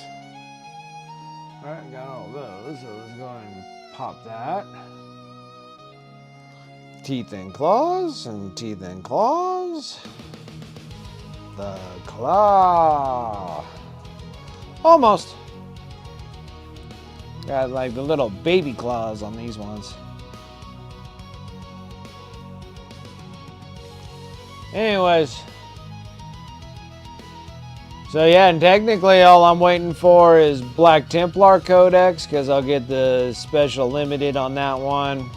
All right, got all those. So let's go ahead and pop that. Teeth and claws and teeth and claws. The claw. Almost. Got like the little baby claws on these ones. Anyways. So yeah, and technically all I'm waiting for is Black Templar Codex, because I'll get the special limited on that one.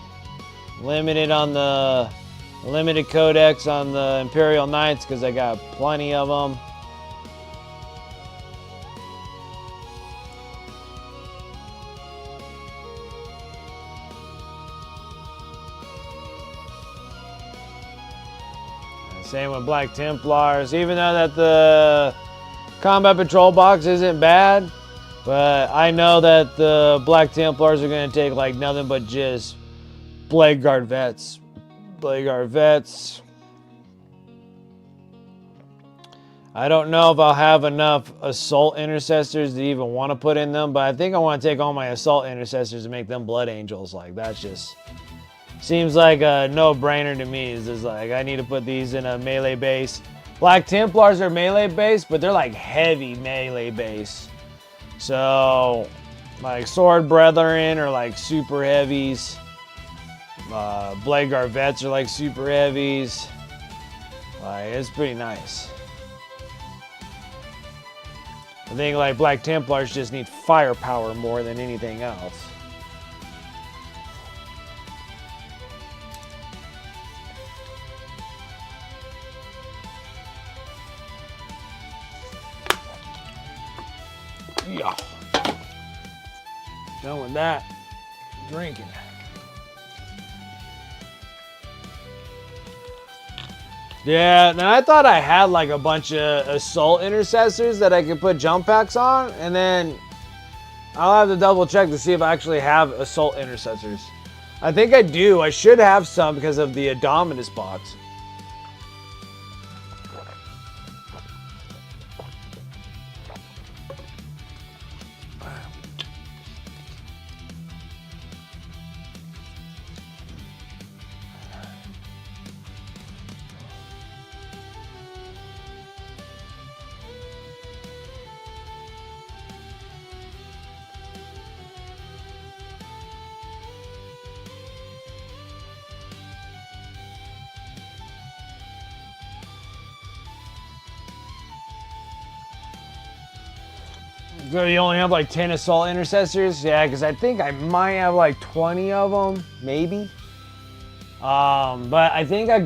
Limited on the limited codex on the Imperial Knights, because I got plenty of them. And same with Black Templars, even though that the Combat Patrol box isn't bad, but I know that the Black Templars are going to take like nothing but just Blade Guard Vets. Blade Guard Vets. I don't know if I'll have enough Assault Intercessors to even want to put in them, but I think I want to take all my Assault Intercessors and make them Blood Angels. Like, that's just seems like a no-brainer to me. It's just like, I need to put these in a melee base. Black Templars are melee base, but they're like heavy melee base. So, like Sword Brethren are like super heavies. Blade Guard Vets are like super heavies. Like, it's pretty nice. I think like Black Templars just need firepower more than anything else. Yeah. Done with that. Drinking. Yeah, and I thought I had like a bunch of Assault Intercessors that I could put jump packs on, and then I'll have to double check to see if I actually have Assault Intercessors. I think I do. I should have some because of the Indominus box. So you only have like 10 assault intercessors? Yeah, because I think I might have like 20 of them, maybe. But I think I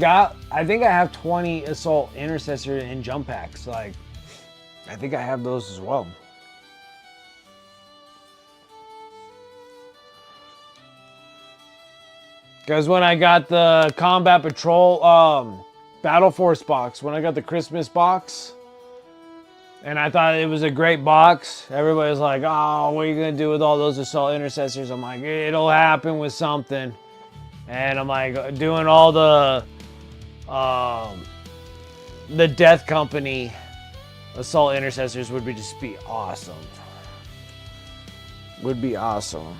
have 20 assault intercessor in jump packs. Like, I think I have those as well. Because when I got the combat patrol battle force box, when I got the Christmas box, and I thought it was a great box, everybody was like, oh, what are you going to do with all those assault intercessors? I'm like, it'll happen with something. And I'm like, doing all the Death Company assault intercessors would be just be awesome. Would be awesome.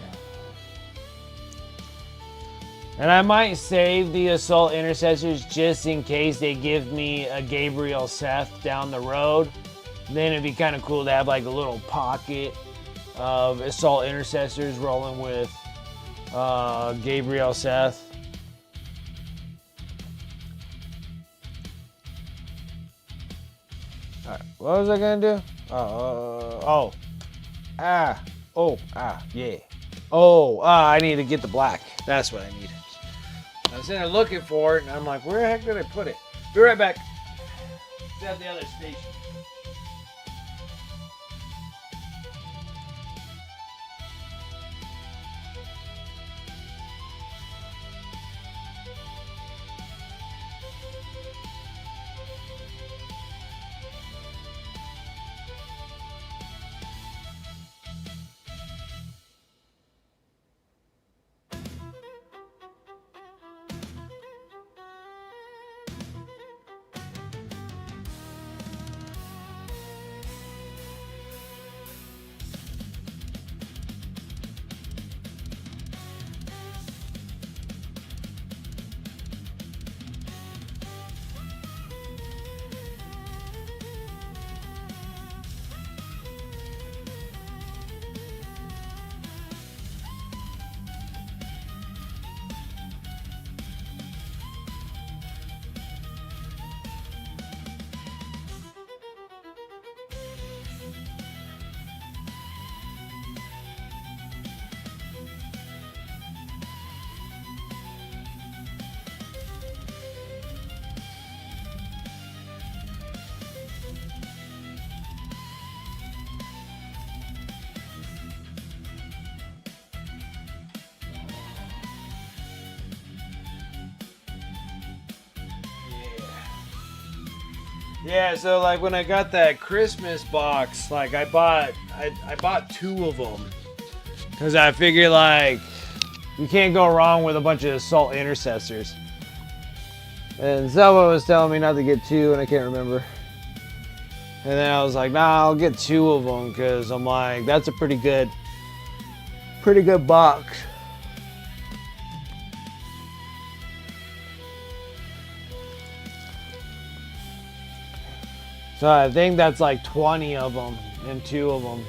And I might save the assault intercessors just in case they give me a Gabriel Seth down the road. Then it'd be kind of cool to have like a little pocket of assault intercessors rolling with Gabriel Seth. All right, what was I gonna do? Yeah. I need to get the black. That's what I need. I was in there looking for it, and I'm like, where the heck did I put it? Be right back. It's at the other station. Yeah, so like when I got that Christmas box, like I bought 2 of them because I figured like you can't go wrong with a bunch of assault intercessors. And someone was telling me not to get 2, and I can't remember. And then I was like, nah, I'll get 2 of them because I'm like, that's a pretty good box. So I think that's like 20 of them and 2 of them.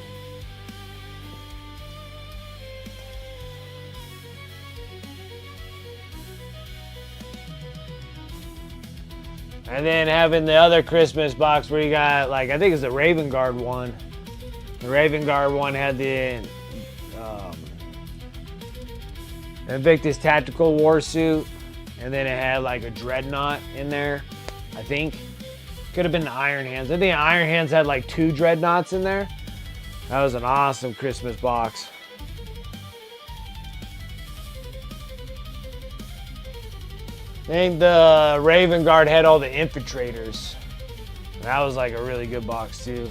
And then having the other Christmas box where you got like, I think it's the Raven Guard one. The Raven Guard one had the Invictus Tactical War Suit, and then it had like a Dreadnought in there, I think. Could have been the Iron Hands. I think the Iron Hands had like 2 Dreadnoughts in there. That was an awesome Christmas box. I think the Raven Guard had all the Infiltrators. That was like a really good box too.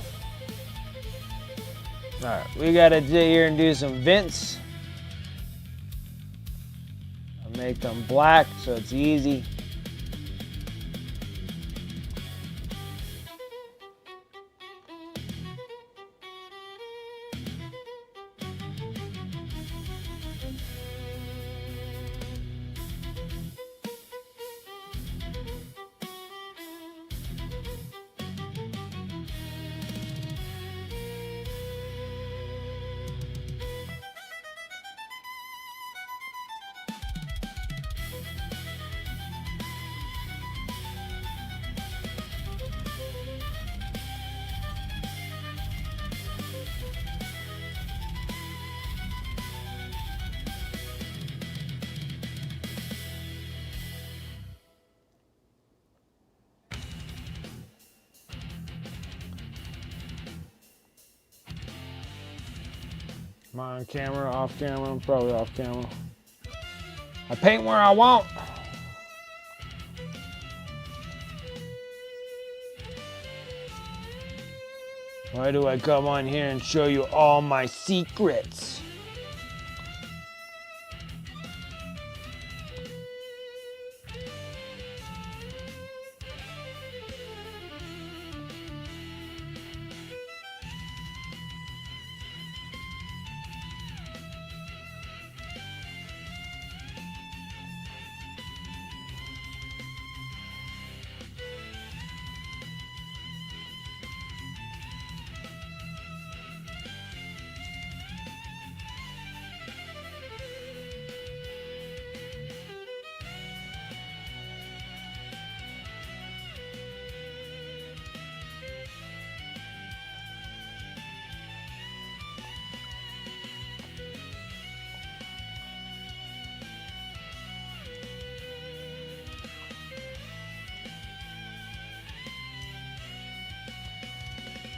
Alright, we gotta sit here and do some vents. I'll make them black so it's easy. Am I on camera, off camera? I'm probably off camera. I paint where I want. Why do I come on here and show you all my secrets?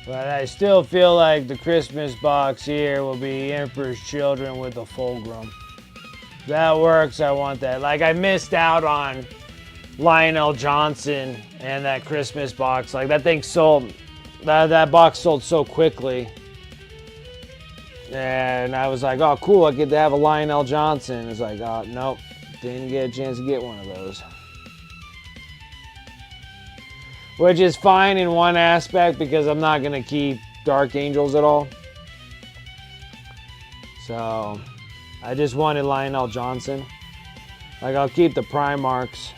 But I still feel like the Christmas box here will be Emperor's Children with the Fulgrim. If that works, I want that. Like, I missed out on Lionel Johnson and that Christmas box. Like, that thing sold, that box sold so quickly. And I was like, oh, cool, I get to have a Lionel Johnson. It's like, oh, nope, didn't get a chance to get one of those. Which is fine in one aspect because I'm not going to keep Dark Angels at all. So, I just wanted Lionel Johnson. Like, I'll keep the Primarchs.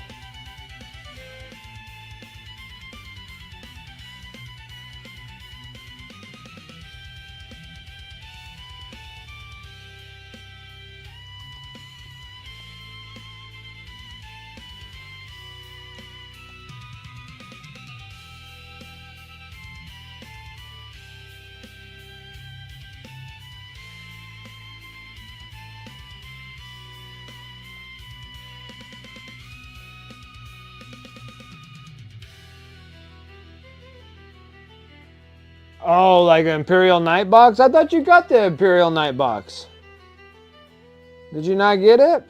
Oh, like an Imperial Night box? I thought you got the Imperial Night box. Did you not get it?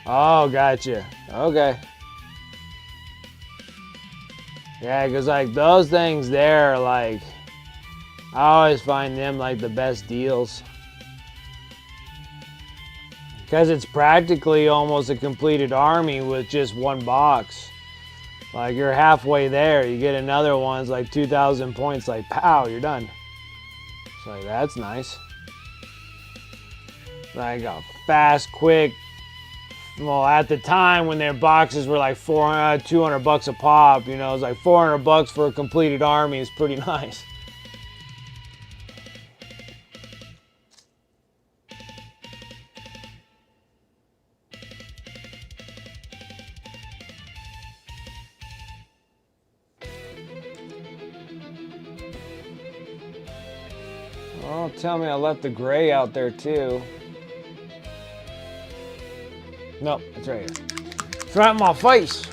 Oh, gotcha. Okay. Yeah, because like those things there, like, I always find them like the best deals. Because it's practically almost a completed army with just one box. Like, you're halfway there. You get another one, it's like 2,000 points, like, pow, you're done. It's like, that's nice. Like a fast, quick. Well, at the time when their boxes were like 200 bucks a pop, you know, it's like 400 bucks for a completed army is pretty nice. Oh, tell me I left the gray out there too. Nope, it's right here. It's right in my face.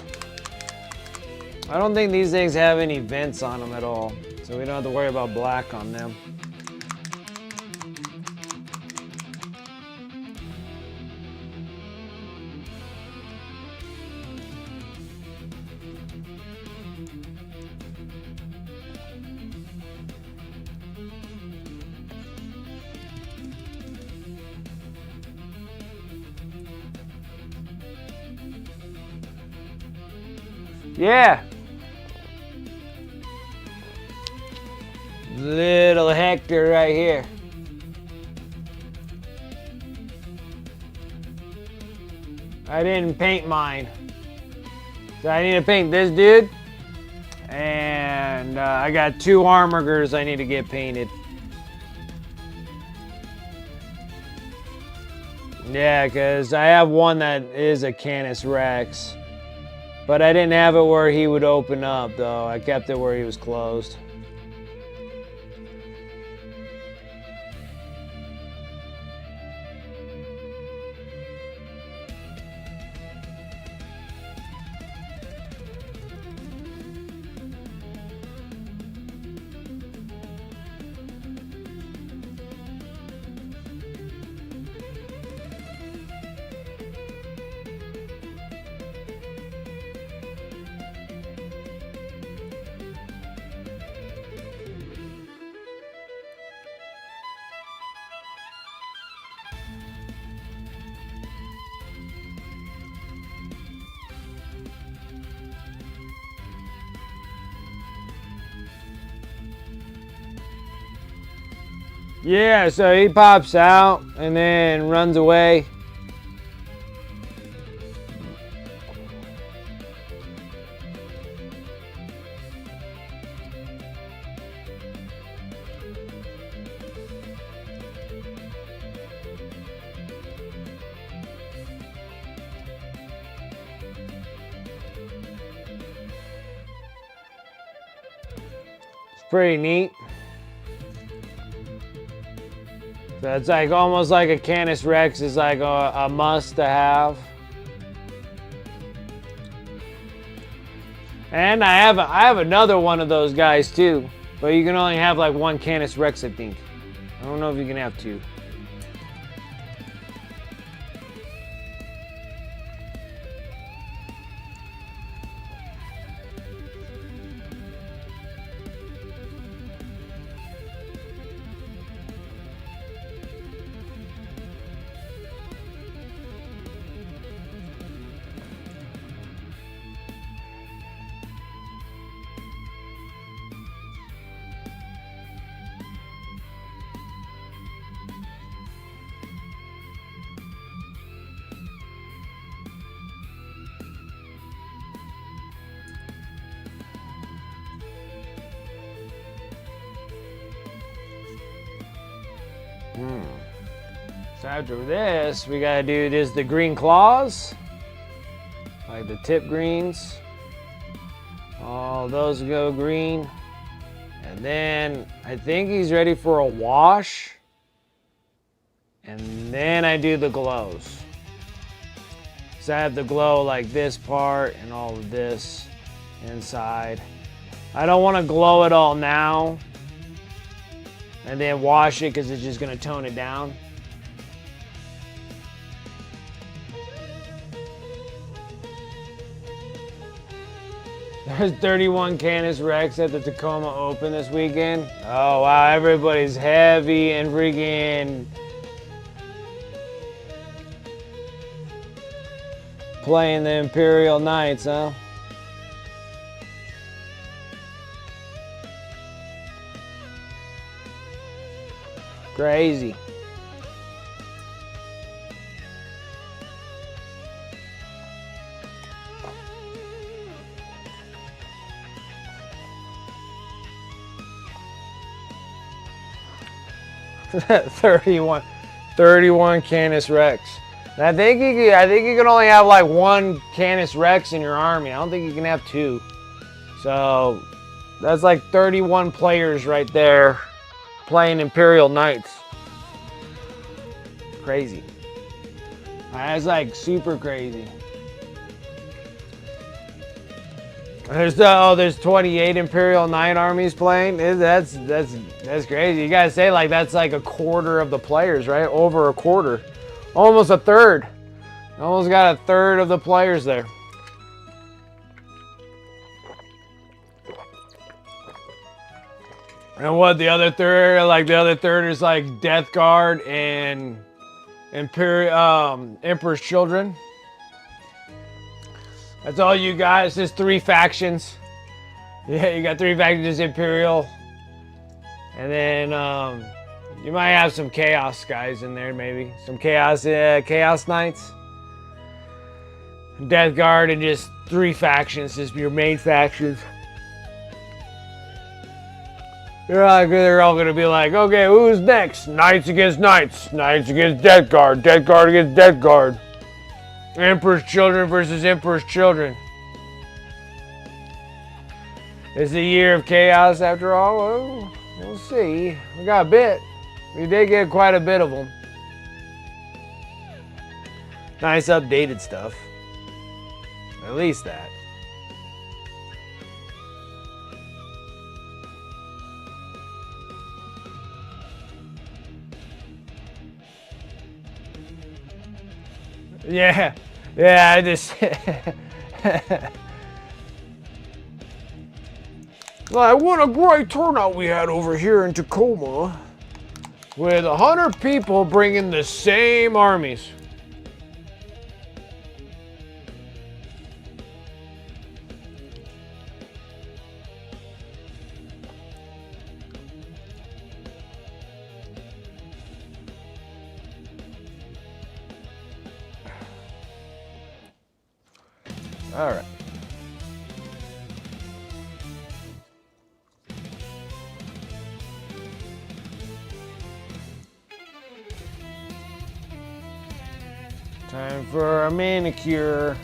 I don't think these things have any vents on them at all, so we don't have to worry about black on them. Yeah. Little Hector right here. I didn't paint mine. So I need to paint this dude. And I got 2 Armigers I need to get painted. Yeah, because I have one that is a Canis Rex. But I didn't have it where he would open up, though. I kept it where he was closed. Yeah, so he pops out and then runs away. It's pretty neat. So it's like almost like a Canis Rex is like a must to have. And I have another one of those guys too, but you can only have like one Canis Rex, I think. I don't know if you can have two. So after this, we gotta do the green claws, like the tip greens. All those go green. And then I think he's ready for a wash. And then I do the glows. So I have the glow like this part and all of this inside. I don't want to glow it all now and then wash it because it's just going to tone it down. There's 31 Canis Rex at the Tacoma Open this weekend. Oh wow, everybody's heavy and freaking playing the Imperial Knights, huh? Crazy. That 31 Canis Rex. And I think you can only have like one Canis Rex in your army. I don't think you can have two. So that's like 31 players right there playing Imperial Knights. Crazy. That's like super crazy. There's 28 Imperial Knight armies playing. That's crazy. You gotta say like that's like a quarter of the players, right? Over a quarter, almost a third. Almost got a third of the players there. And what the other third? Like the other third is like Death Guard and Emperor's Children. That's all you guys. There's 3 factions. Yeah, you got 3 factions. There's Imperial. And then you might have some Chaos guys in there, maybe. Some Chaos Knights. Death Guard and just 3 factions. Just your main factions. They're all going to be like, okay, who's next? Knights against Knights. Knights against Death Guard. Death Guard against Death Guard. Emperor's Children versus Emperor's Children. It's the year of chaos after all. Well, we'll see. We got a bit. We did get quite a bit of them. Nice updated stuff. At least that. Yeah, I just like what a great turnout we had over here in Tacoma with 100 people bringing the same armies. All right. Time for a manicure.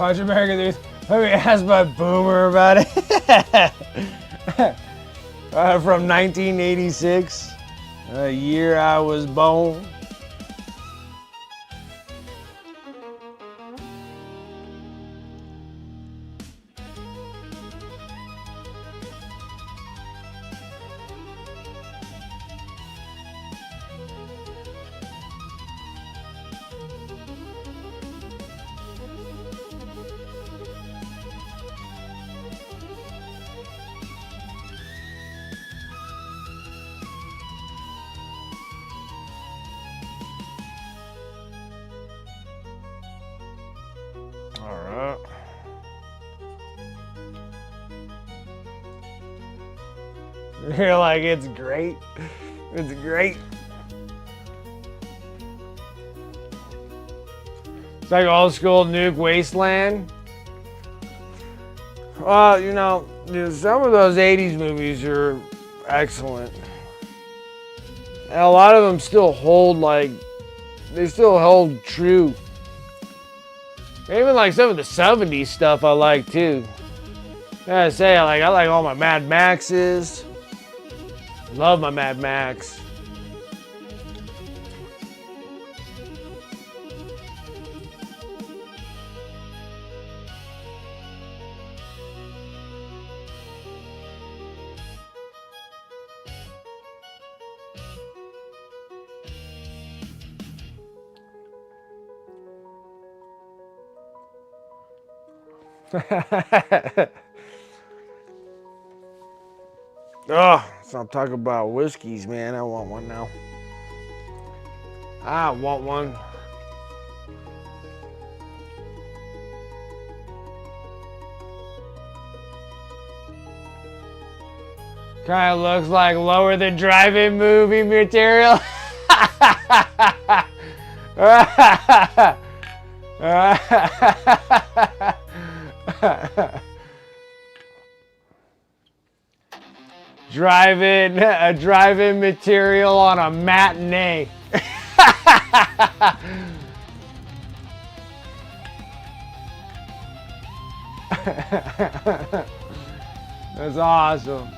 Watch America, dude. Let me ask my boomer about it. From 1986, a year I was born. Alright. You're like, it's great. It's great. It's like old school Nuke Wasteland. Well, you know, some of those 80s movies are excellent. And a lot of them still hold, like, they still hold true. Even like some of the 70s stuff I like too. I gotta say, I like all my Mad Maxes. Love my Mad Max. Oh, stop talking about whiskeys, man. I want one now. I want one. Kind of looks like lower than drive-in movie material. Drive-in material on a matinee. That's awesome.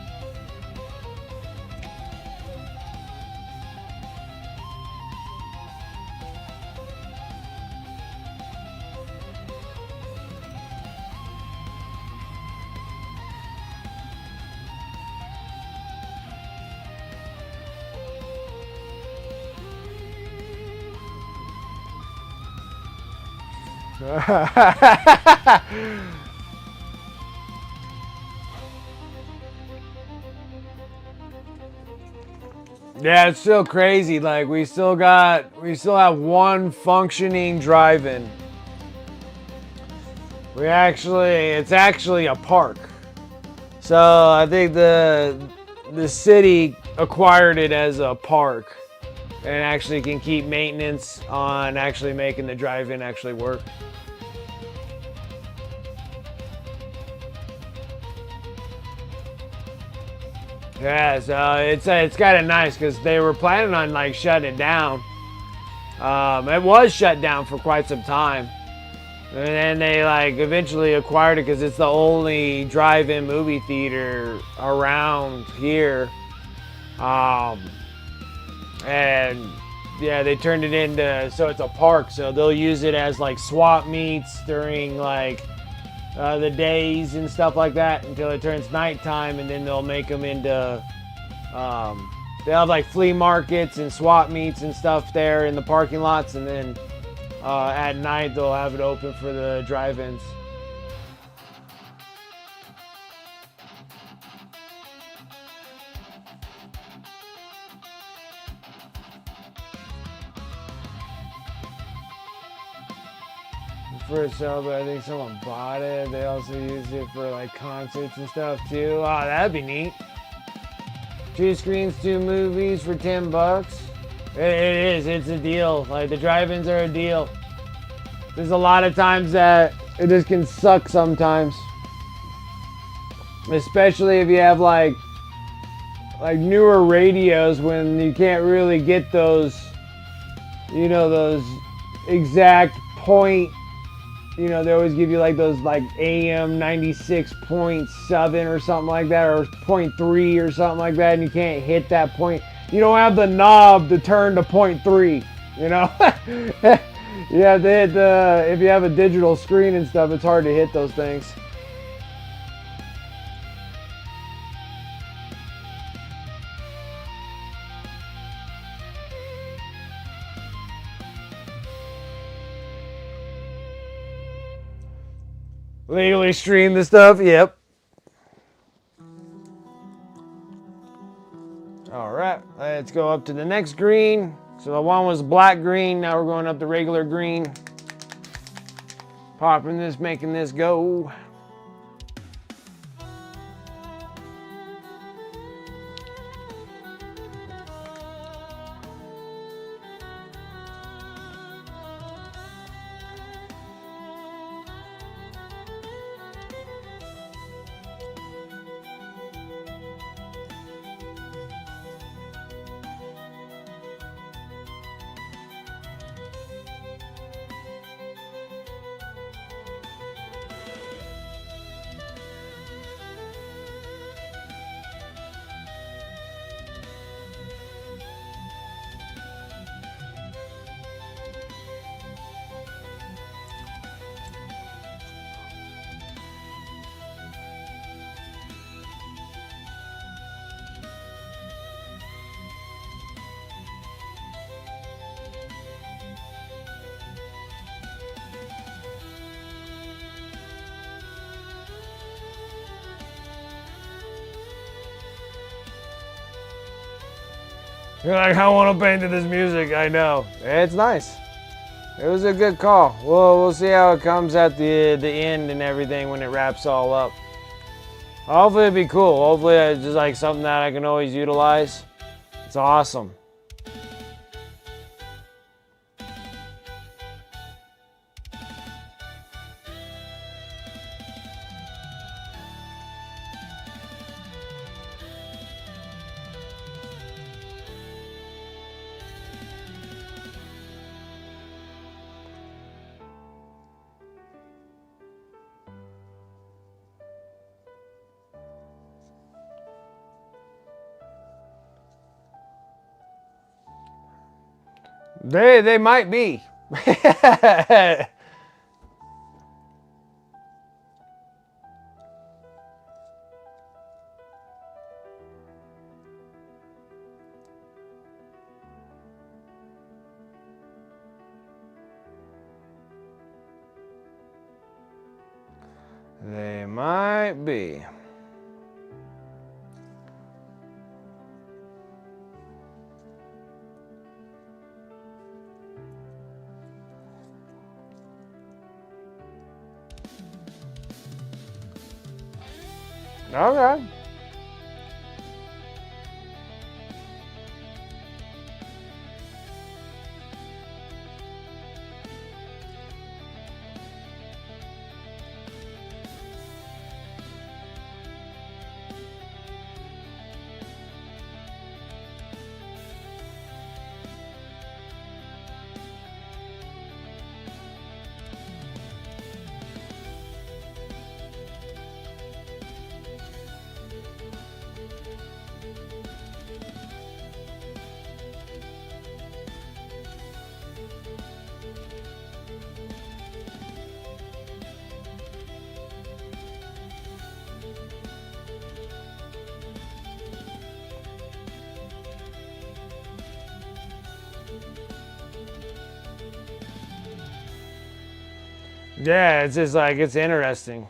Yeah, it's still crazy. Like we still have one functioning drive-in. It's actually a park. So I think the city acquired it as a park and actually can keep maintenance on actually making the drive-in actually work. Yeah, so it's kind of nice because they were planning on like shutting it down. It was shut down for quite some time, and then they like eventually acquired it because it's the only drive-in movie theater around here. And yeah, they turned it into so it's a park. So they'll use it as like swap meets during like the days and stuff like that until it turns nighttime, and then they'll make them into they'll have like flea markets and swap meets and stuff there in the parking lots, and then at night they'll have it open for the drive-ins. For sale, but I think someone bought it. They also use it for like concerts and stuff too. Oh, that'd be neat. 2 screens, 2 movies for $10. It is. It's a deal. Like the drive-ins are a deal. There's a lot of times that it just can suck sometimes, especially if you have like newer radios when you can't really get those, you know, those exact point You know, they always give you like those like AM 96.7 or something like that, or .3 or something like that, and you can't hit that point. You don't have the knob to turn to .3, you know? You have to hit the, if you have a digital screen and stuff, it's hard to hit those things. Legally stream the stuff, yep. All right, let's go up to the next green. So the one was black green, now we're going up the regular green. Popping this, making this go. You're like, I want to paint to this music. I know. It's nice. It was a good call. We'll see how it comes at the end and everything when it wraps all up. Hopefully it'll be cool. Hopefully it's just like something that I can always utilize. It's awesome. They might be. They might be. Okay. Yeah, it's just like, it's interesting.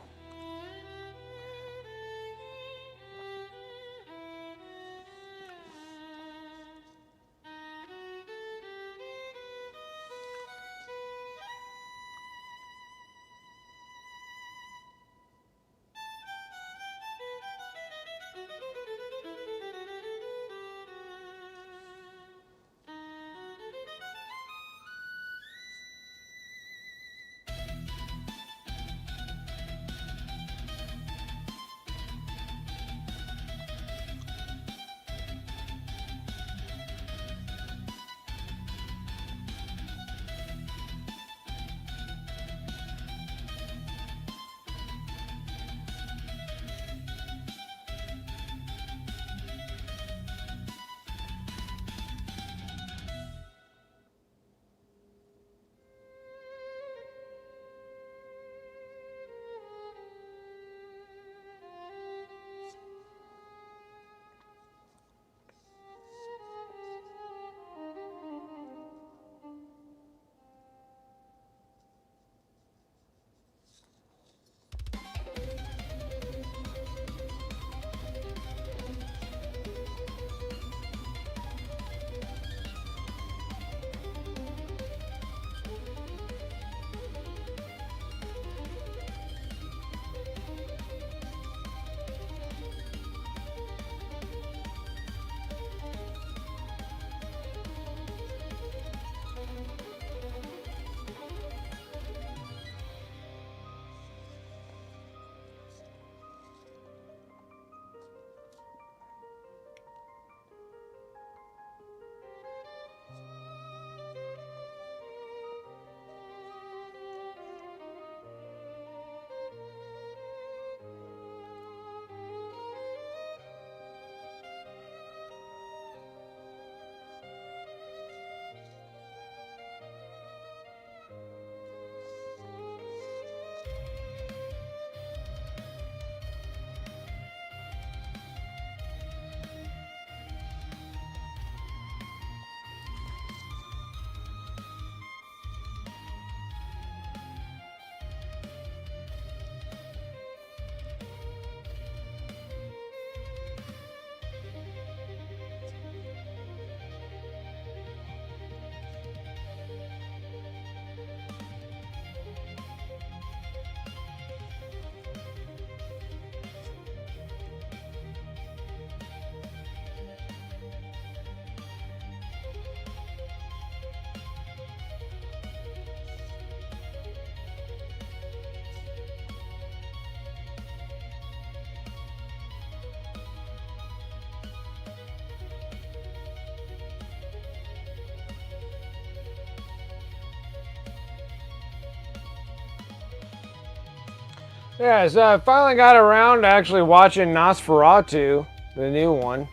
Yeah, so I finally got around to actually watching Nosferatu, the new one.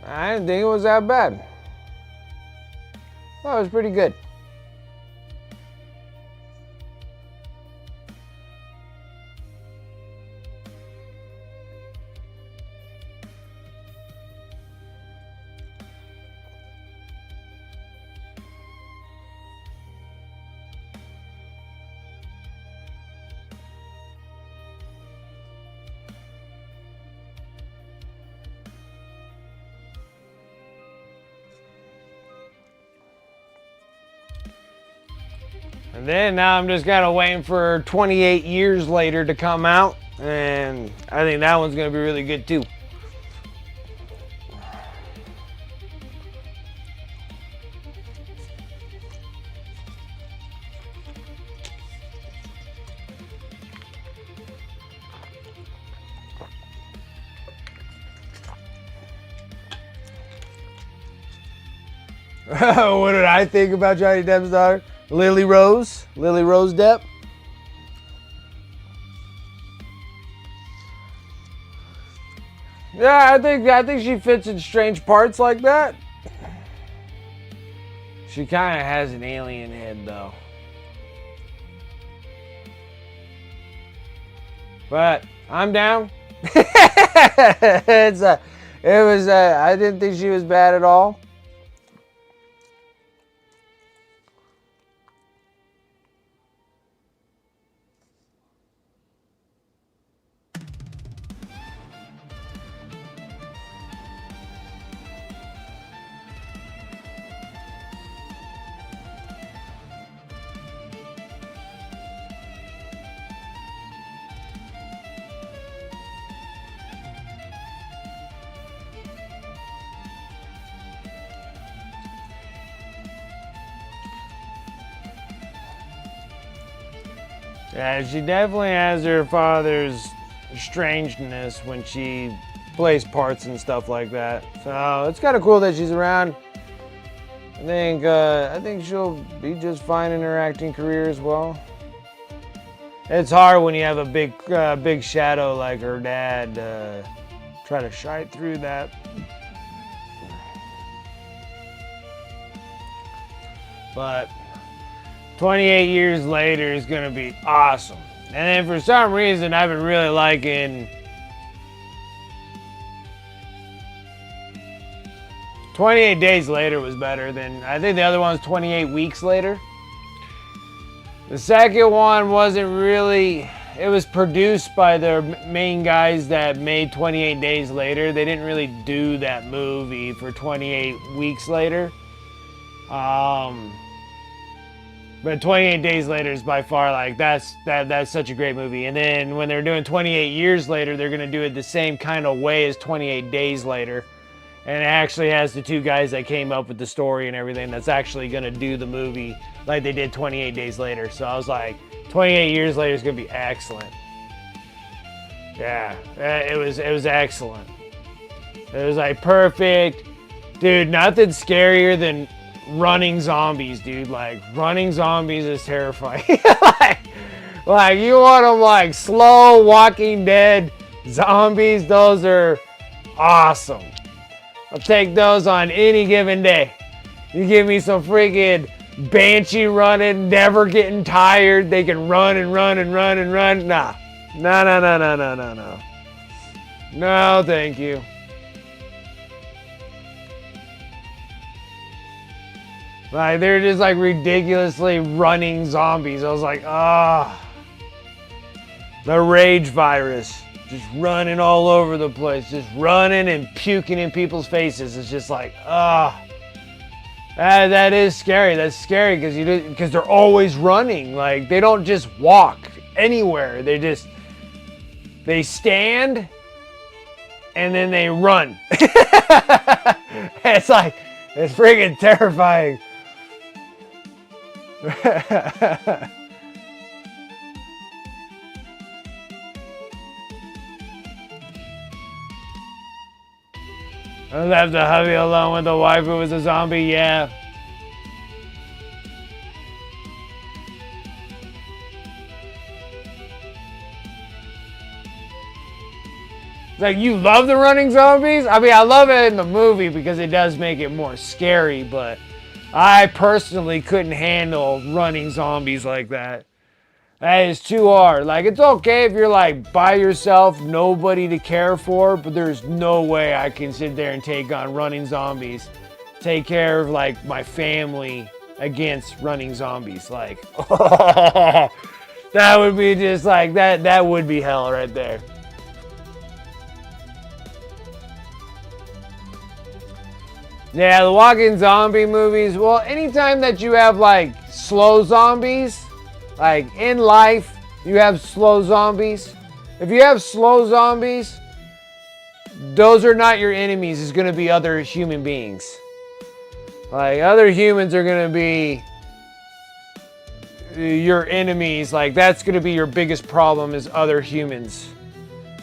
I didn't think it was that bad. Thought it was pretty good. And then now I'm just kind of waiting for 28 years later to come out. And I think that one's going to be really good too. What did I think about Johnny Depp's daughter? Lily Rose Depp. Yeah, I think she fits in strange parts like that. She kind of has an alien head though. But I'm down. I didn't think she was bad at all. Yeah, she definitely has her father's strangeness when she plays parts and stuff like that. So it's kind of cool that she's around. I think she'll be just fine in her acting career as well. It's hard when you have a big shadow like her dad. Try to shine through that. But 28 years later is going to be awesome. And then for some reason, I've been really liking 28 Days Later was better than, I think the other one was 28 Weeks Later. The second one wasn't really, it was produced by the main guys that made 28 Days Later. They didn't really do that movie for 28 Weeks Later. But 28 Days Later is by far like, that's such a great movie. And then when they're doing 28 Years Later, they're going to do it the same kind of way as 28 Days Later. And it actually has the two guys that came up with the story and everything that's actually going to do the movie like they did 28 Days Later. So I was like, 28 Years Later is going to be excellent. Yeah, it was excellent. It was like perfect. Dude, nothing scarier than running zombies, dude. Like, running zombies is terrifying. like you want them like slow Walking Dead zombies. Those are awesome. I'll take those on any given day. You give me some freaking Banshee running, never getting tired. They can run and run and run and run. Nah. No. No, thank you. Like, they're just like ridiculously running zombies. I was like, ah. The rage virus. Just running all over the place. Just running and puking in people's faces. It's just like, ah. That is scary. That's scary because they're always running. Like, they don't just walk anywhere. They stand and then they run. It's like, it's freaking terrifying. I left the hubby alone with the wife who was a zombie, yeah. Like, you love the running zombies? I mean, I love it in the movie because it does make it more scary, but I personally couldn't handle running zombies like that. That is too hard. Like, it's okay if you're like by yourself, nobody to care for, but there's no way I can sit there and take on running zombies. Take care of like my family against running zombies. Like, that would be just like, that would be hell right there. Yeah, the walking zombie movies, well, anytime that you have like slow zombies, like in life, you have slow zombies. If you have slow zombies, those are not your enemies. It's going to be other human beings. Like, other humans are going to be your enemies. Like, that's going to be your biggest problem is other humans.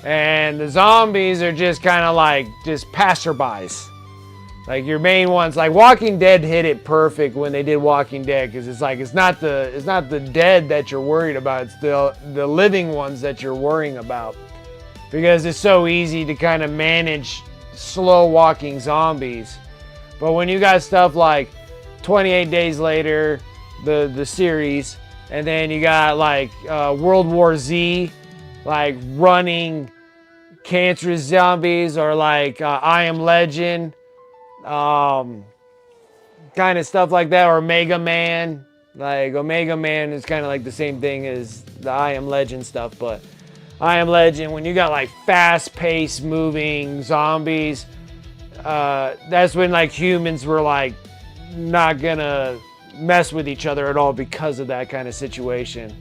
And the zombies are just kind of like just passerbys. Like, your main ones, like Walking Dead hit it perfect when they did Walking Dead, because it's like it's not the dead that you're worried about, it's the living ones that you're worrying about, because it's so easy to kind of manage slow walking zombies. But when you got stuff like 28 Days Later, the series, and then you got like World War Z, like running cancerous zombies, or like I Am Legend. Kind of stuff like that, or Omega Man. Like, Omega Man is kind of like the same thing as the I Am Legend stuff, but I Am Legend, when you got like fast-paced moving zombies, that's when like humans were like not gonna mess with each other at all because of that kind of situation.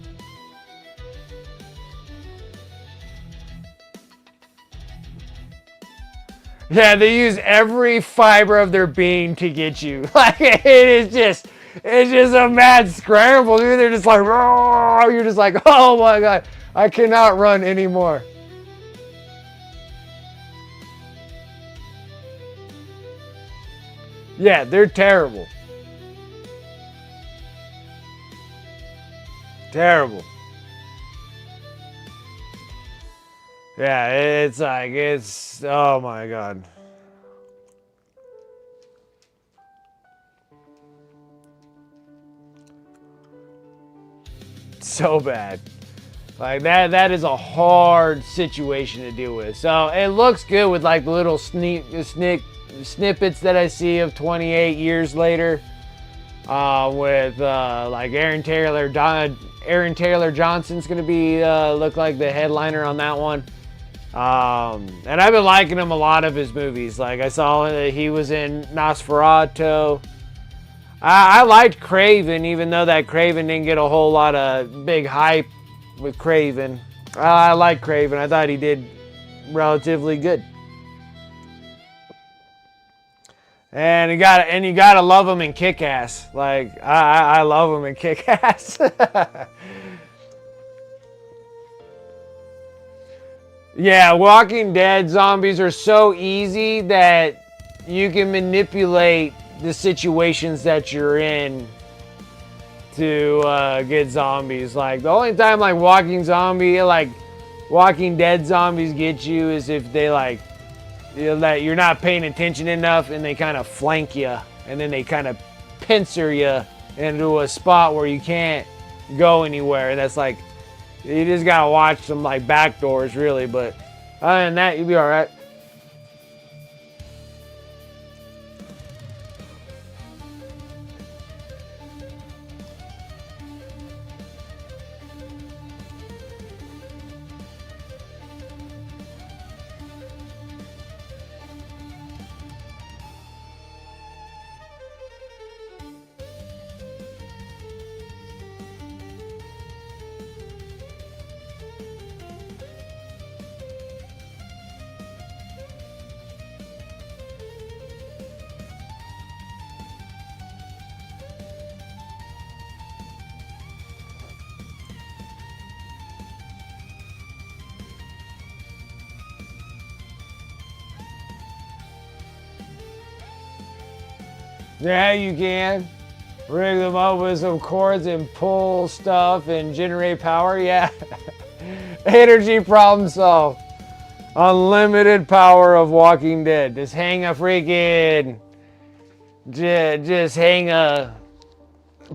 Yeah, they use every fiber of their being to get you. Like, it's just a mad scramble, dude. They're just like, roar. You're just like, oh my God, I cannot run anymore. Yeah, they're terrible. Terrible. Yeah, it's like, oh my God. So bad. Like, that is a hard situation to deal with. So it looks good with like the little snippets that I see of 28 years later. With like Aaron Taylor Johnson's gonna be look like the headliner on that one. And I've been liking him a lot of his movies. Like, I saw that he was in Nosferatu. I liked Craven, even though that Craven didn't get a whole lot of big hype with Craven. I like Craven. I thought he did relatively good. And you gotta love him in Kick-Ass. Like, I love him in Kick-Ass. Yeah, Walking Dead zombies are so easy that you can manipulate the situations that you're in to get zombies. Like, the only time like Walking Dead zombies get you is if they like, that you're not paying attention enough and they kind of flank you, and then they kind of pincer you into a spot where you can't go anywhere. And that's like, you just gotta watch some like back doors, really. But other than that, you'll be all right. Yeah, you can. Rig them up with some cords and pull stuff and generate power. Yeah. Energy problem solved. Unlimited power of Walking Dead. Just hang a freaking, just hang a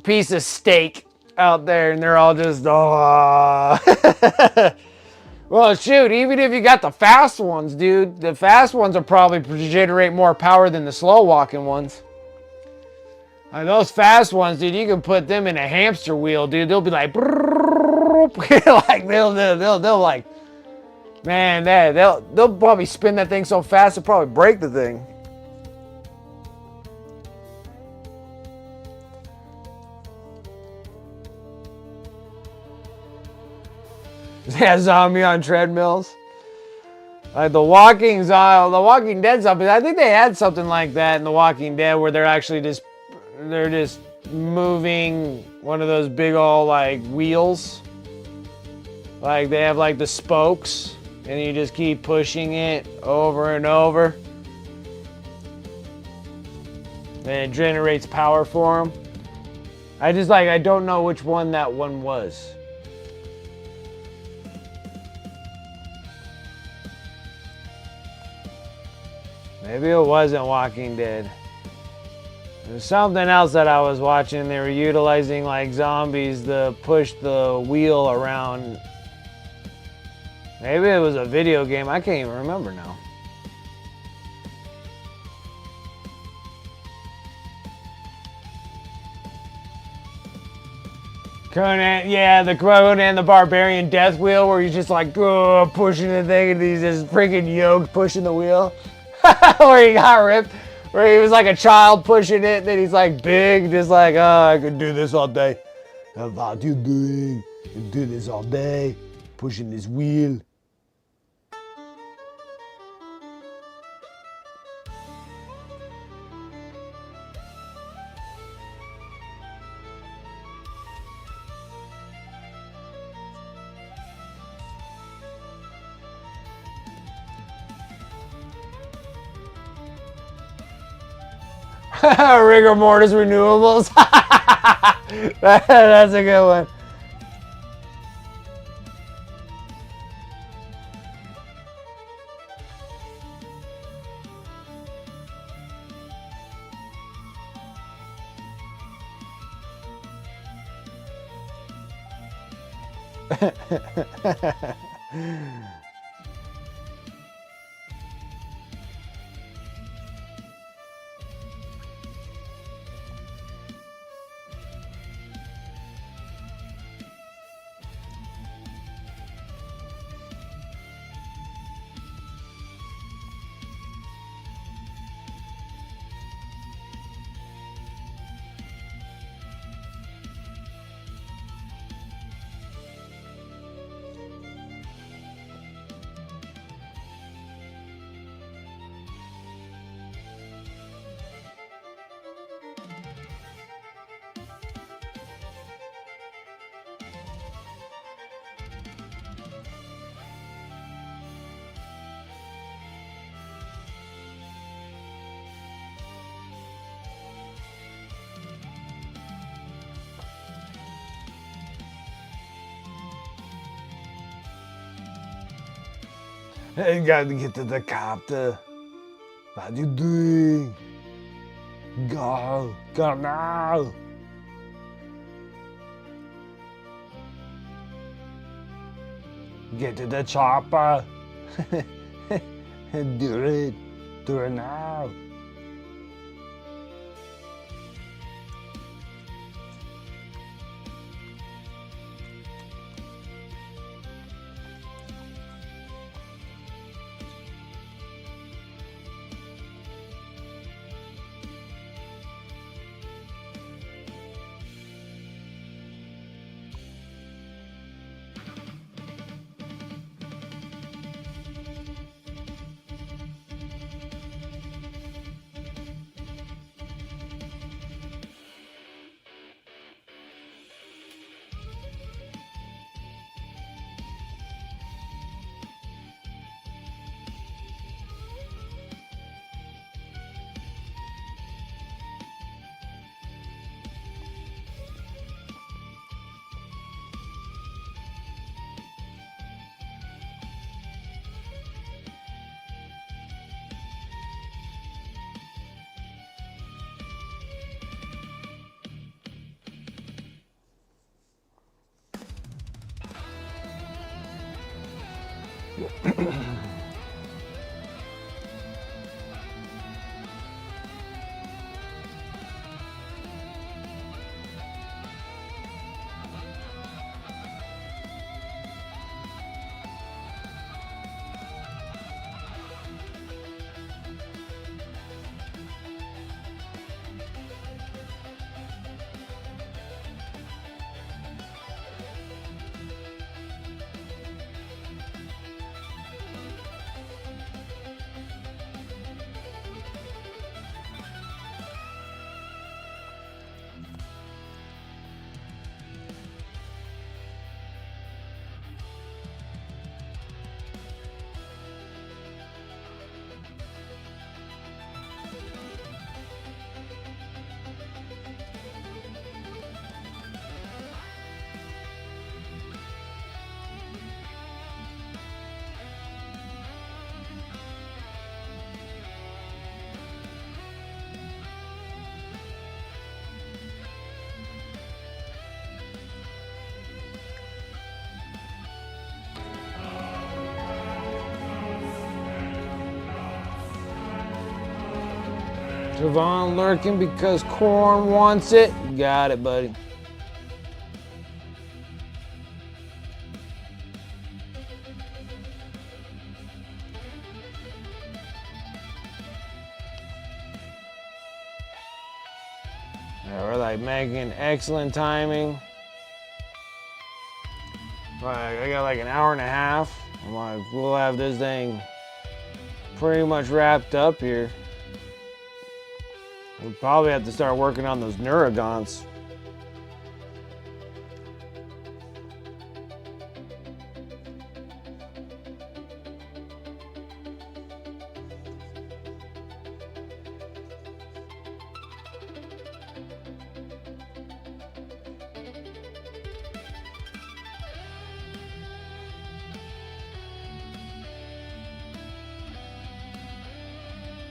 piece of steak out there, and they're all just, oh. Well, shoot, even if you got the fast ones, dude, the fast ones will probably generate more power than the slow walking ones. Like those fast ones, dude, you can put them in a hamster wheel, dude. They'll be like, like they'll like, man, they'll probably spin that thing so fast it'll probably break the thing. Yeah, zombie on treadmills. Like the Walking Dead zombies. I think they had something like that in The Walking Dead where they're actually just moving one of those big old like wheels. Like they have like the spokes and you just keep pushing it over and over. And it generates power for them. I don't know which one that one was. Maybe it wasn't Walking Dead. There's something else that I was watching. They were utilizing like zombies to push the wheel around. Maybe it was a video game. I can't even remember now. Conan, yeah, the Conan the Barbarian death wheel where he's just like pushing the thing and he's just freaking yoked pushing the wheel. Where he got ripped, where he was like a child pushing it, and then he's like big, just like, oh, I could do this all day. What you doing? You do this all day, pushing this wheel. Rigor mortis renewables. That's a good one. You gotta get to the copter. What you doing? Go now. Get to the chopper. Do it now. Javon lurking because Corn wants it. Got it, buddy. Yeah, we're like making excellent timing. Like, I got like an hour and a half. I'm like, we'll have this thing pretty much wrapped up here. We'll probably have to start working on those neurogons.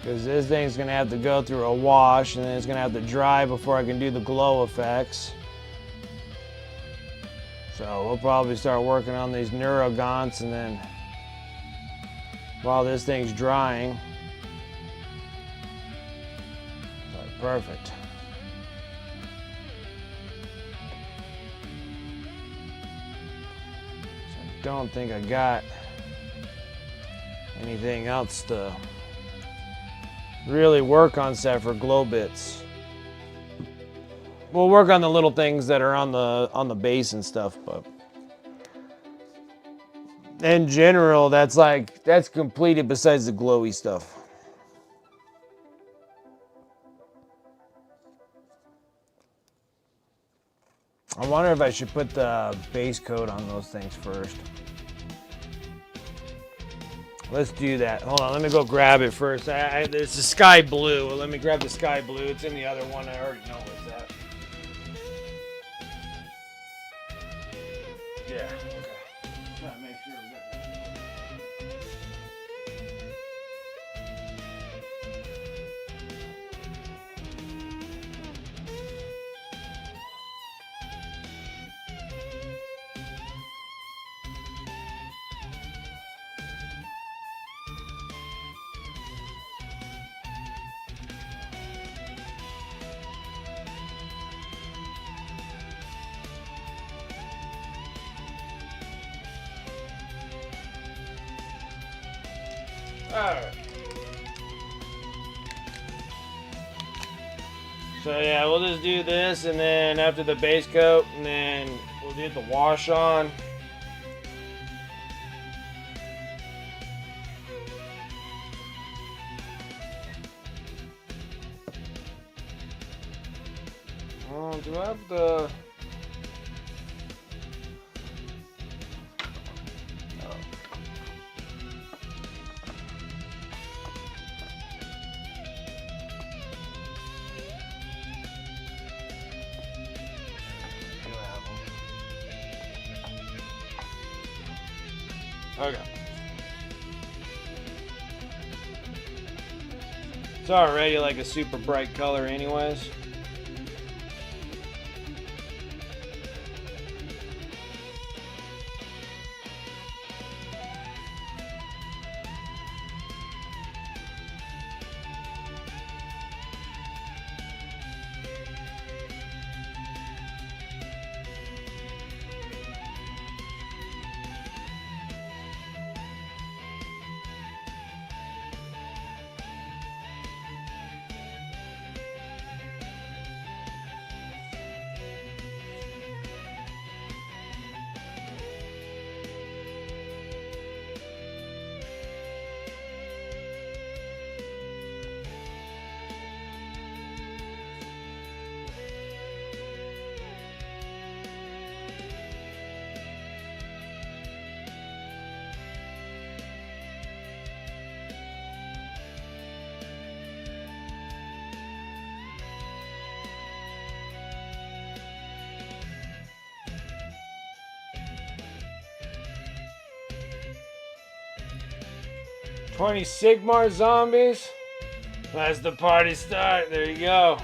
Because this thing's gonna have to go through a wash and then it's gonna have to dry before I can do the glow effects. So we'll probably start working on these neurogons and then while this thing's drying. Like, perfect. So I don't think I got anything else to really work on set for glow bits. We'll work on the little things that are on the base and stuff, but in general, that's completed besides the glowy stuff. I wonder if I should put the base coat on those things first. Let's do that. Hold on, let me go grab it first. It's the sky blue. Let me grab the sky blue. It's in the other one. I already know what's that. Yeah, okay. Gotta make sure we got that. Alright. So yeah, we'll just do this and then after the base coat and then we'll do the wash on. Do I have the... Okay. It's already like a super bright color anyways. 20 Sigmar zombies. That's the party start. There you go.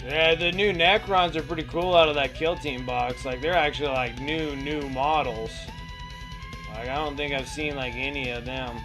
Yeah, the new Necrons are pretty cool out of that Kill Team box. Like, they're actually like new models. Like, I don't think I've seen like any of them.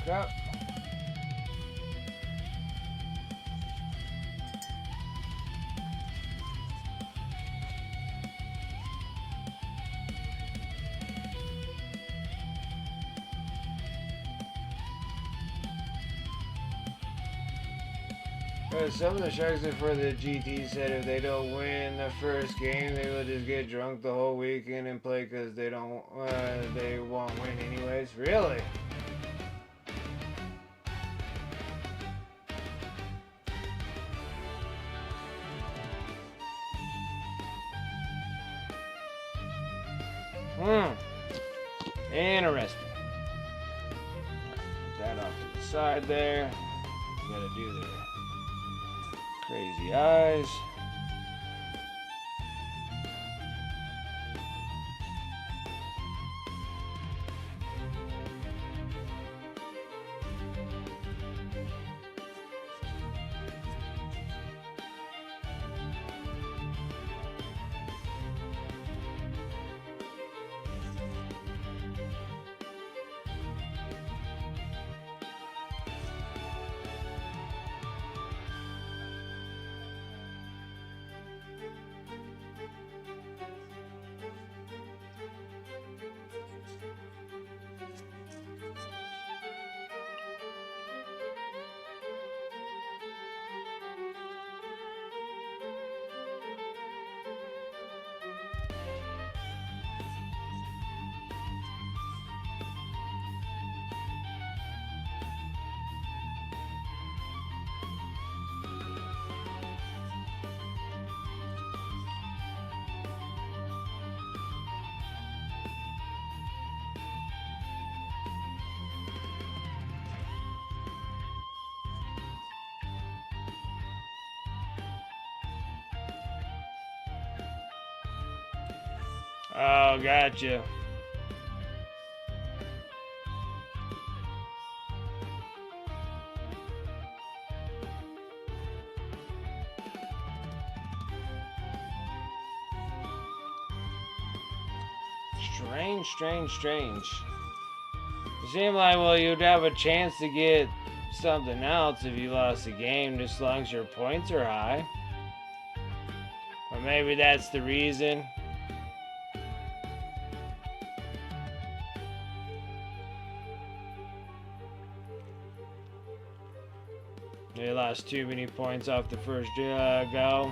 Crap. Some of the Sharks for the GT said if they don't win the first game, they will just get drunk the whole weekend and play because they won't win anyways. Really? Interesting. Put that off to the side there. Gotta do the crazy eyes. Oh, gotcha. Strange, strange, strange. It seemed like, well, you'd have a chance to get something else if you lost the game, just as long as your points are high. Or maybe that's the reason. They lost too many points off the first go.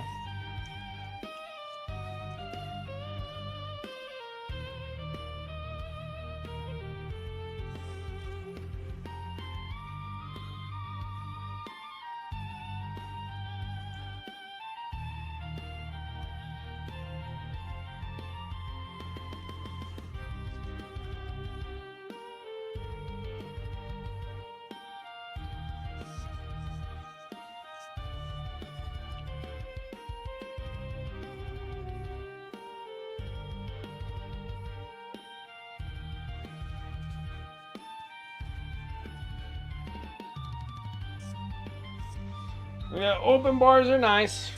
Yeah, open bars are nice.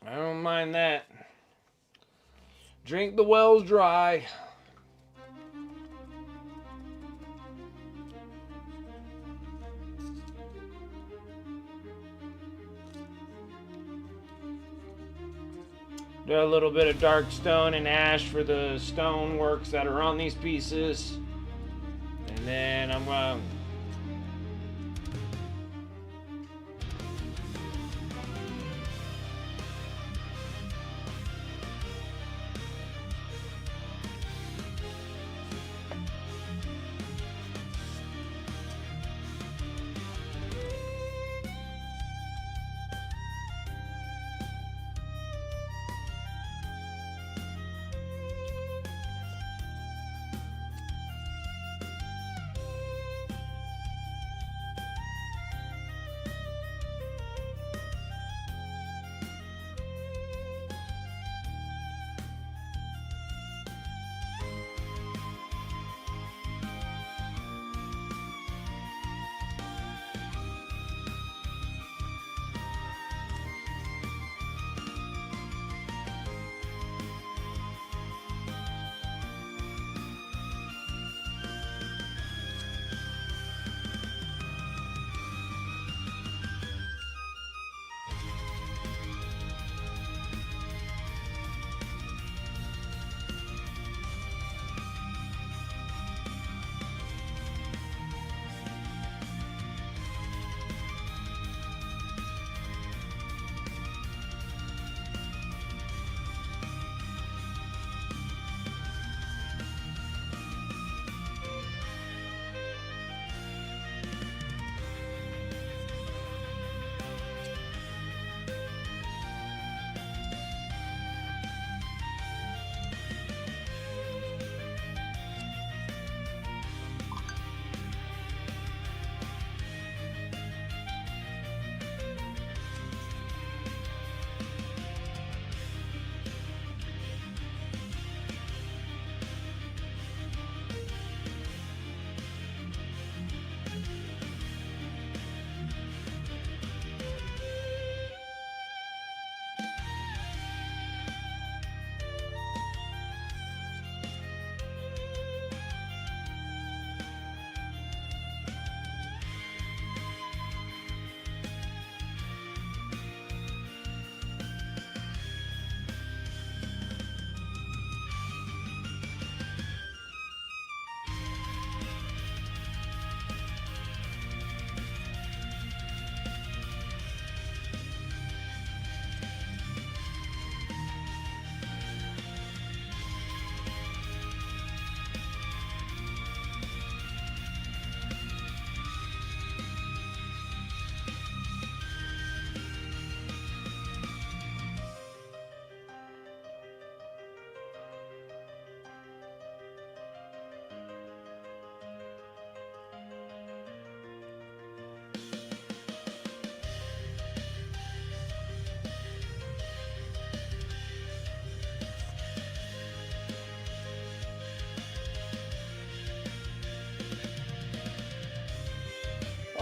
I don't mind that. Drink the wells dry. Do a little bit of dark stone and ash for the stone works that are on these pieces. And then I'm going to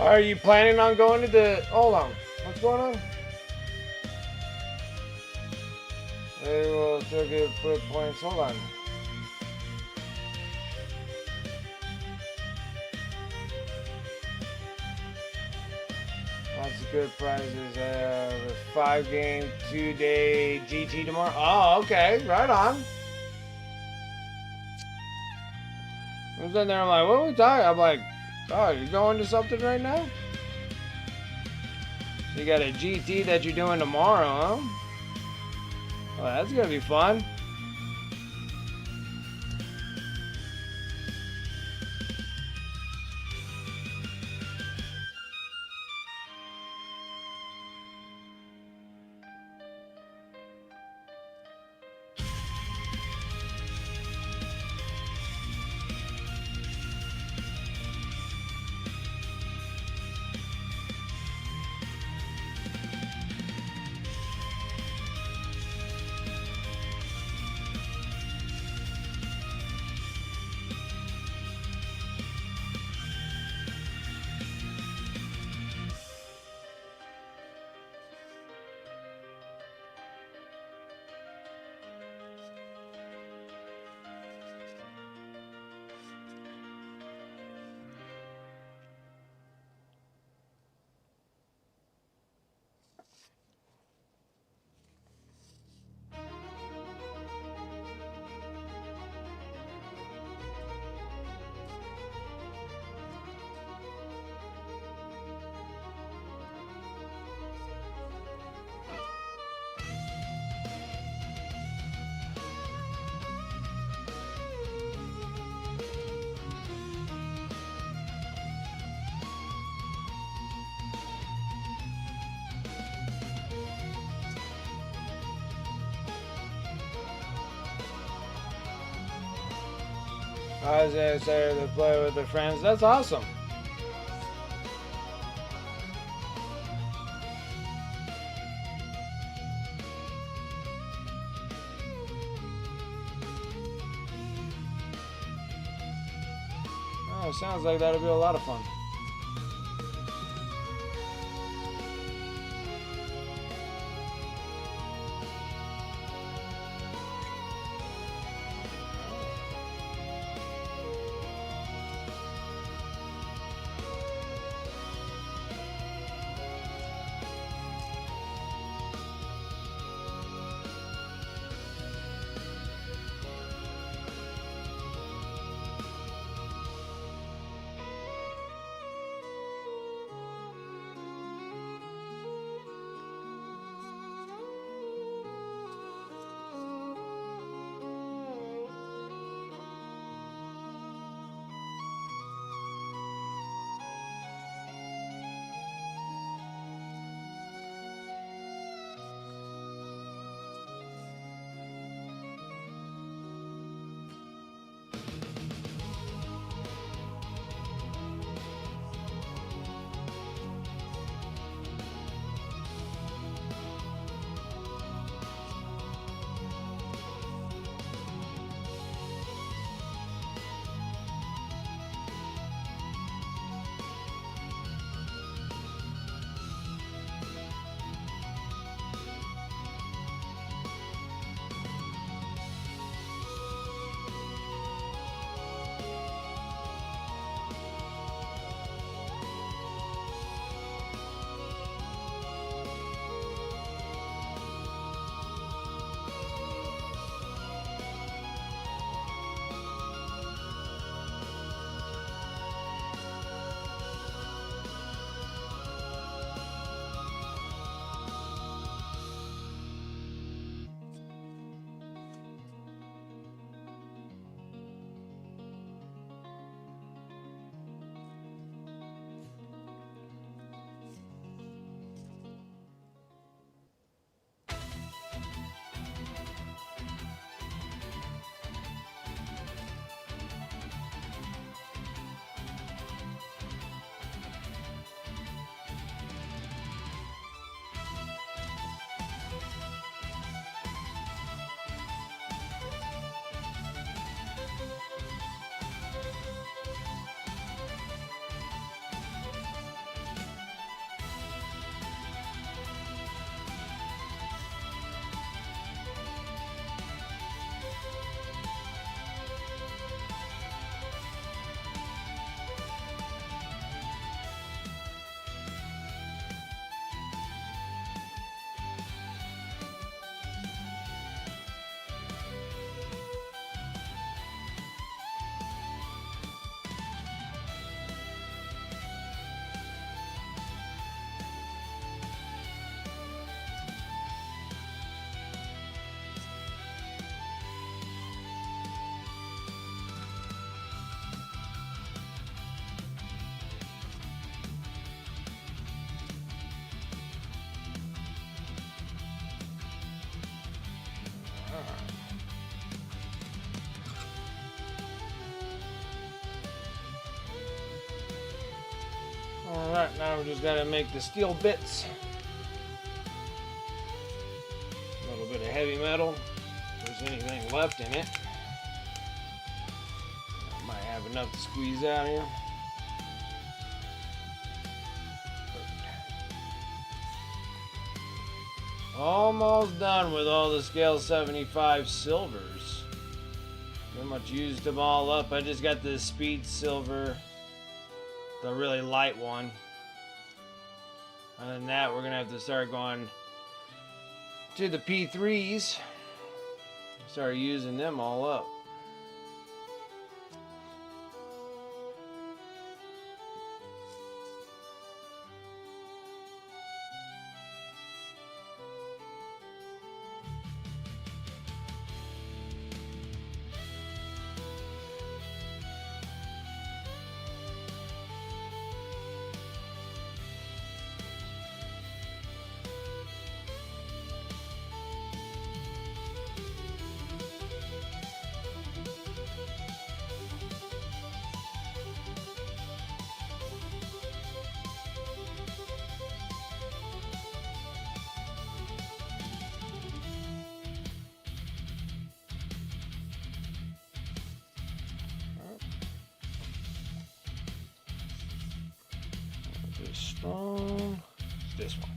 Are you planning on going to the... Hold on. What's going on? They will still get put points. Hold on. Lots of good prizes. I have a 5-game, 2-day GT tomorrow. Oh, okay. Right on. I was in there, I'm like, what are we talking? I'm like, oh, you going to something right now? You got a GT that you're doing tomorrow, huh? Oh, that's gonna be fun. I was excited to play with the friends. That's awesome. Oh, sounds like that'll be a lot of fun. Now we just gotta make the steel bits. A little bit of heavy metal. If there's anything left in it. I might have enough to squeeze out here. Almost done with all the scale 75 silvers. Pretty much used them all up. I just got the speed silver, the really light one. Other than that, we're gonna have to start going to the P3s. Start using them all up. Strong. This one.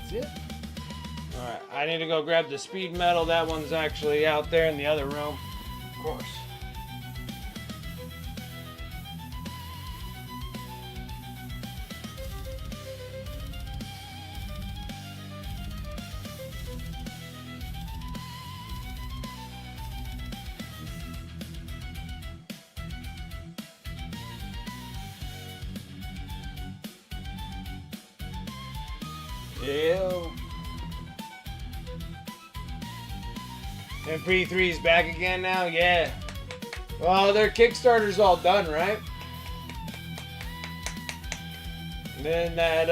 It. Alright, I need to go grab the speed metal. That one's actually out there in the other room. Of course. Ew. And P3's back again now? Yeah. Well, their Kickstarter's all done, right? And then that,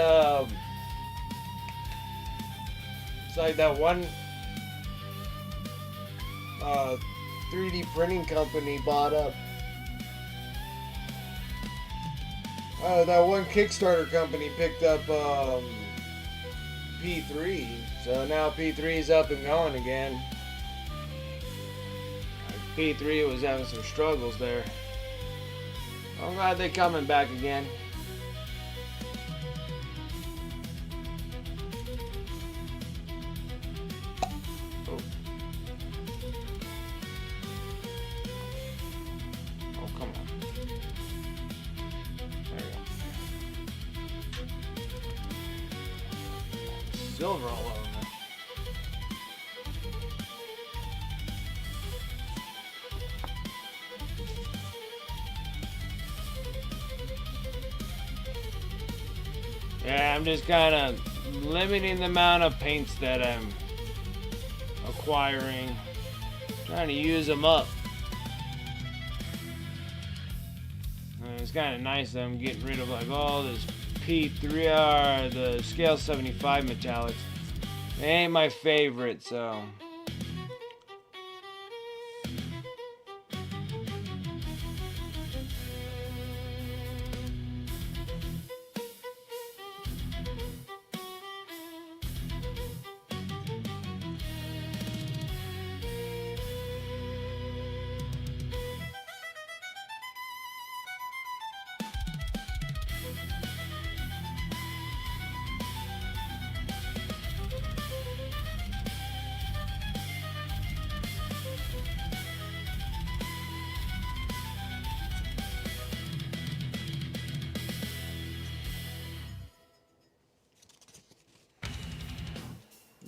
it's like that one, 3D printing company bought up. That one Kickstarter company picked up, P3, so now P3 is up and going again. P3 was having some struggles there. I'm glad they're coming back again. Oh, oh come on. There we go. Silver all over me. Yeah, I'm just kind of limiting the amount of paints that I'm acquiring. Trying to use them up. And it's kind of nice that I'm getting rid of like all this P3 or the scale 75 metallics. They ain't my favorite, so.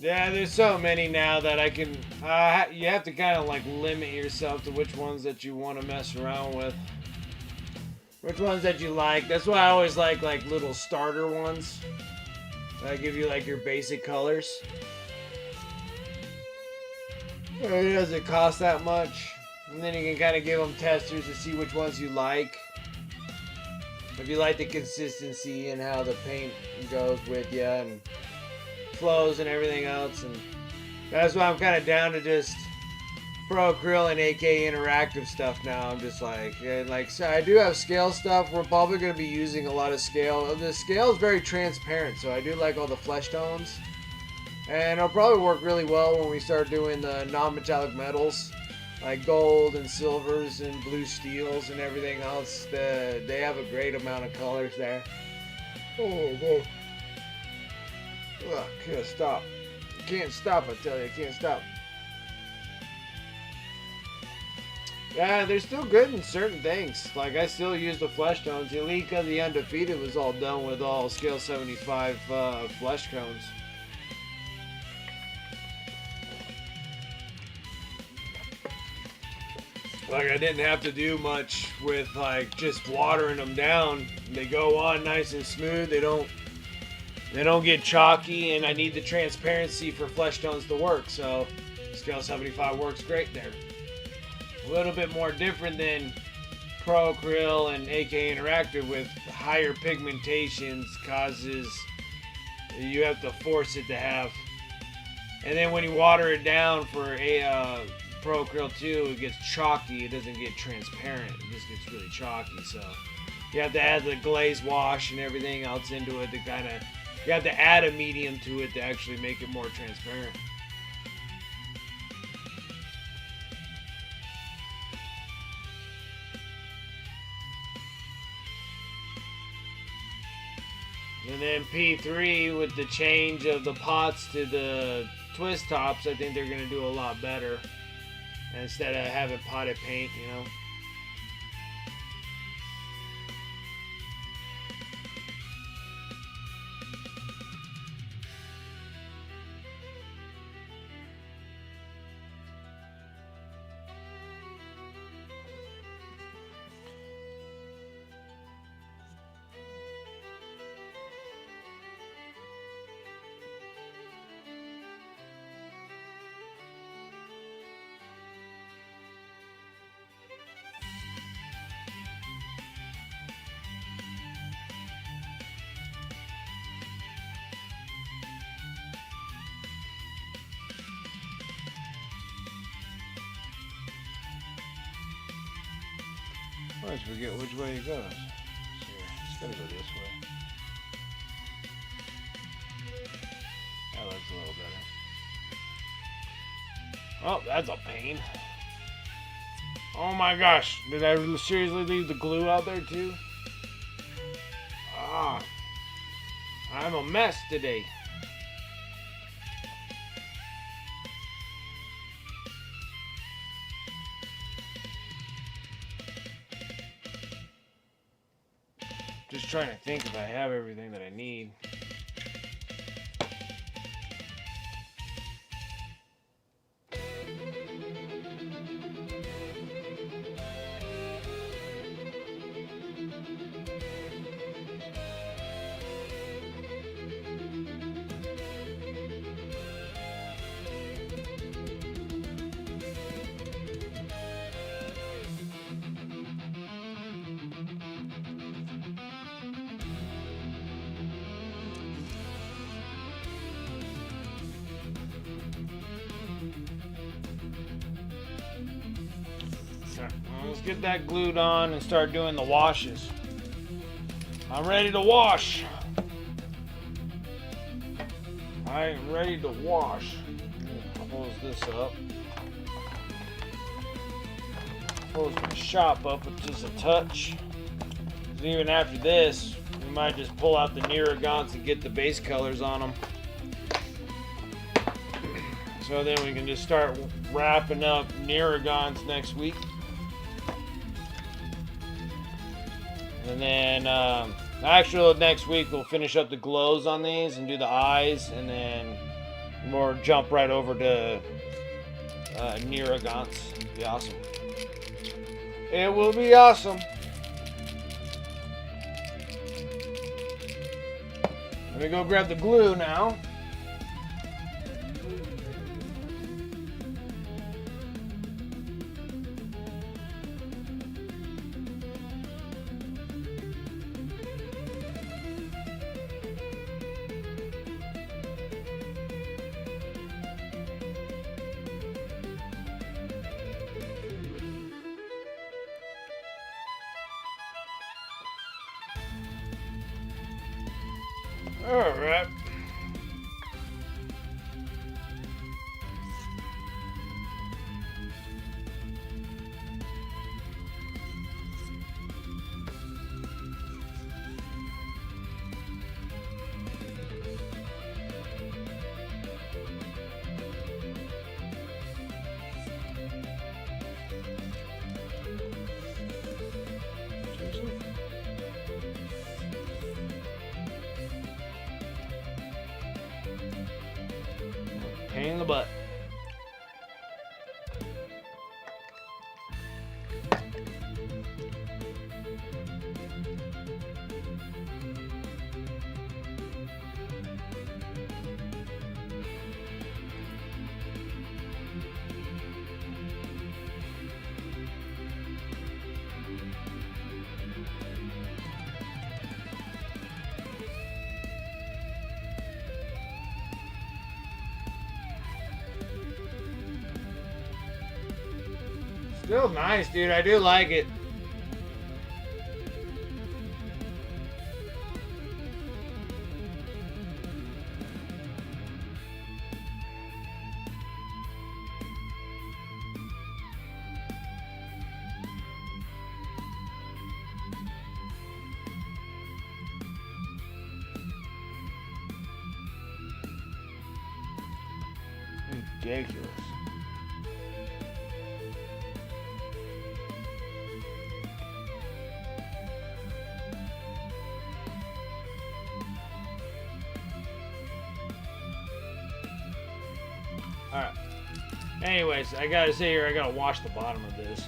Yeah, there's so many now that I can. You have to kind of like limit yourself to which ones that you want to mess around with. Which ones that you like. That's why I always like little starter ones. That give you like your basic colors. It doesn't cost that much. And then you can kind of give them testers to see which ones you like. If you like the consistency and how the paint goes with you and flows and everything else. And that's why I'm kind of down to just Pro Acryl and AK interactive stuff now. I'm just like so I do have scale stuff. We're probably going to be using a lot of scale. The scale is very transparent, so I do like all the flesh tones. And it'll probably work really well when we start doing the non-metallic metals, like gold and silvers and blue steels and everything else. They have a great amount of colors there. Oh, boy. Ugh, can't stop. Can't stop, I tell you, can't stop. Yeah, they're still good in certain things. Like, I still use the flesh tones. The Elite of the Undefeated was all done with all scale 75 flesh tones. Like, I didn't have to do much with, like, just watering them down. They go on nice and smooth. They don't get chalky, and I need the transparency for flesh tones to work, so scale 75 works great there. A little bit more different than Pro Acryl and AK Interactive with higher pigmentations causes you have to force it to have. And then when you water it down for a Pro Acryl 2, it gets chalky. It doesn't get transparent. It just gets really chalky. So you have to add the glaze wash and everything else into it to kind of. You have to add a medium to it to actually make it more transparent. And then P3 with the change of the pots to the twist tops, I think they're going to do a lot better. Instead of having potted paint, you know. I always forget which way it goes. It's gotta go this way. That looks a little better. Oh, that's a pain. Oh my gosh, did I seriously leave the glue out there too? Ah, I'm a mess today. Just trying to think if I have everything that I need. Let's get that glued on and start doing the washes. I'm ready to wash. I am ready to wash. Close this up. Close my shop up with just a touch. Because even after this, we might just pull out the Neurogons and get the base colors on them. So then we can just start wrapping up Neurogons next week. And then, actually next week we'll finish up the glows on these and do the eyes, and then or jump right over to Niragant's. Be awesome. It will be awesome. Let me go grab the glue now. All right. Pain in the butt. Still nice, dude. I do like it. Ridiculous. Alright. Anyways, I gotta sit here, I gotta wash the bottom of this.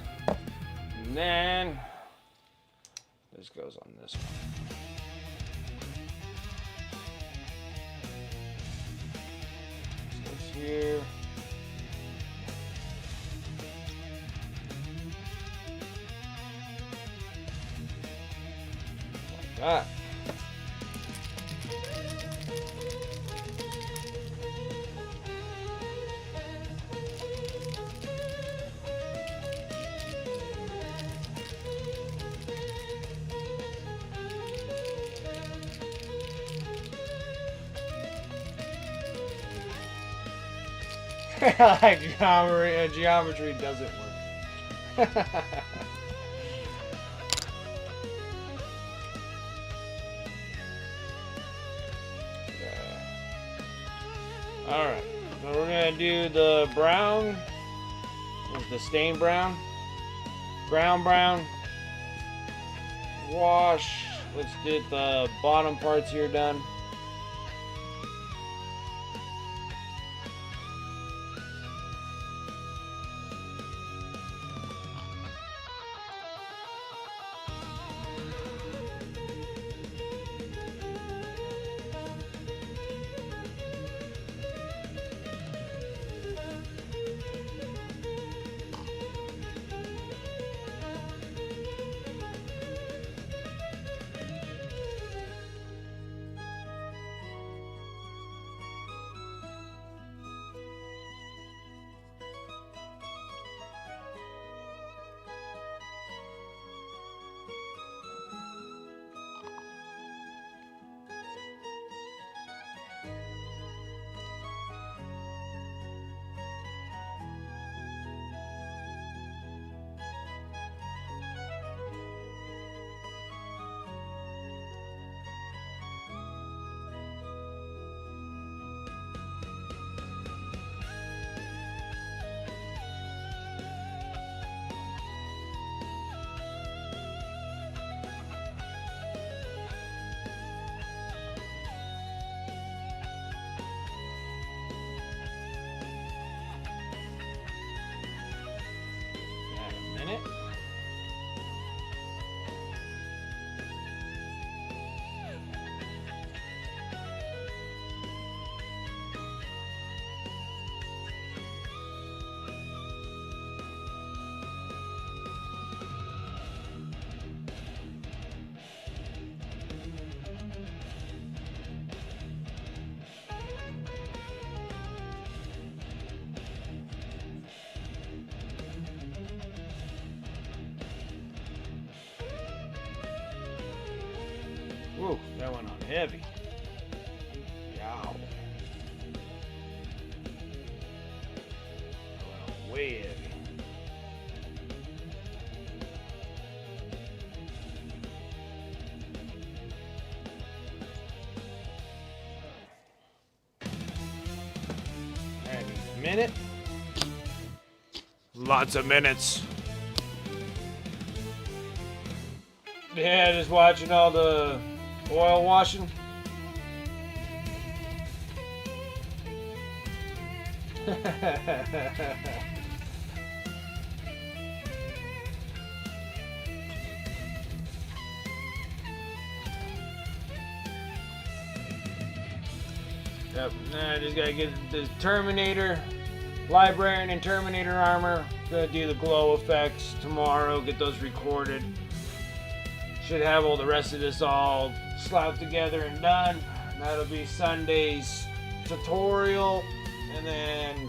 And then this goes on this one. This goes here. Like that. Like geometry doesn't work. Alright, so we're gonna do the brown, the stain brown, ground brown, wash. Let's get the bottom parts here done. Whoa, that went on heavy. Yow. That went on way heavy. That needs a minute. Lots of minutes. Yeah, just watching all the oil washing. Yep, now I just gotta get the Terminator, Librarian and Terminator armor. Gonna do the glow effects tomorrow, get those recorded. Should have all the rest of this all slapped together and done. That'll be Sunday's tutorial, and then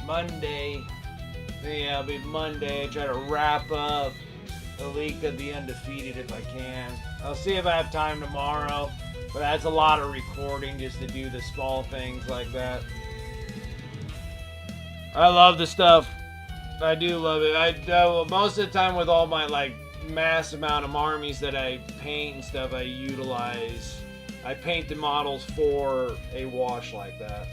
Monday. Yeah, it'll be Monday. Try to wrap up the leak of the undefeated if I can. I'll see if I have time tomorrow, but that's a lot of recording just to do the small things like that. I love the stuff. I do love it. Most of the time with all my like mass amount of armies that I paint and stuff, I paint the models for a wash like that.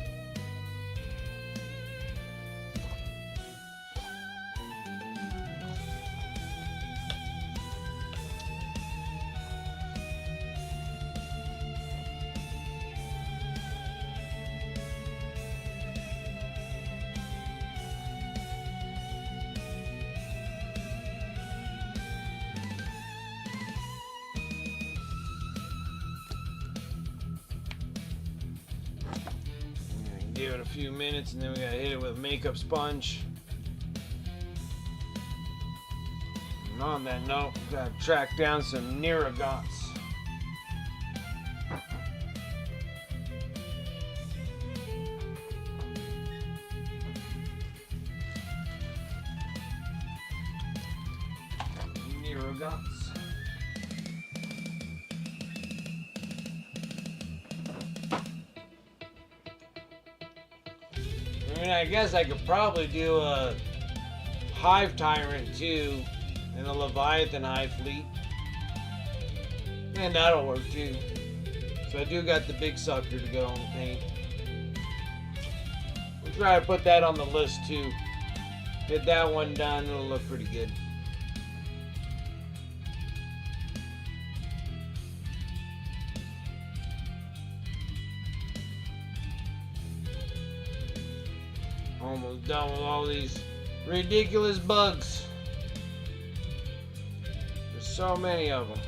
Give it a few minutes and then we gotta hit it with makeup sponge. And on that note, gotta track down some Niragants. Niragants. I mean, I guess I could probably do a Hive Tyrant too, and a Leviathan Hivefleet, and that'll work too. So I do got the big sucker to go on the paint. We'll try to put that on the list too. Get that one done, it'll look pretty good. Almost done with all these ridiculous bugs. There's so many of them.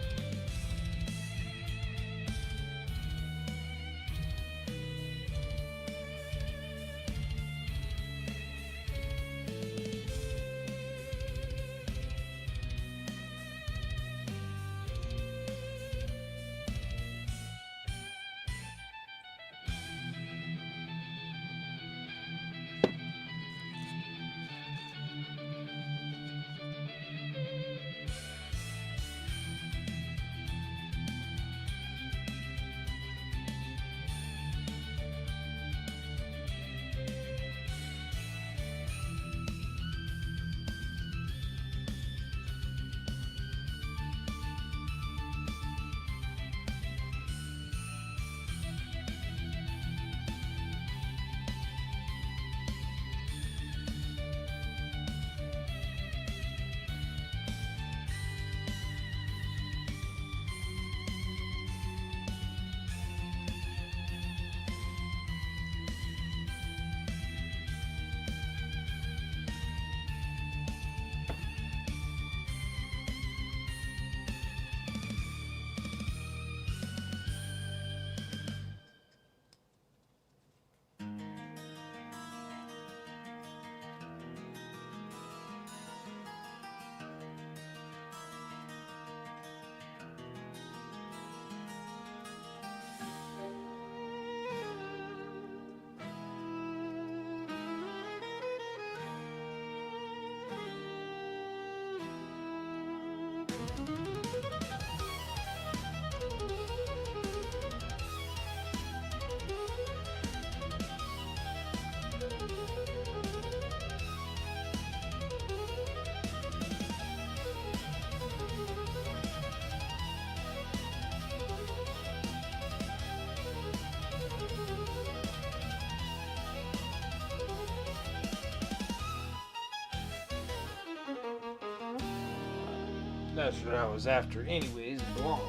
That's what I was after anyways, blonde.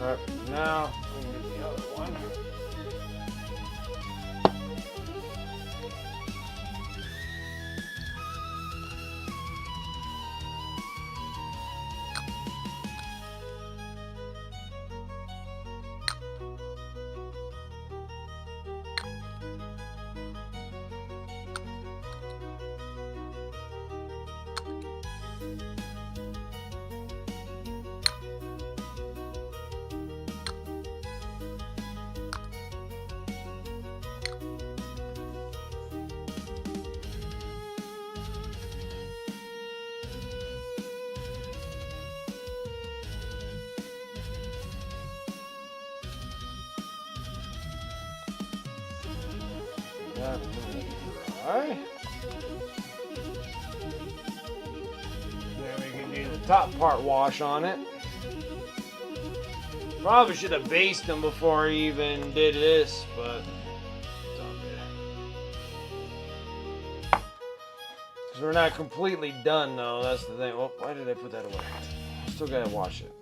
Alright, now we can get the other one. Alright. Then we can do the top part wash on it. Probably should have based them before I even did this, but it's all good. Because we're not completely done though, that's the thing. Oh, why did I put that away? Still gotta wash it.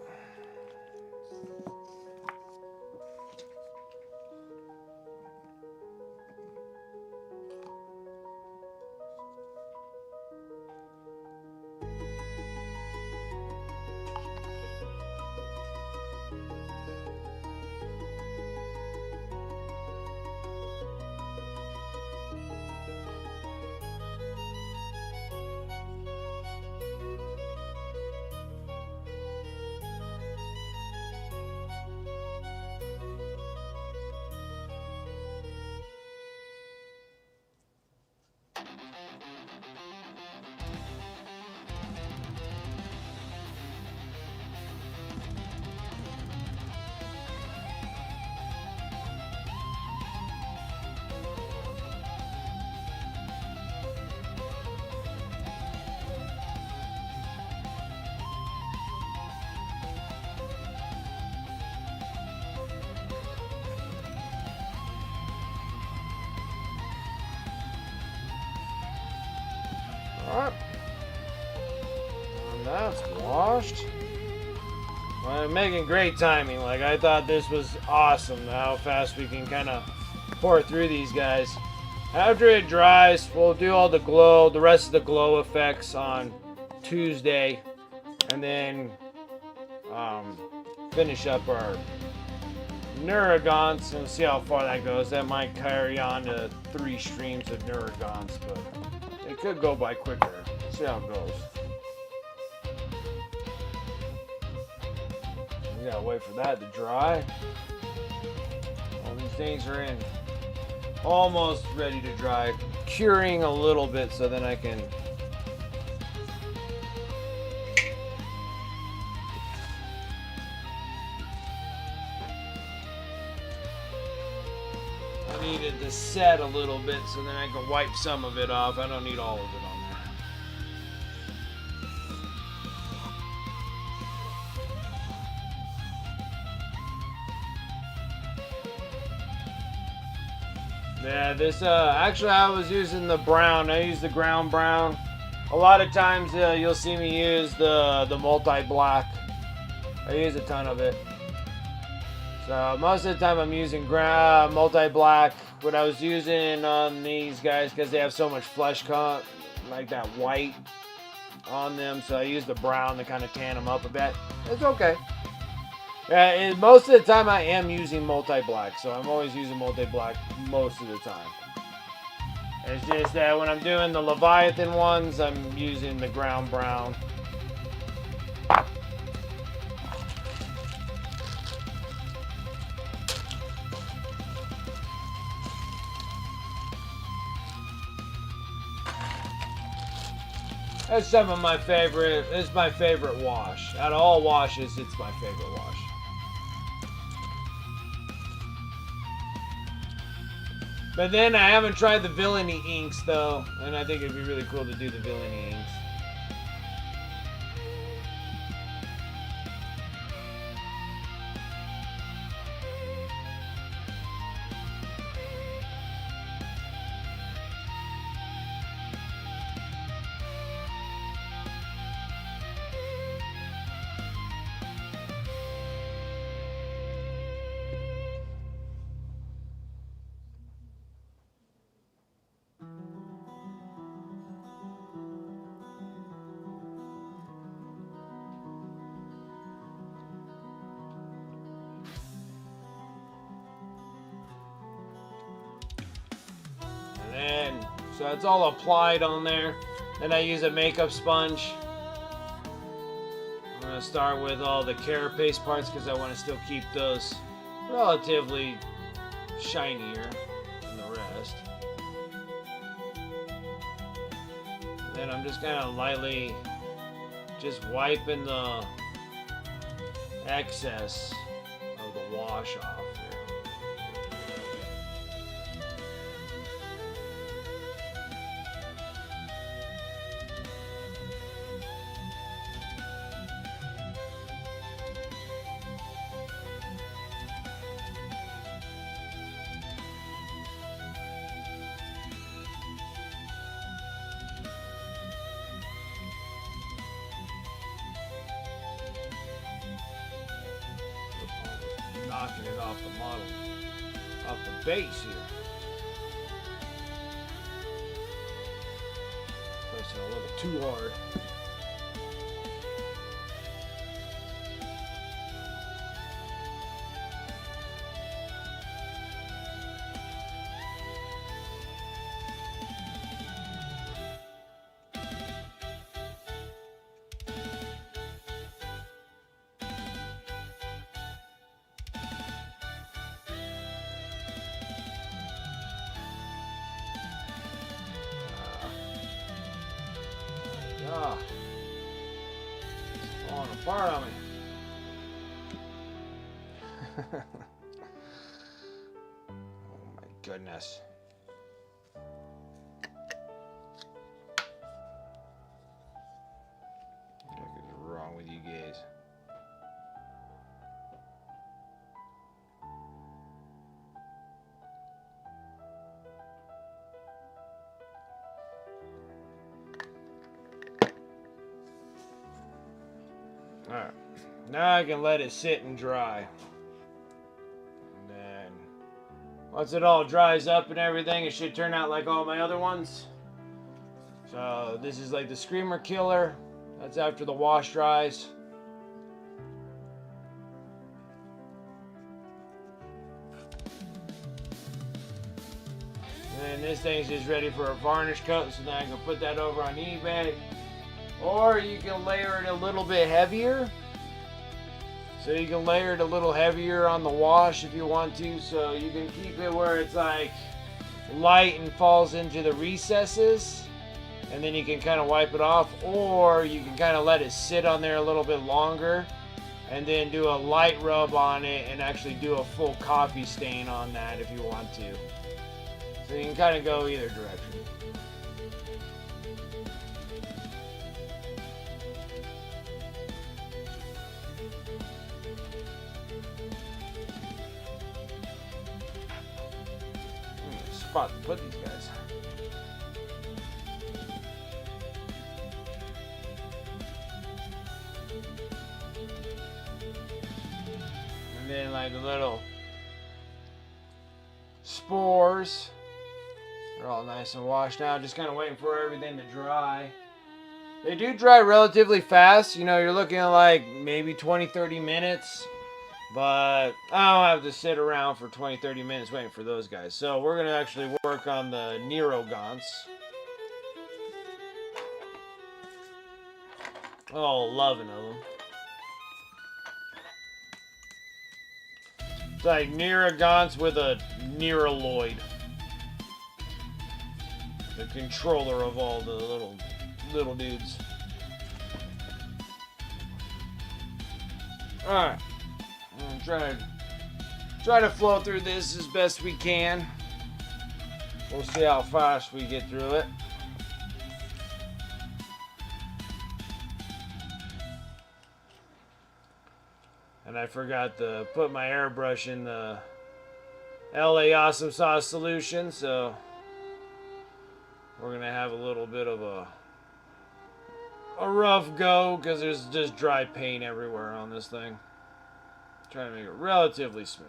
Alright. And that's washed. Well, I'm making great timing. Like, I thought this was awesome how fast we can kind of pour through these guys. After it dries, we'll do all the rest of the glow effects on Tuesday. And then finish up our Neurogons and see how far that goes. That might carry on to 3 streams of Neurogons, but it could go by quicker. See how it goes. We gotta wait for that to dry. All these things are in almost ready to dry, curing a little bit so then I can needed to set a little bit so then I can wipe some of it off. I don't need all of it on there. Yeah, this actually I was using the brown. I use the ground brown. A lot of times you'll see me use the multi-black. I use a ton of it. So most of the time I'm using multi-black. What I was using on these guys, because they have so much flesh cut, like that white on them, so I use the brown to kind of tan them up a bit. It's okay. Yeah, most of the time I am using multi-black, so I'm always using multi-black most of the time. It's just that when I'm doing the Leviathan ones, I'm using the ground brown. That's some of my favorite. It's my favorite wash. Out of all washes, it's my favorite wash. But then I haven't tried the villainy inks though, and I think it'd be really cool to do the villainy inks. So it's all applied on there. Then I use a makeup sponge. I'm going to start with all the carapace parts because I want to still keep those relatively shinier than the rest. And then I'm just kind of lightly just wiping the excess of the wash off there. Knocking it off the model, off the base here. Pressing a little too hard. Ah, it's falling apart on me. Oh my goodness. What is wrong with you guys? Alright, now I can let it sit and dry. And then, once it all dries up and everything, it should turn out like all my other ones. So, this is like the Screamer Killer. That's after the wash dries. And then this thing's just ready for a varnish coat, so then I can put that over on eBay. Or you can layer it a little bit heavier. So you can layer it a little heavier on the wash if you want to. So you can keep it where it's like light and falls into the recesses. And then you can kind of wipe it off. Or you can kind of let it sit on there a little bit longer. And then do a light rub on it and actually do a full coffee stain on that if you want to. So you can kind of go either direction. Spot to put these guys. And then like the little spores, they're all nice and washed out. Just kind of waiting for everything to dry. They do dry relatively fast. You know, you're looking at like maybe 20-30 minutes. But I don't have to sit around for 20-30 minutes waiting for those guys. So we're going to actually work on the Nerogants. Oh, 11 of them. It's like Nerogants with a Neroloid. The controller of all the little dudes. Alright. Try to flow through this as best we can. We'll see how fast we get through it. And I forgot to put my airbrush in the LA Awesome Sauce solution, so we're gonna have a little bit of a rough go because there's just dry paint everywhere on this thing. Trying to make it relatively smooth.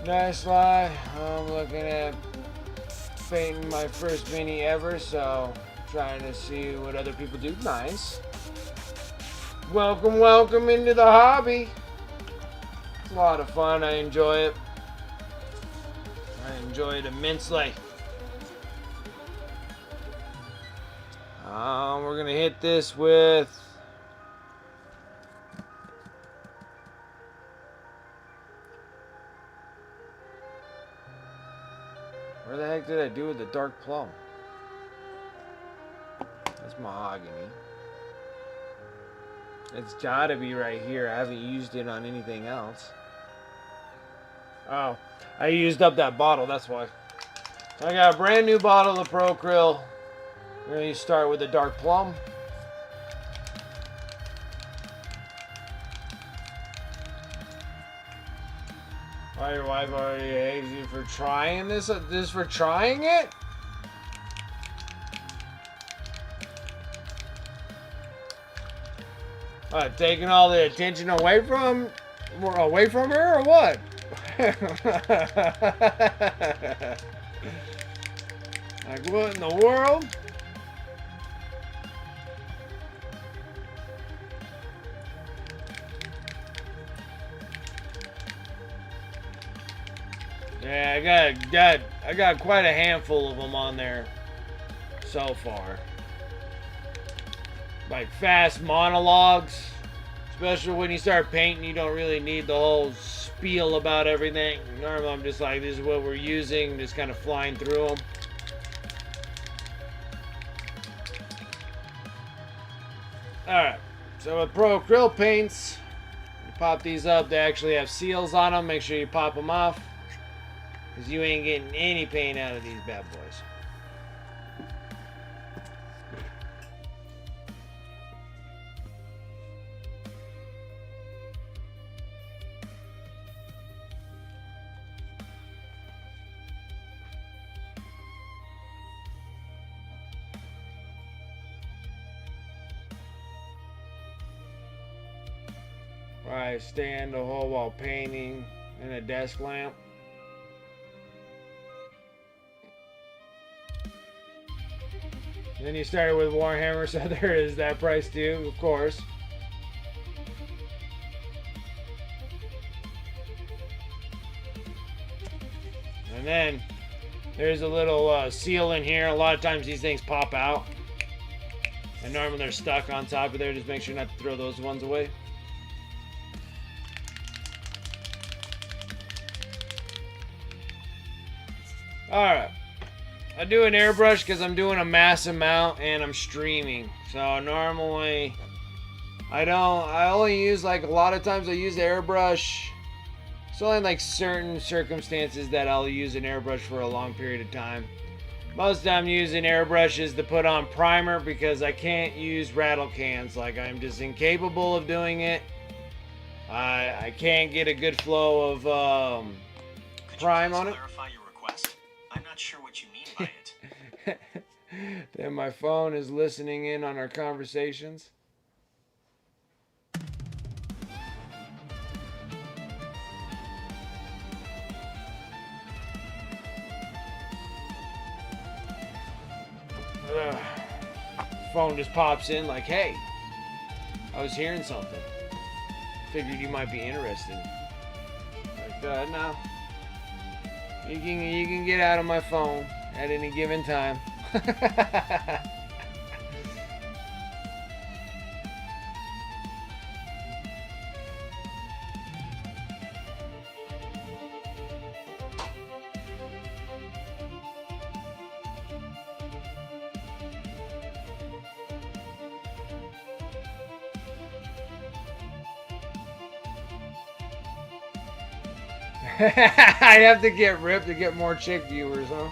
Nice lie. I'm looking at painting my first mini ever, so trying to see what other people do. Nice. Welcome, welcome into the hobby. It's a lot of fun. I enjoy it. I enjoy it immensely. We're gonna hit this with where the heck did I do with the dark plum? That's mahogany. It's gotta be right here. I haven't used it on anything else. Oh, I used up that bottle, that's why. So I got a brand new bottle of Pro Krill. We're going to start with the dark plum. Why your wife already hates you for trying this? This for trying it? Taking all the attention away from her or what? Like what in the world? Yeah, I got quite a handful of them on there so far. Like fast monologues, especially when you start painting, you don't really need the whole spiel about everything. Normally I'm just like, this is what we're using, just kind of flying through them. Alright, so with Pro Krill paints, you pop these up, they actually have seals on them. Make sure you pop them off, because you ain't getting any paint out of these bad boys. Alright, stand to hold while painting and a desk lamp. Then you started with Warhammer, so there is that price too, of course. And then there's a little seal in here. A lot of times these things pop out. And normally they're stuck on top of there. Just make sure not to throw those ones away. Alright, I do an airbrush because I'm doing a mass amount and I'm streaming. So normally I only use, like, a lot of times I use the airbrush. It's only like certain circumstances that I'll use an airbrush for a long period of time. Most of the time using airbrushes to put on primer because I can't use rattle cans. Like, I'm just incapable of doing it. I can't get a good flow of prime on it. I'm not sure what you mean by it. Then my phone is listening in on our conversations. Phone just pops in like, hey, I was hearing something. Figured you might be interested. Like, no. You can get out of my phone at any given time. I'd have to get ripped to get more chick viewers, huh?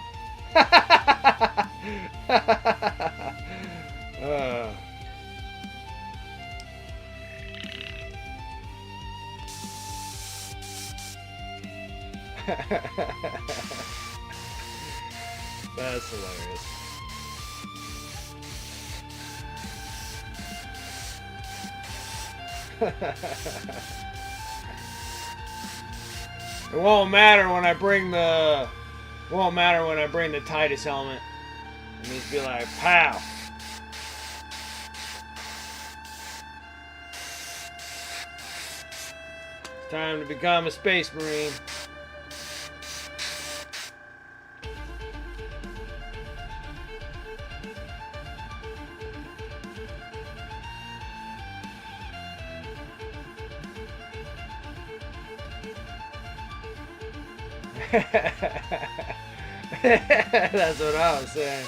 That's hilarious. It won't matter when I bring the Titus helmet. And just be like, pow. Time to become a space marine. That's what I was saying.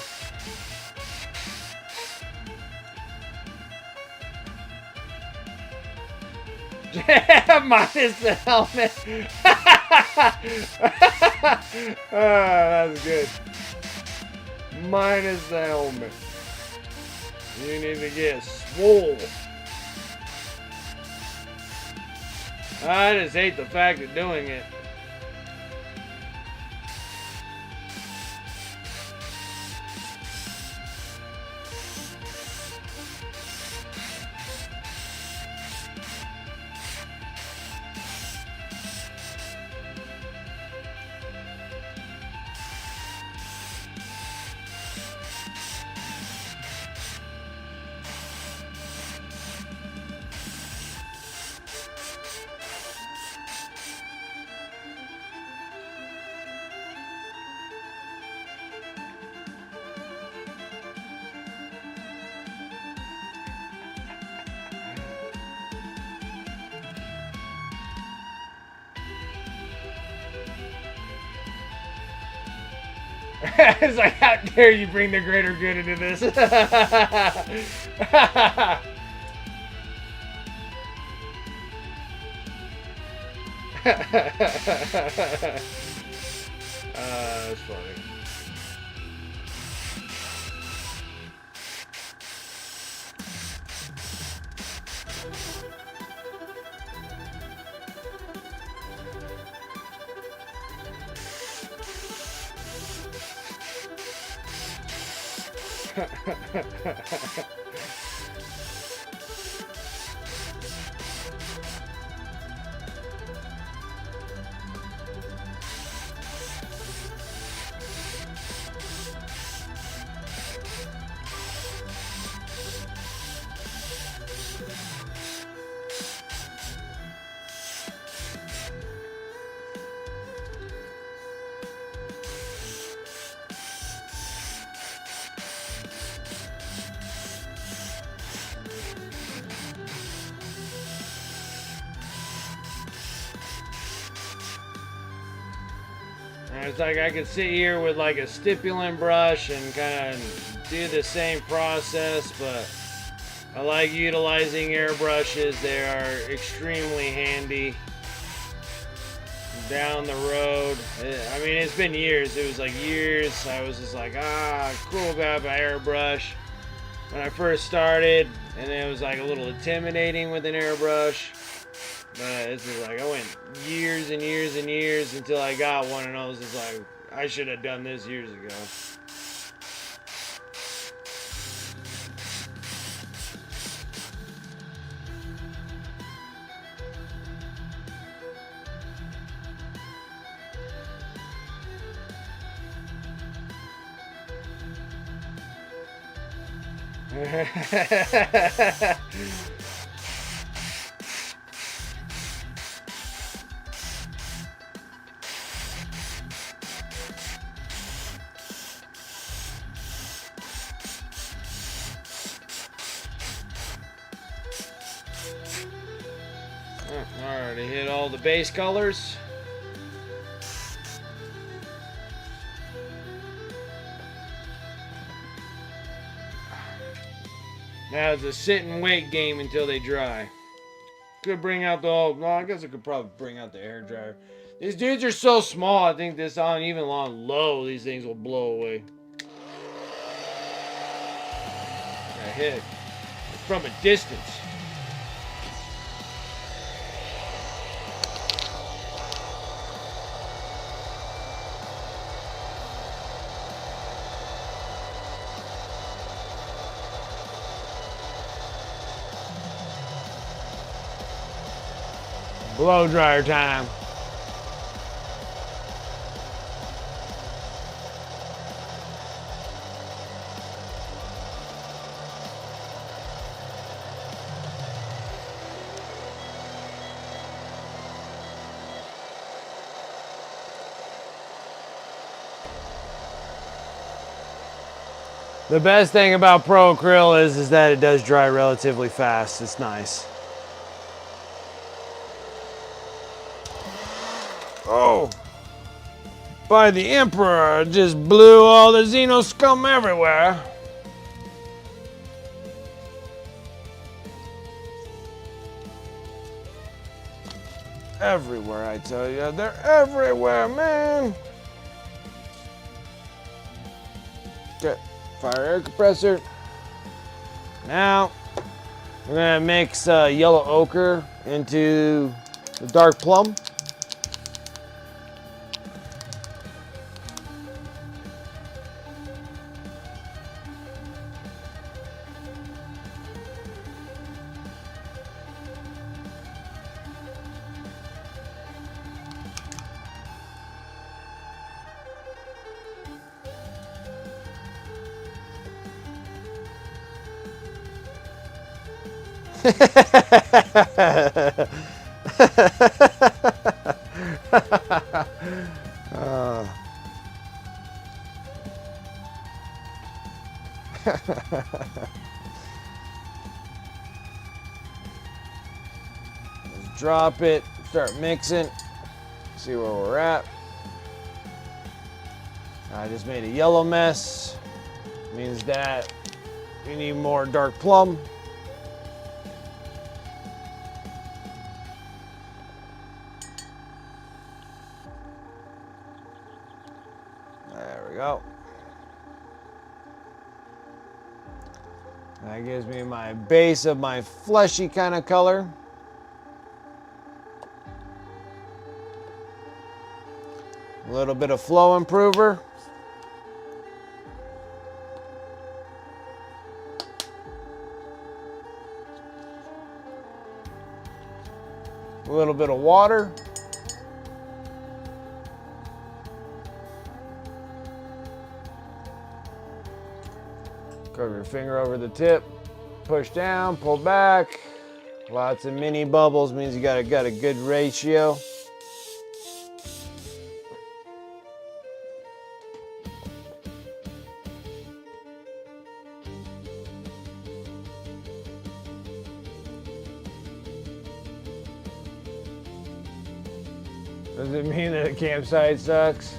Minus the helmet. That's good. Minus the helmet. You need to get swole. I just hate the fact of doing it. It's like, how dare you bring the greater good into this? That's funny. It's like I could sit here with like a stipulant brush and kind of do the same process, but I like utilizing airbrushes. They are extremely handy down the road. I mean, it's been years. It was like years. I was just like, cool about my airbrush when I first started, and it was like a little intimidating with an airbrush. But it's just like I went years and years and years until I got one, and I was just like, I should have done this years ago. Alrighty, hit all the base colors. Now it's a sit and wait game until they dry. Could bring out the old, well, I guess I could probably bring out the air dryer. These dudes are so small, I think this on even on low, these things will blow away. I hit it from a distance. Blow dryer time. The best thing about Pro Acryl is that it does dry relatively fast. It's nice. Oh! By the Emperor, just blew all the Zeno scum everywhere. Everywhere, I tell you. They're everywhere, man. Okay, fire air compressor. Now, we're gonna mix yellow ochre into the dark plum. Let's drop it, start mixing, see where we're at. I just made a yellow mess. Means that we need more dark plum. There we go. That gives me my base of my fleshy kind of color. A little bit of flow improver. A little bit of water. Curve your finger over the tip, push down, pull back. Lots of mini bubbles means you got a good ratio. Does it mean that a campsite sucks?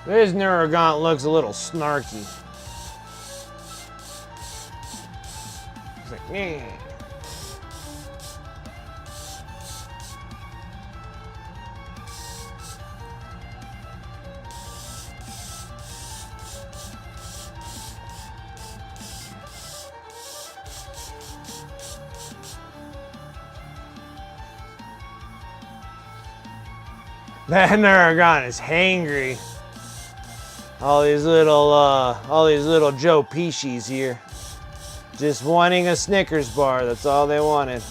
This Neurogaunt looks a little snarky. It's like, meh. That Neurogaunt is hangry. All these little Joe Pesci's here. Just wanting a Snickers bar, that's all they wanted.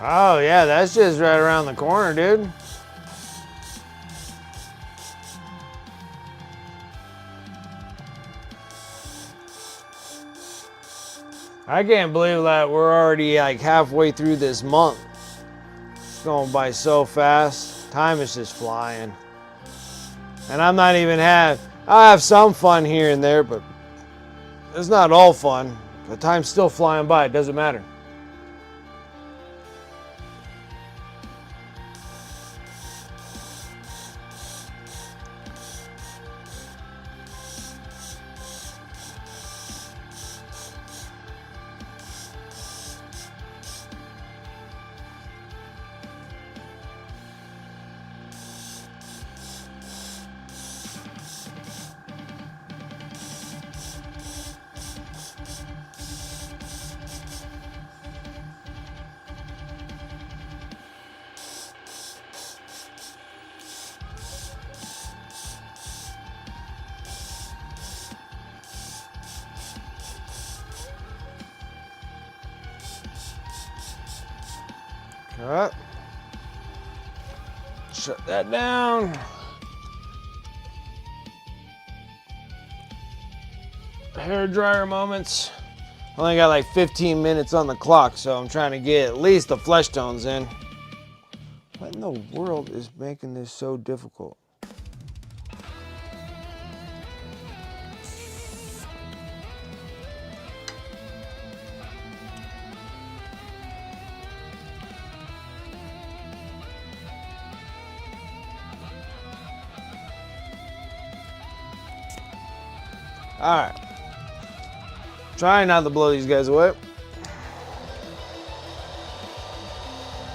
Oh yeah, that's just right around the corner, dude. I can't believe that we're already like halfway through this month. It's going by so fast. Time is just flying. And I'm not even I have some fun here and there, but it's not all fun. The time's still flying by, it doesn't matter. Cut. Shut that down. Hair dryer moments. Only got like 15 minutes on the clock, so I'm trying to get at least the flesh tones in. What in the world is making this so difficult? All right. Trying not to blow these guys away.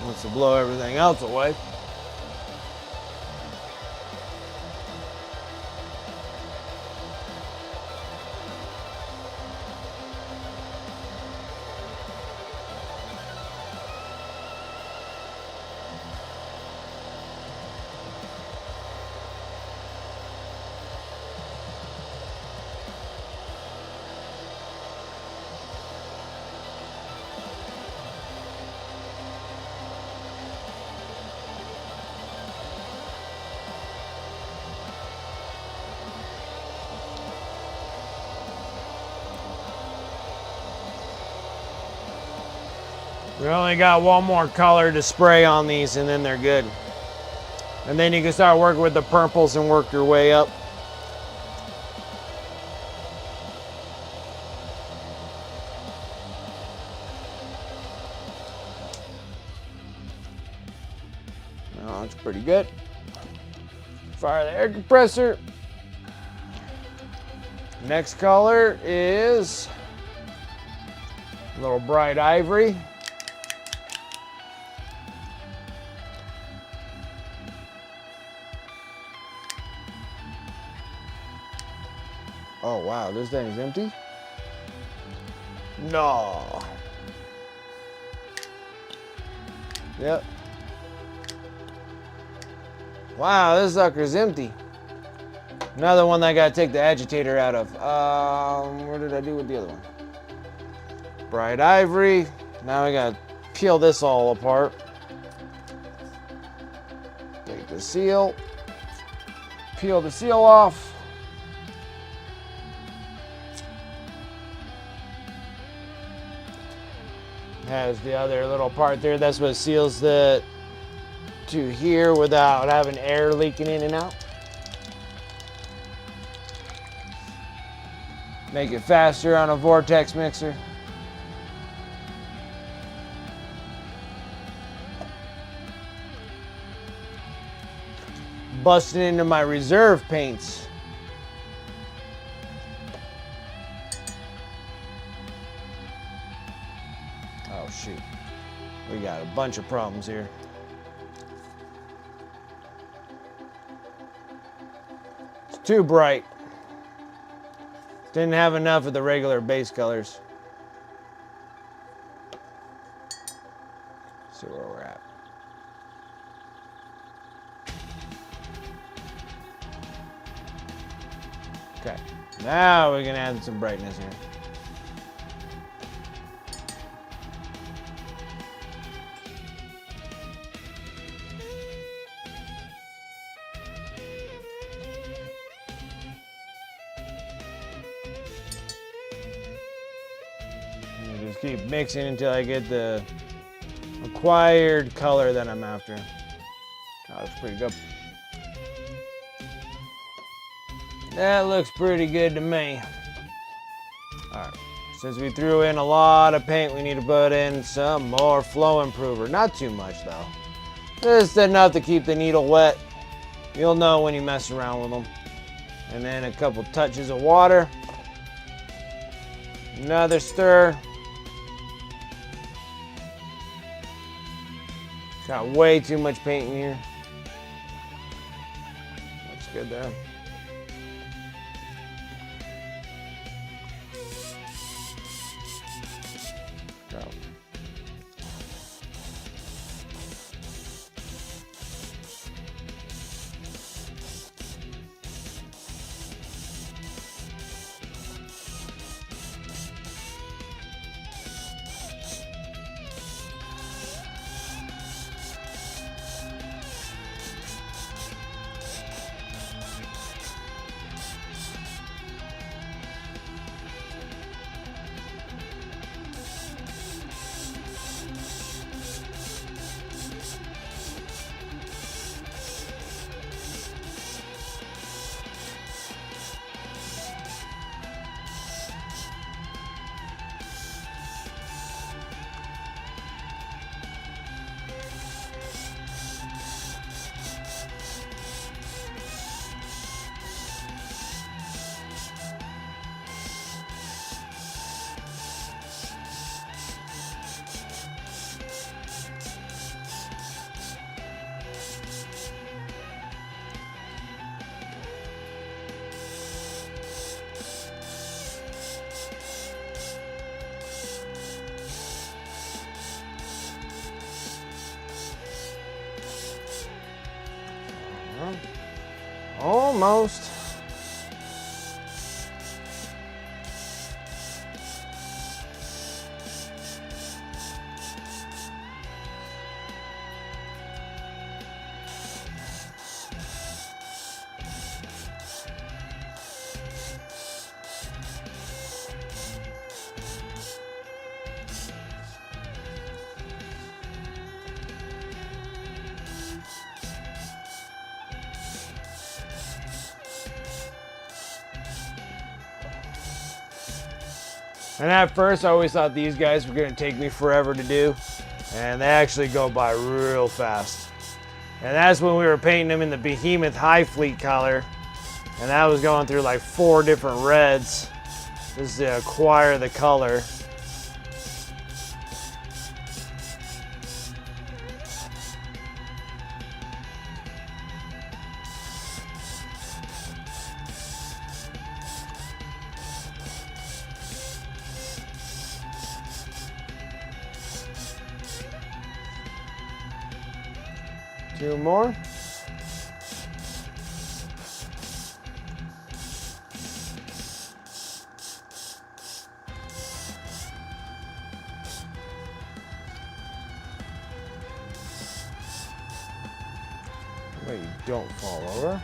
Wants to blow everything else away. We only got one more color to spray on these and then they're good. And then you can start working with the purples and work your way up. Oh, that's pretty good. Fire the air compressor. Next color is a little bright ivory. Oh wow, this thing is empty? No. Yep. Wow, this sucker's empty. Another one that I gotta take the agitator out of. What did I do with the other one? Bright ivory. Now we gotta peel this all apart. Take the seal. Peel the seal off. Has the other little part there. That's what seals the to here without having air leaking in and out. Make it faster on a vortex mixer. Busting into my reserve paints. Oh shoot, we got a bunch of problems here. It's too bright. Didn't have enough of the regular base colors. Let's see where we're at. Okay, now we can add some brightness here. keep mixing until I get the acquired color that I'm after. That looks pretty good. That looks pretty good to me. Alright, since we threw in a lot of paint, we need to put in some more flow improver. Not too much though. Just enough to keep the needle wet. You'll know when you mess around with them. And then a couple touches of water. Another stir. Got way too much paint in here. Looks good there. Go. Almost. And at first I always thought these guys were going to take me forever to do, and they actually go by real fast. And that's when we were painting them in the Behemoth Hivefleet color, and that was going through like 4 different reds just to acquire the color. Two more. Wait, you don't fall over.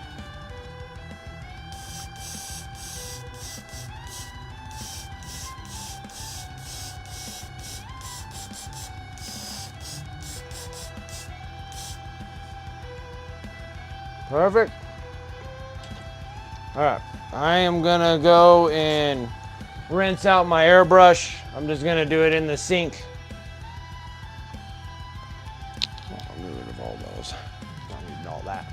Perfect. All right, I am gonna go and rinse out my airbrush. I'm just gonna do it in the sink. I'll get rid of all those. Don't need all that.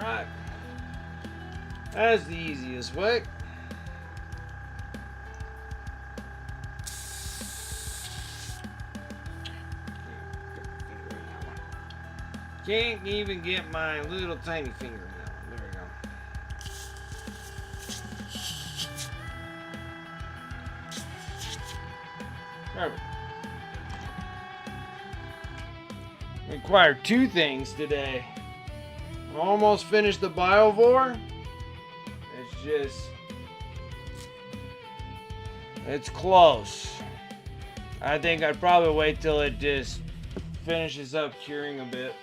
Alright, that's the easiest way. Can't even get my little tiny finger now. There we go. Perfect. Required 2 things today. Almost finished the Biovore. It's close. I think I'd probably wait till it just finishes up curing a bit.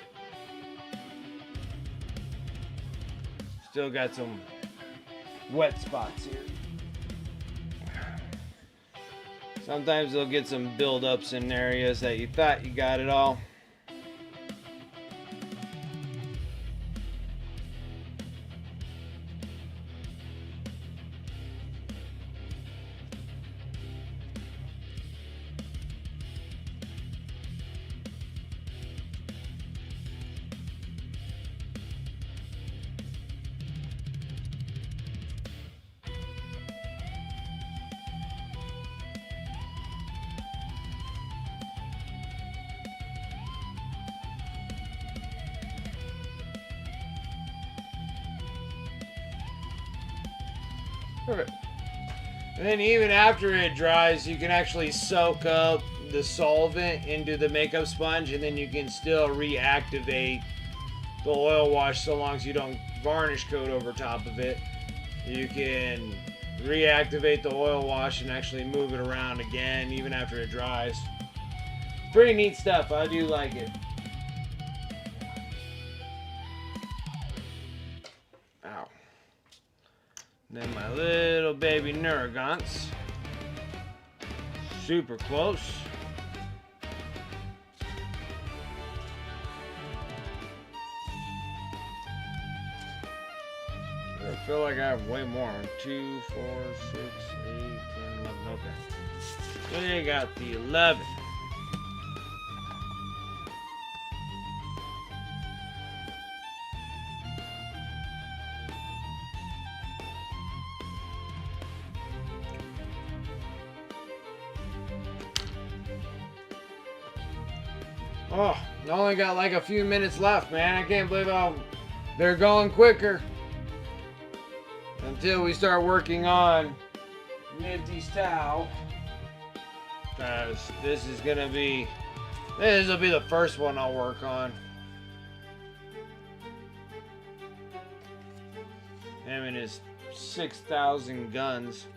Still got some wet spots here. Sometimes they'll get some buildups in areas that you thought you got it all. Perfect. And then even after it dries, you can actually soak up the solvent into the makeup sponge, and then you can still reactivate the oil wash so long as you don't varnish coat over top of it. You can reactivate the oil wash and actually move it around again even after it dries. Pretty neat stuff. I do like it. Ow. Then my little baby Neurogants. Super close. I feel like I have way more. 2, 4, 6, 8, 10, 11. Okay. We got the 11. Oh, I only got like a few minutes left, man. I can't believe how they're going quicker. Until we start working on Nifty's Tau. Because this will be the first one I'll work on. Him and his 6,000 guns.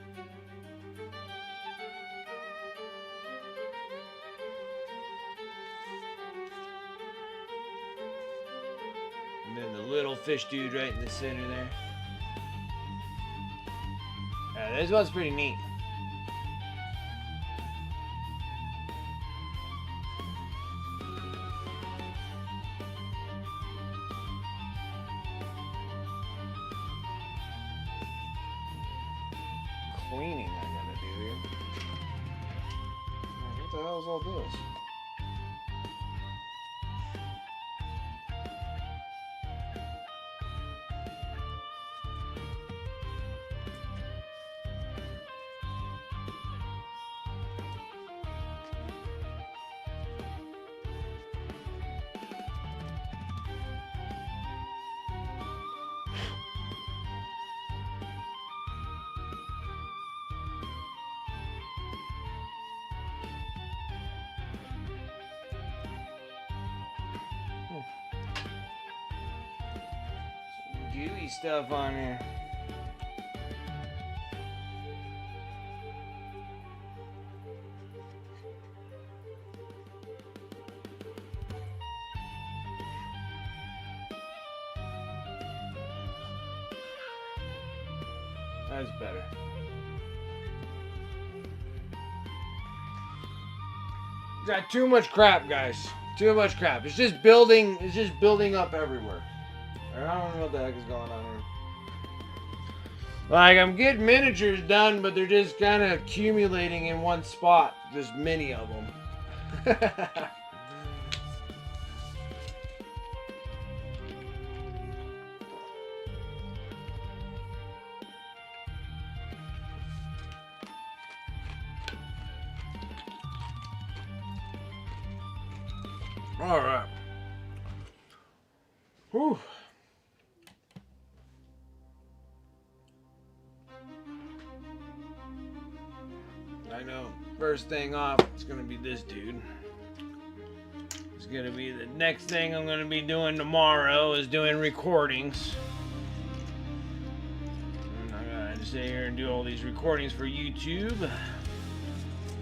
And then the little fish dude right in the center there. Yeah, this one's pretty neat. Cleaning I gotta do here. What the hell is all this? Gooey stuff on here. That's better. Got too much crap, guys. Too much crap. It's just building up everywhere. I don't know what the heck is going on here. Like, I'm getting miniatures done, but they're just kind of accumulating in one spot. There's many of them. All right. Whew. I know. First thing off, it's gonna be this dude. It's gonna be the next thing I'm gonna be doing tomorrow is doing recordings. And I'm gonna sit here and do all these recordings for YouTube.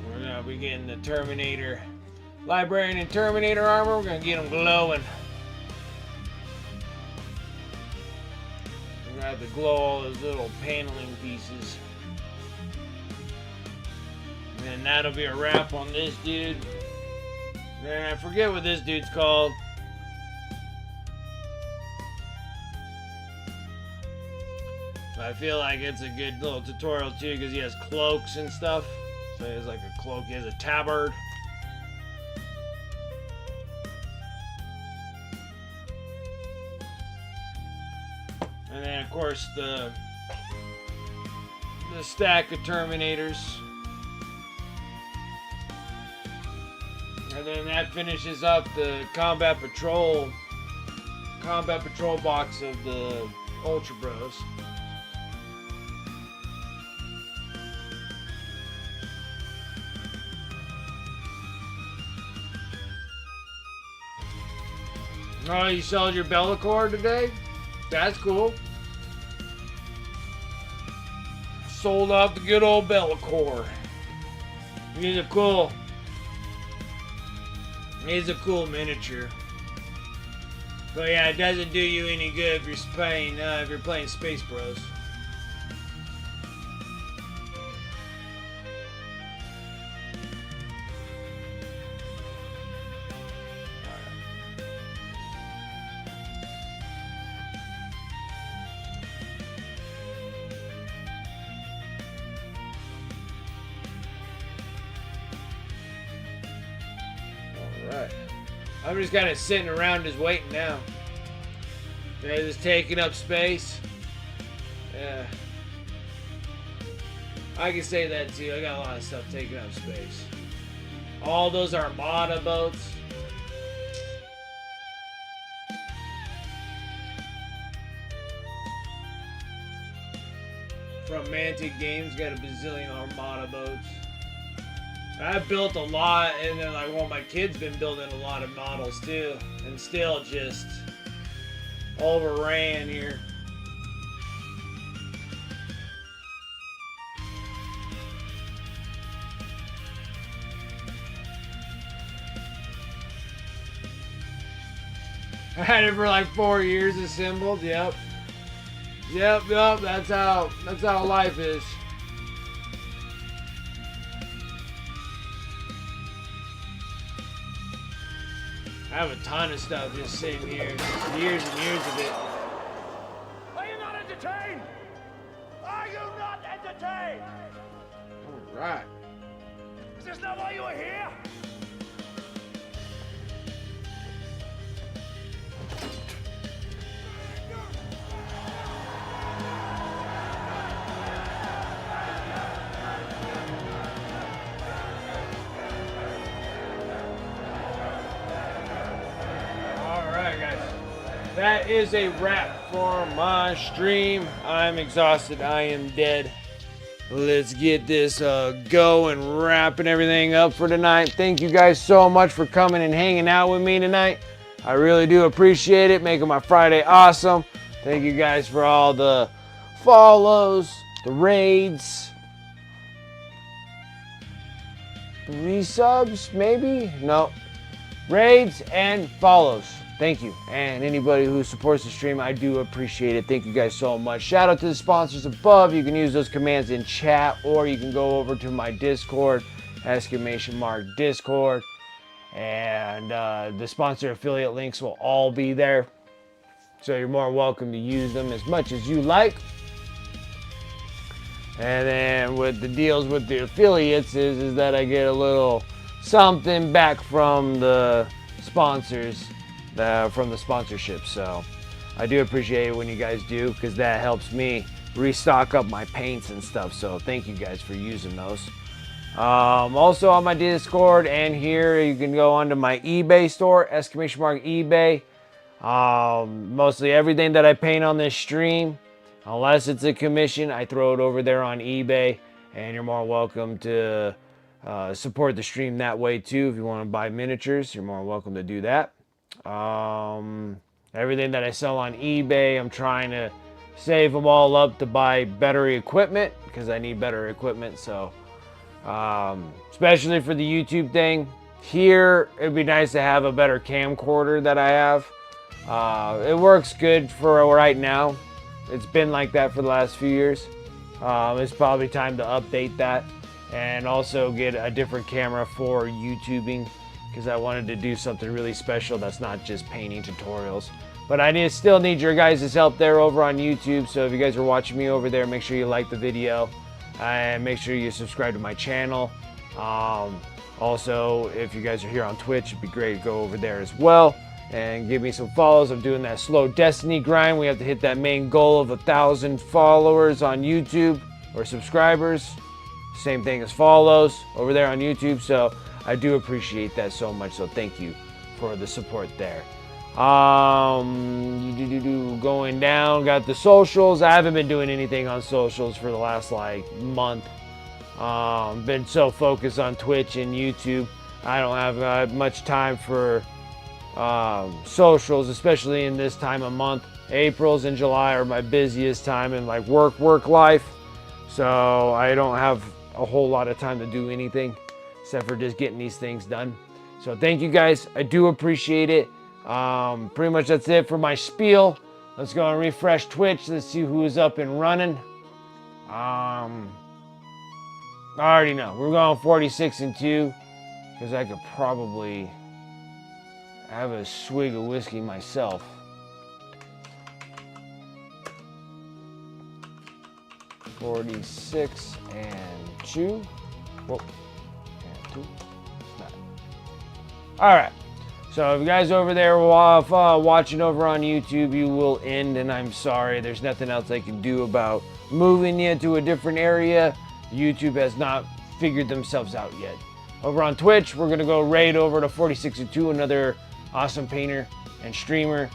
We're gonna be getting the Terminator Librarian and Terminator armor. We're gonna get them glowing. We're gonna have to glow all those little paneling pieces. And that'll be a wrap on this dude. And I forget what this dude's called. But I feel like it's a good little tutorial too because he has cloaks and stuff. So he has like a cloak, he has a tabard. And then of course the stack of Terminators. And then that finishes up the combat patrol box of the Ultra Bros. Oh, you sold your Bellacore today? That's cool. Sold off the good old Bellacore. He's a cool miniature. But yeah, it doesn't do you any good if you're playing Space Bros. Alright. I'm just kind of sitting around just waiting now. They're just taking up space. Yeah. I can say that too. I got a lot of stuff taking up space. All those Armada boats. From Mantic Games, got a bazillion Armada boats. I built a lot, and then like, well, my kid's been building a lot of models too, and still just overran here. I had it for like 4 years assembled. Yep. That's how life is. I have a ton of stuff just sitting here. Just years and years of it. Are you not entertained? Are you not entertained? Alright. Is this not why you were here? That is a wrap for my stream. I'm exhausted. I am dead. Let's get this going, wrapping everything up for tonight. Thank you guys so much for coming and hanging out with me tonight. I really do appreciate it, making my Friday awesome. Thank you guys for all the follows, the raids, resubs, maybe? No. Raids and follows. Thank you. And anybody who supports the stream, I do appreciate it. Thank you guys so much. Shout out to the sponsors above. You can use those commands in chat, or you can go over to my Discord, !Discord. And the sponsor affiliate links will all be there. So you're more welcome to use them as much as you like. And then with the deals with the affiliates is that I get a little something back from the sponsors. From the sponsorship, so I do appreciate it when you guys do, because that helps me restock up my paints and stuff. So thank you guys for using those. Also on my Discord and here, you can go onto my eBay store, !eBay. Mostly everything that I paint on this stream, unless it's a commission, I throw it over there on eBay, and you're more welcome to support the stream that way too. If you want to buy miniatures, you're more welcome to do that. Everything that I sell on eBay, I'm trying to save them all up to buy better equipment, because I need better equipment. So especially for the YouTube thing here, it'd be nice to have a better camcorder that I have. It works good for right now. It's been like that for the last few years. It's probably time to update that, and also get a different camera for YouTubing, because I wanted to do something really special that's not just painting tutorials. But I still need your guys' help there over on YouTube. So if you guys are watching me over there, make sure you like the video and make sure you subscribe to my channel. Also, if you guys are here on Twitch, it'd be great to go over there as well and give me some follows. I'm doing that slow Destiny grind. We have to hit that main goal of 1,000 followers on YouTube, or subscribers. Same thing as follows over there on YouTube. So I do appreciate that so much. So thank you for the support there. Going down, got the socials. I haven't been doing anything on socials for the last month. Been so focused on Twitch and YouTube, I don't have much time for socials, especially in this time of month. April's and July are my busiest time in work life, so I don't have a whole lot of time to do anything except for just getting these things done. So thank you guys, I do appreciate it. Pretty much that's it for my spiel. Let's go and refresh Twitch. Let's see who's up and running. I already know we're going 46-2, because I could probably have a swig of whiskey myself. (46-2). Whoa. And 2. All right. So if you guys over there watching over on YouTube, you will end, and I'm sorry. There's nothing else I can do about moving you to a different area. YouTube has not figured themselves out yet. Over on Twitch, we're going to go raid over to 46-2, another awesome painter and streamer,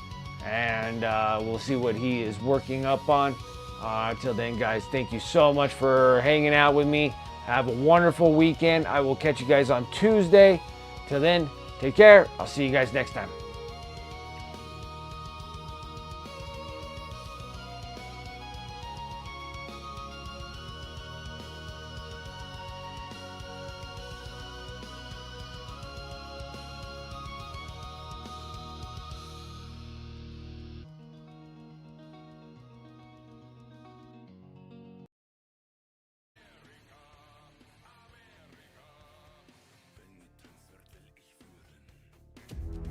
and we'll see what he is working up on. Till then, guys, thank you so much for hanging out with me. Have a wonderful weekend. I will catch you guys on Tuesday. Till then, take care. I'll see you guys next time.